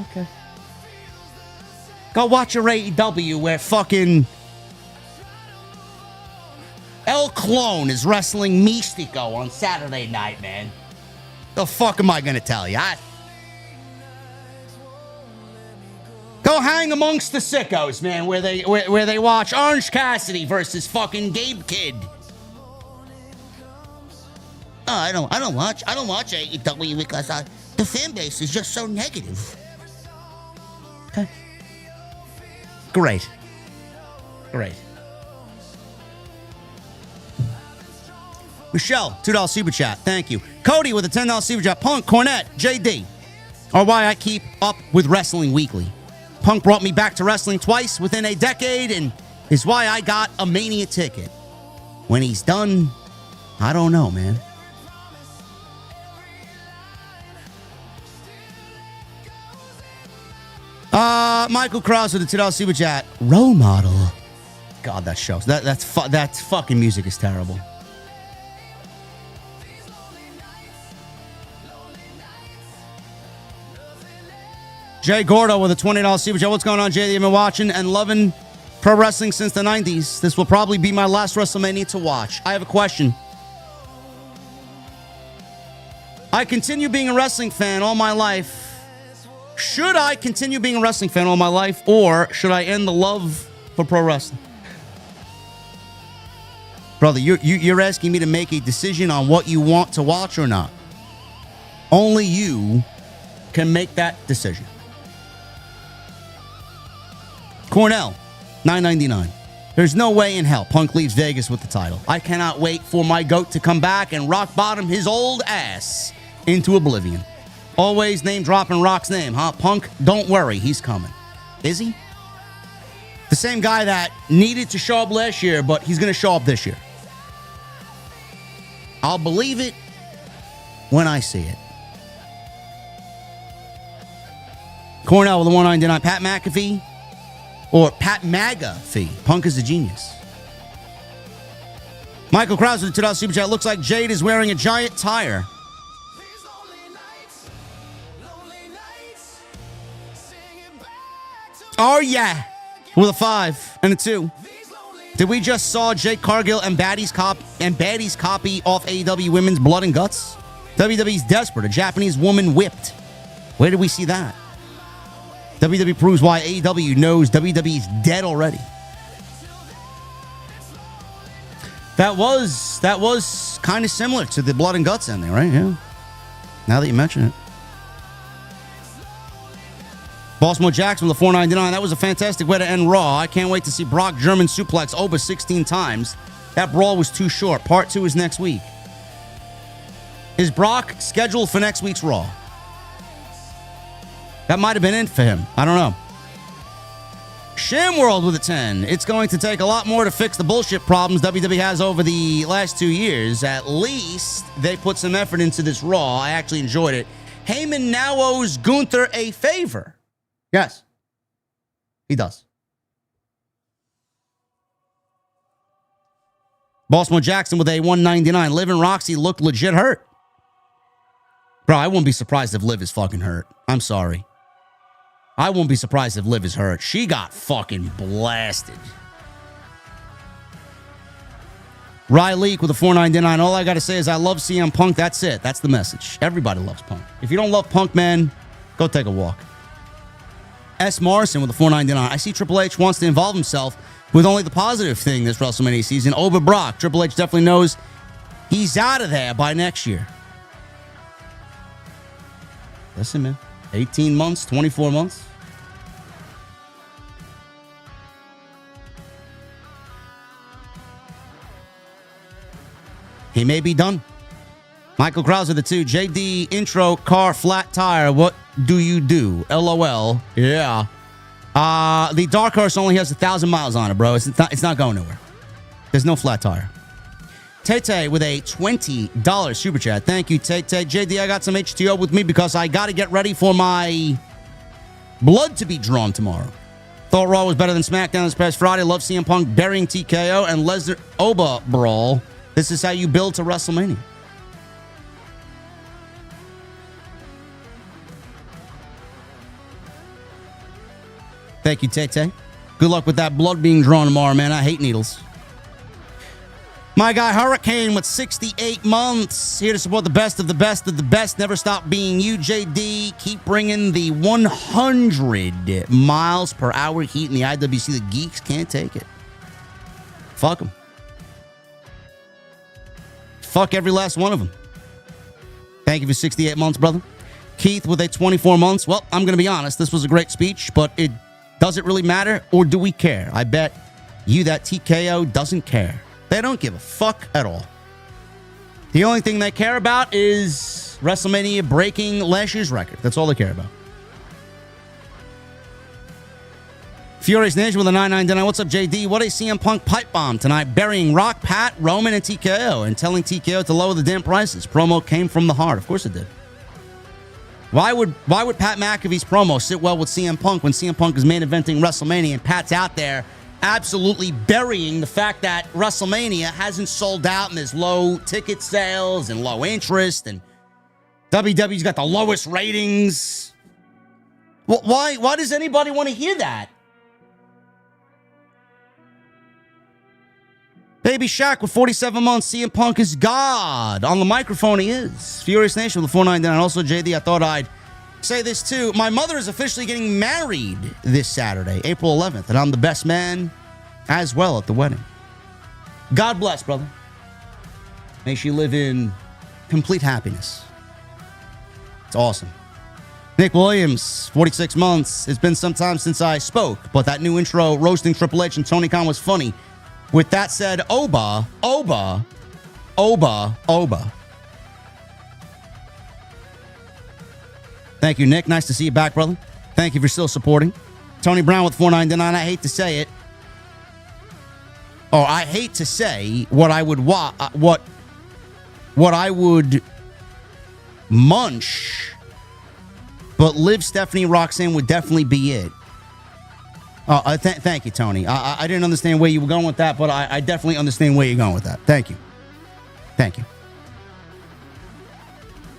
Okay. Go watch your AEW where fucking El Clone is wrestling Mystico on Saturday night, man. The fuck am I gonna tell you? Go hang amongst the sickos, man, where they watch Orange Cassidy versus fucking Gabe Kidd. Oh, I don't watch AEW because the fan base is just so negative. Okay. Great. Michelle, $2 super chat. Thank you. Cody with a $10 super chat. Punk, Cornette, JD are why I keep up with Wrestling Weekly. Punk brought me back to wrestling twice within a decade and is why I got a Mania ticket. When he's done, I don't know, man. Michael Krause with the $2 super chat. Role model. God, that shows. That's fucking music is terrible. Jay Gordo with a $20 super chat. What's going on, Jay? You've been watching and loving pro wrestling since the 90s. This will probably be my last WrestleMania to watch. I have a question. I continue being a wrestling fan all my life. Should I continue being a wrestling fan all my life, or should I end the love for pro wrestling? Brother, you're asking me to make a decision on what you want to watch or not. Only you can make that decision. Cornell, $9.99. There's no way in hell Punk leaves Vegas with the title. I cannot wait for my GOAT to come back and rock bottom his old ass into oblivion. Always name dropping Rock's name, huh? Punk, don't worry, he's coming. Is he? The same guy that needed to show up last year, but he's going to show up this year. I'll believe it when I see it. Cornell with a $1.99. Pat McAfee or Pat McAfee. Punk is a genius. Michael Krause with the $2 super chat. Looks like Jade is wearing a giant tire. Oh, yeah. With a 5 and a 2. Did we just saw Jake Cargill and Baddies copy off AEW Women's Blood and Guts? WWE's desperate. A Japanese woman whipped. Where did we see that? WWE proves why AEW knows WWE's dead already. That was kind of similar to the Blood and Guts ending, right? Yeah. Now that you mention it. Baltimore Jackson with a $4.99. That was a fantastic way to end Raw. I can't wait to see Brock German suplex over 16 times. That brawl was too short. Part 2 is next week. Is Brock scheduled for next week's Raw? That might have been it for him. I don't know. Shamworld with a 10. It's going to take a lot more to fix the bullshit problems WWE has over the last 2 years. At least they put some effort into this Raw. I actually enjoyed it. Heyman now owes Gunther a favor. Yes, he does. Baltimore Jackson with a $1.99. Liv and Roxy looked legit hurt. Bro, I wouldn't be surprised if Liv is fucking hurt. I'm sorry. I won't be surprised if Liv is hurt. She got fucking blasted. Riley with a $4.99. All I got to say is I love CM Punk. That's it. That's the message. Everybody loves Punk. If you don't love Punk, man, go take a walk. S. Morrison with a $4.99. I see Triple H wants to involve himself with only the positive thing this WrestleMania season over Brock. Triple H definitely knows he's out of there by next year. Listen, man. 18 months, 24 months. He may be done. Michael Krauser, the 2. JD intro, car, flat tire. What do you do? LOL. Yeah. The Dark Horse only has 1,000 miles on it, bro. It's not going nowhere. There's no flat tire. Tay with a $20 super chat. Thank you, Tay. JD, I got some HTO with me because I got to get ready for my blood to be drawn tomorrow. Thought Raw was better than SmackDown this past Friday. Love CM Punk burying TKO and Lesnar Oba brawl. This is how you build to WrestleMania. Thank you, Tay. Good luck with that blood being drawn tomorrow, man. I hate needles. My guy Hurricane with 68 months. Here to support the best of the best of the best. Never stop being you, JD. Keep bringing the 100 miles per hour heat in the IWC. The geeks can't take it. Fuck them. Fuck every last one of them. Thank you for 68 months, brother. Keith with a 24 months. Well, I'm going to be honest. This was a great speech, but does it really matter, or do we care? I bet you that TKO doesn't care. They don't give a fuck at all. The only thing they care about is WrestleMania breaking last year's record. That's all they care about. Furious Nation with a 999. What's up, JD? What a CM Punk pipe bomb tonight, burying Rock, Pat, Roman, and TKO, and telling TKO to lower the damn prices. Promo came from the heart. Of course it did. Why would Pat McAfee's promo sit well with CM Punk when CM Punk is main eventing WrestleMania and Pat's out there absolutely burying the fact that WrestleMania hasn't sold out and there's low ticket sales and low interest and WWE's got the lowest ratings? Well, why does anybody want to hear that? Baby Shaq with 47 months. CM Punk is God. On the microphone, he is. Furious Nation with the 499. Also, JD, I thought I'd say this too. My mother is officially getting married this Saturday, April 11th, and I'm the best man as well at the wedding. God bless, brother. May she live in complete happiness. It's awesome. Nick Williams, 46 months. It's been some time since I spoke, but that new intro roasting Triple H and Tony Khan was funny. With that said, Oba. Thank you, Nick. Nice to see you back, brother. Thank you for still supporting. Tony Brown with 499. I hate to say it. Oh, I hate to say what I would what I would munch, but Liv, Stephanie, Roxanne would definitely be it. Oh, thank you, Tony. I didn't understand where you were going with that, but I definitely understand where you're going with that. Thank you. Thank you.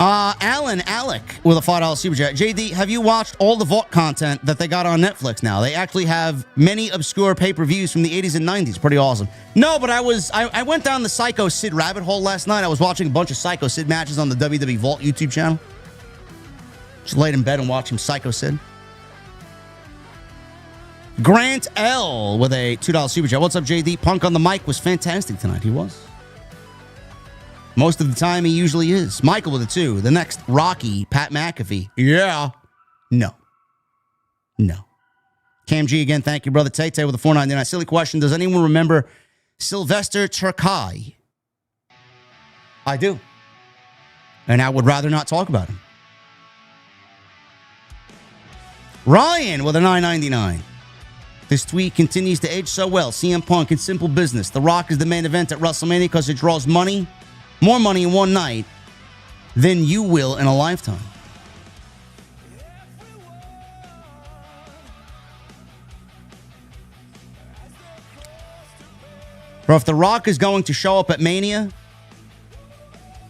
Alan Alec with a $5 super chat. JD, have you watched all the Vault content that they got on Netflix now? They actually have many obscure pay-per-views from the 80s and 90s. Pretty awesome. No, but I went down the Psycho Sid rabbit hole last night. I was watching a bunch of Psycho Sid matches on the WWE Vault YouTube channel. Just laid in bed and watched some Psycho Sid. Grant L with a $2 super chat. What's up, JD? Punk on the mic was fantastic tonight. He was. Most of the time, he usually is. Michael with a 2. The next Rocky, Pat McAfee. Yeah. No. Cam G again. Thank you, brother. Tay with a 499. Silly question. Does anyone remember Sylvester Terkay? I do. And I would rather not talk about him. Ryan with a 999. This tweet continues to age so well. CM Punk in simple business. The Rock is the main event at WrestleMania because it draws money, more money in one night than you will in a lifetime. Bro, if The Rock is going to show up at Mania,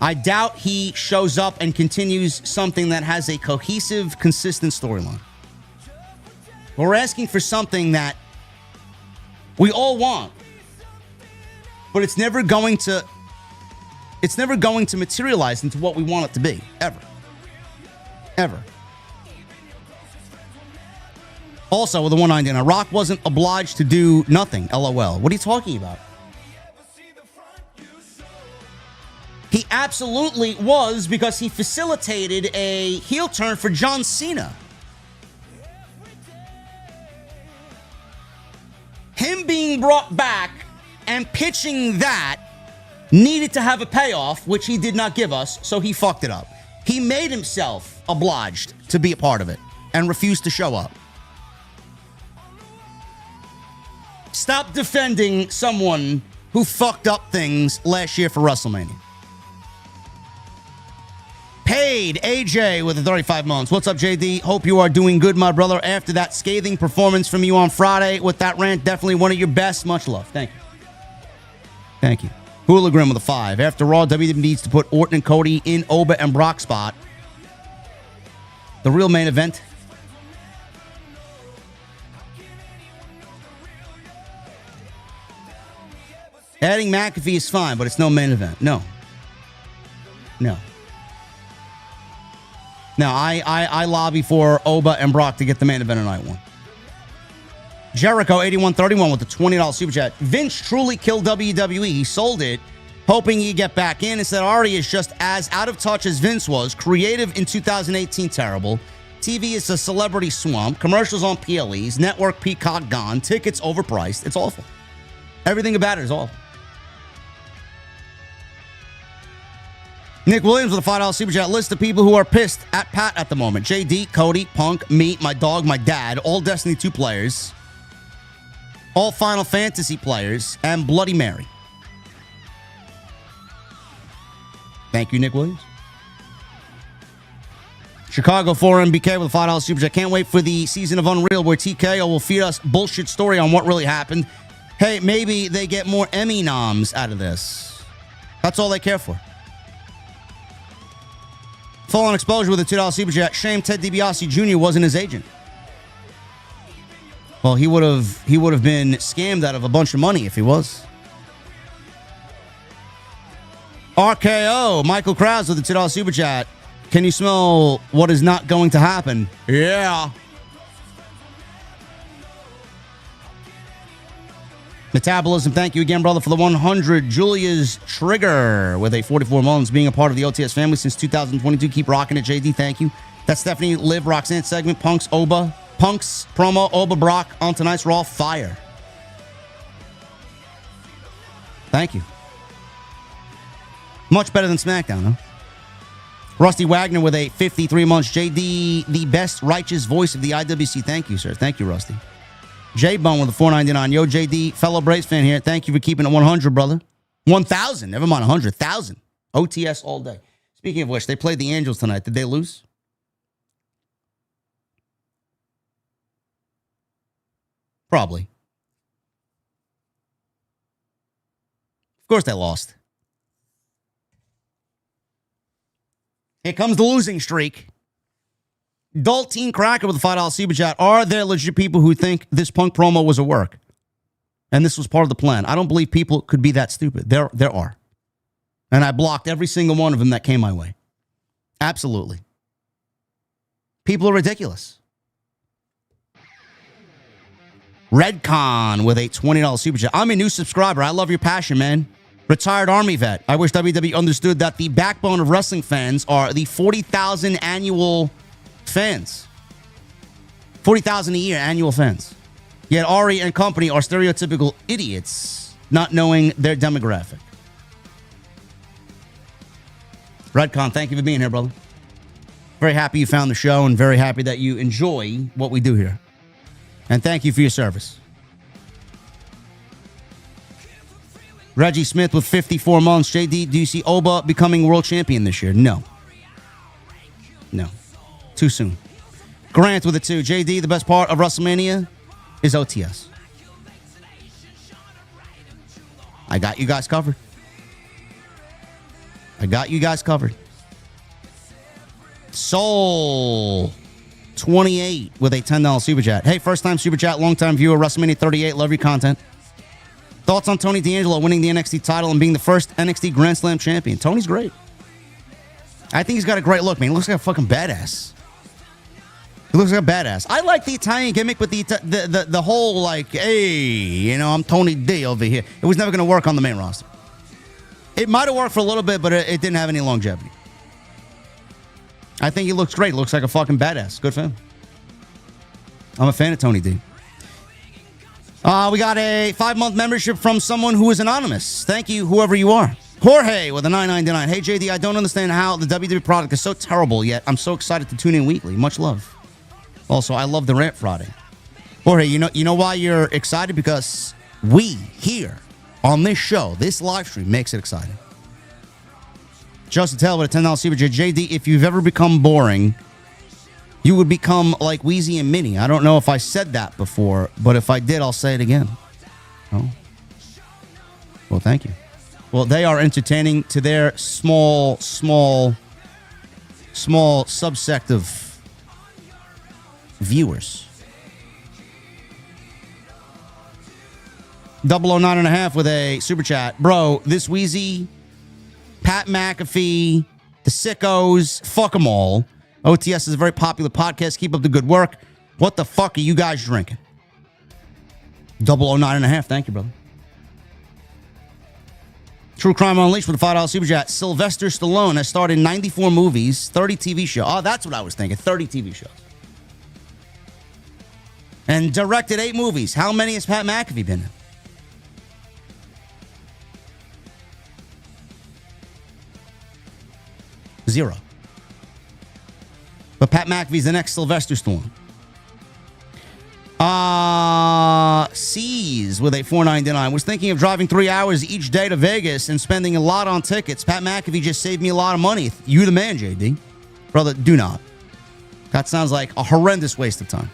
I doubt he shows up and continues something that has a cohesive, consistent storyline. We're asking for something that we all want, but it's never going to materialize into what we want it to be, ever. Also, with the 199, Rock wasn't obliged to do nothing. LOL. What are you talking about? He absolutely was, because he facilitated a heel turn for John Cena. Him being brought back and pitching that needed to have a payoff, which he did not give us, so he fucked it up. He made himself obliged to be a part of it and refused to show up. Stop defending someone who fucked up things last year for WrestleMania. Paid AJ with the 35 months. What's up, JD? Hope you are doing good, my brother. After that scathing performance from you on Friday with that rant, definitely one of your best. Much love. Thank you. Thank you. Hooligan with a 5. After Raw, WWE needs to put Orton and Cody in Oba and Brock spot. The real main event. Adding McAfee is fine, but it's no main event. No. No. No, I lobby for Oba and Brock to get the main event on night one. Jericho 8131 with the $20 super chat. Vince truly killed WWE. He sold it, hoping he'd get back in. Instead, Ari is just as out of touch as Vince was. Creative in 2018, terrible. TV is a celebrity swamp. Commercials on PLEs. Network Peacock gone. Tickets overpriced. It's awful. Everything about it is awful. Nick Williams with a $5 super chat. List of people who are pissed at Pat at the moment. JD, Cody, Punk, me, my dog, my dad, all Destiny 2 players, all Final Fantasy players, and Bloody Mary. Thank you, Nick Williams. Chicago 4MBK with a $5 super chat. Can't wait for the season of Unreal where TKO will feed us bullshit story on what really happened. Hey, maybe they get more Emmy noms out of this. That's all they care for. Full on exposure with a $2 super chat. Shame Ted DiBiase Jr. wasn't his agent. Well, he would have been scammed out of a bunch of money if he was. RKO, Michael Krause with a $2 super chat. Can you smell what is not going to happen? Yeah. Metabolism, thank you again, brother, for the 100. Julia's Trigger with a 44 months, being a part of the OTS family since 2022. Keep rocking it, JD. Thank you. That's Stephanie Liv Roxanne segment. Punk's promo, Oba Brock on tonight's Raw. Fire. Thank you. Much better than SmackDown, huh? Rusty Wagner with a 53 months. JD, the best righteous voice of the IWC. Thank you, sir. Thank you, Rusty. J-Bone with a $4.99. Yo, JD, fellow Braves fan here. Thank you for keeping it 100, brother. 1,000. Never mind 100,000. OTS all day. Speaking of which, they played the Angels tonight. Did they lose? Probably. Of course they lost. Here comes the losing streak. Dalton Cracker with a $5 super chat. Are there legit people who think this Punk promo was a work? And this was part of the plan? I don't believe people could be that stupid. There are. And I blocked every single one of them that came my way. Absolutely. People are ridiculous. Redcon with a $20 super chat. I'm a new subscriber. I love your passion, man. Retired Army vet. I wish WWE understood that the backbone of wrestling fans are the 40,000 annual fans. 40,000 a year annual fans. Yet Ari and company are stereotypical idiots, not knowing their demographic. Redcon, thank you for being here, brother. Very happy you found the show and very happy that you enjoy what we do here. And thank you for your service. Reggie Smith with 54 months. JD, do you see Oba becoming world champion this year? No. No. Too soon. Grant with a 2. JD, the best part of WrestleMania is OTS. I got you guys covered. I got you guys covered. Soul 28 with a $10 super chat. Hey, first time super chat, long time viewer, WrestleMania 38. Love your content. Thoughts on Tony D'Angelo winning the NXT title and being the first NXT Grand Slam champion? Tony's great. I think he's got a great look, man. He looks like a fucking badass. He looks like a badass. I like the Italian gimmick with the whole, like, hey, you know, I'm Tony D over here. It was never going to work on the main roster. It might have worked for a little bit, but it didn't have any longevity. I think he looks great. Looks like a fucking badass. Good for him. I'm a fan of Tony D. We got a 5-month membership from someone who is anonymous. Thank you, whoever you are. Jorge with a $9.99. Hey, JD, I don't understand how the WWE product is so terrible, yet I'm so excited to tune in weekly. Much love. Also, I love the Rant Friday. Jorge, you know why you're excited? Because we here on this show, this live stream, makes it exciting. Justin Taylor with a $10 super chat. JD, if you've ever become boring, you would become like Wheezy and Minnie. I don't know if I said that before, but if I did, I'll say it again. Oh. Well, thank you. Well, they are entertaining to their small subsect of viewers. 009.5 with a super chat. Bro, this Wheezy, Pat McAfee, the sickos, fuck them all. OTS is a very popular podcast. Keep up the good work. What the fuck are you guys drinking? 009.5. Thank you, brother. True Crime Unleashed with a $5 super chat. Sylvester Stallone has starred in 94 movies, 30 TV shows. Oh, that's what I was thinking. 30 TV shows. And directed 8 movies. How many has Pat McAfee been in? 0. But Pat McAfee's the next Sylvester Stallone. C's with a $4.99. Was thinking of driving 3 hours each day to Vegas and spending a lot on tickets. Pat McAfee just saved me a lot of money. You the man, JD. Brother, do not. That sounds like a horrendous waste of time.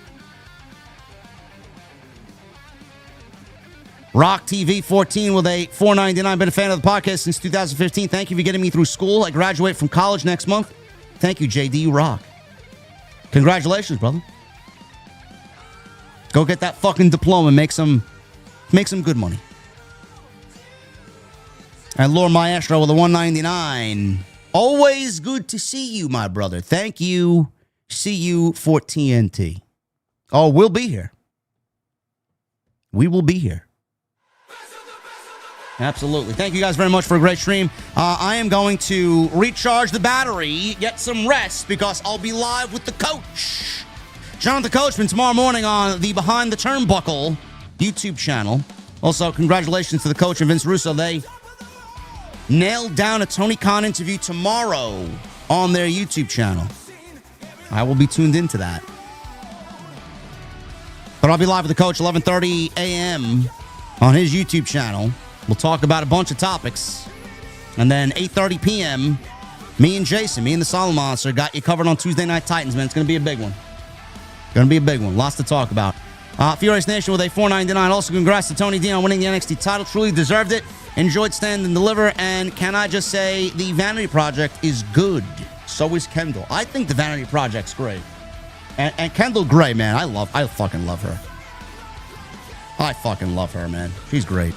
Rock TV 14 with a $4.99. Been a fan of the podcast since 2015. Thank you for getting me through school. I graduate from college next month. Thank you, JD. You rock. Congratulations, brother. Go get that fucking diploma and make some good money. And Lord Maestro with a $1.99. Always good to see you, my brother. Thank you. See you for TNT. Oh, we'll be here. We will be here. Absolutely. Thank you guys very much for a great stream. I am going to recharge the battery, get some rest, because I'll be live with the coach. Jonathan Coachman tomorrow morning on the Behind the Turnbuckle YouTube channel. Also, congratulations to the coach and Vince Russo. They nailed down a Tony Khan interview tomorrow on their YouTube channel. I will be tuned into that. But I'll be live with the coach 11:30 a.m. on his YouTube channel. We'll talk about a bunch of topics. And then 8:30 p.m., me and Jason, me and the Solid Monster, got you covered on Tuesday Night Titans, man. It's going to be a big one. Going to be a big one. Lots to talk about. Furious Nation with a $4.99. Also, congrats to Tony D on winning the NXT title. Truly deserved it. Enjoyed Stand and Deliver. And can I just say, the Vanity Project is good. So is Kendall. I think the Vanity Project's great. And Kendall Gray, man, I fucking love her. I fucking love her, man. She's great.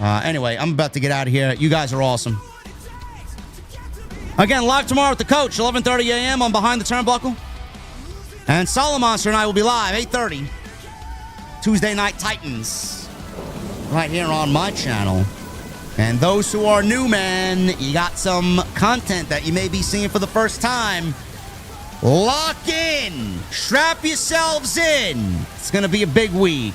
Anyway, I'm about to get out of here. You guys are awesome. Again, live tomorrow with the coach, 11:30 a.m. on Behind the Turnbuckle. And Solid Monster and I will be live, 8:30. Tuesday Night Titans. Right here on my channel. And those who are new, man, you got some content that you may be seeing for the first time. Lock in. Strap yourselves in. It's going to be a big week.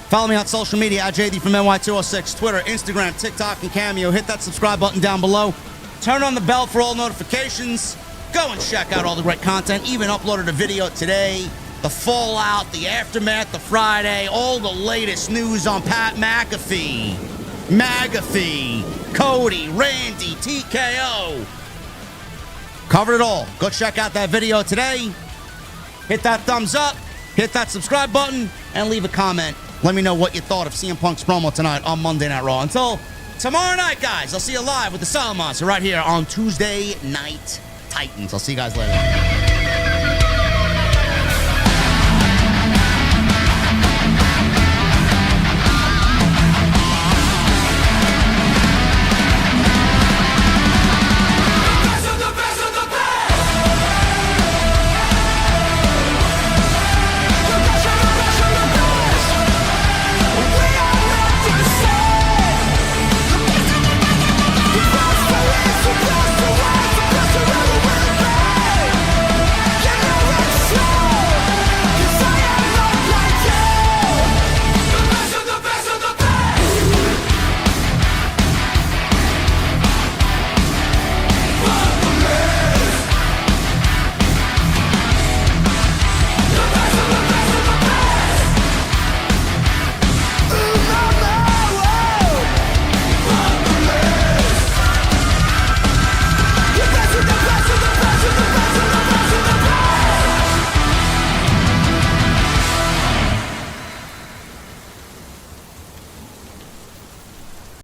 Follow me on social media at JD from NY206, Twitter, Instagram, TikTok, and Cameo. Hit that subscribe button down below. Turn on the bell for all notifications. Go and check out all the great content. Even uploaded a video today. The fallout, the aftermath, the Friday, all the latest news on Pat McAfee, Cody, Randy, TKO. Covered it all. Go check out that video today. Hit that thumbs up, hit that subscribe button, and leave a comment. Let me know what you thought of CM Punk's promo tonight on Monday Night Raw. Until tomorrow night, guys, I'll see you live with the Solid Monster right here on Tuesday Night Titans. I'll see you guys later.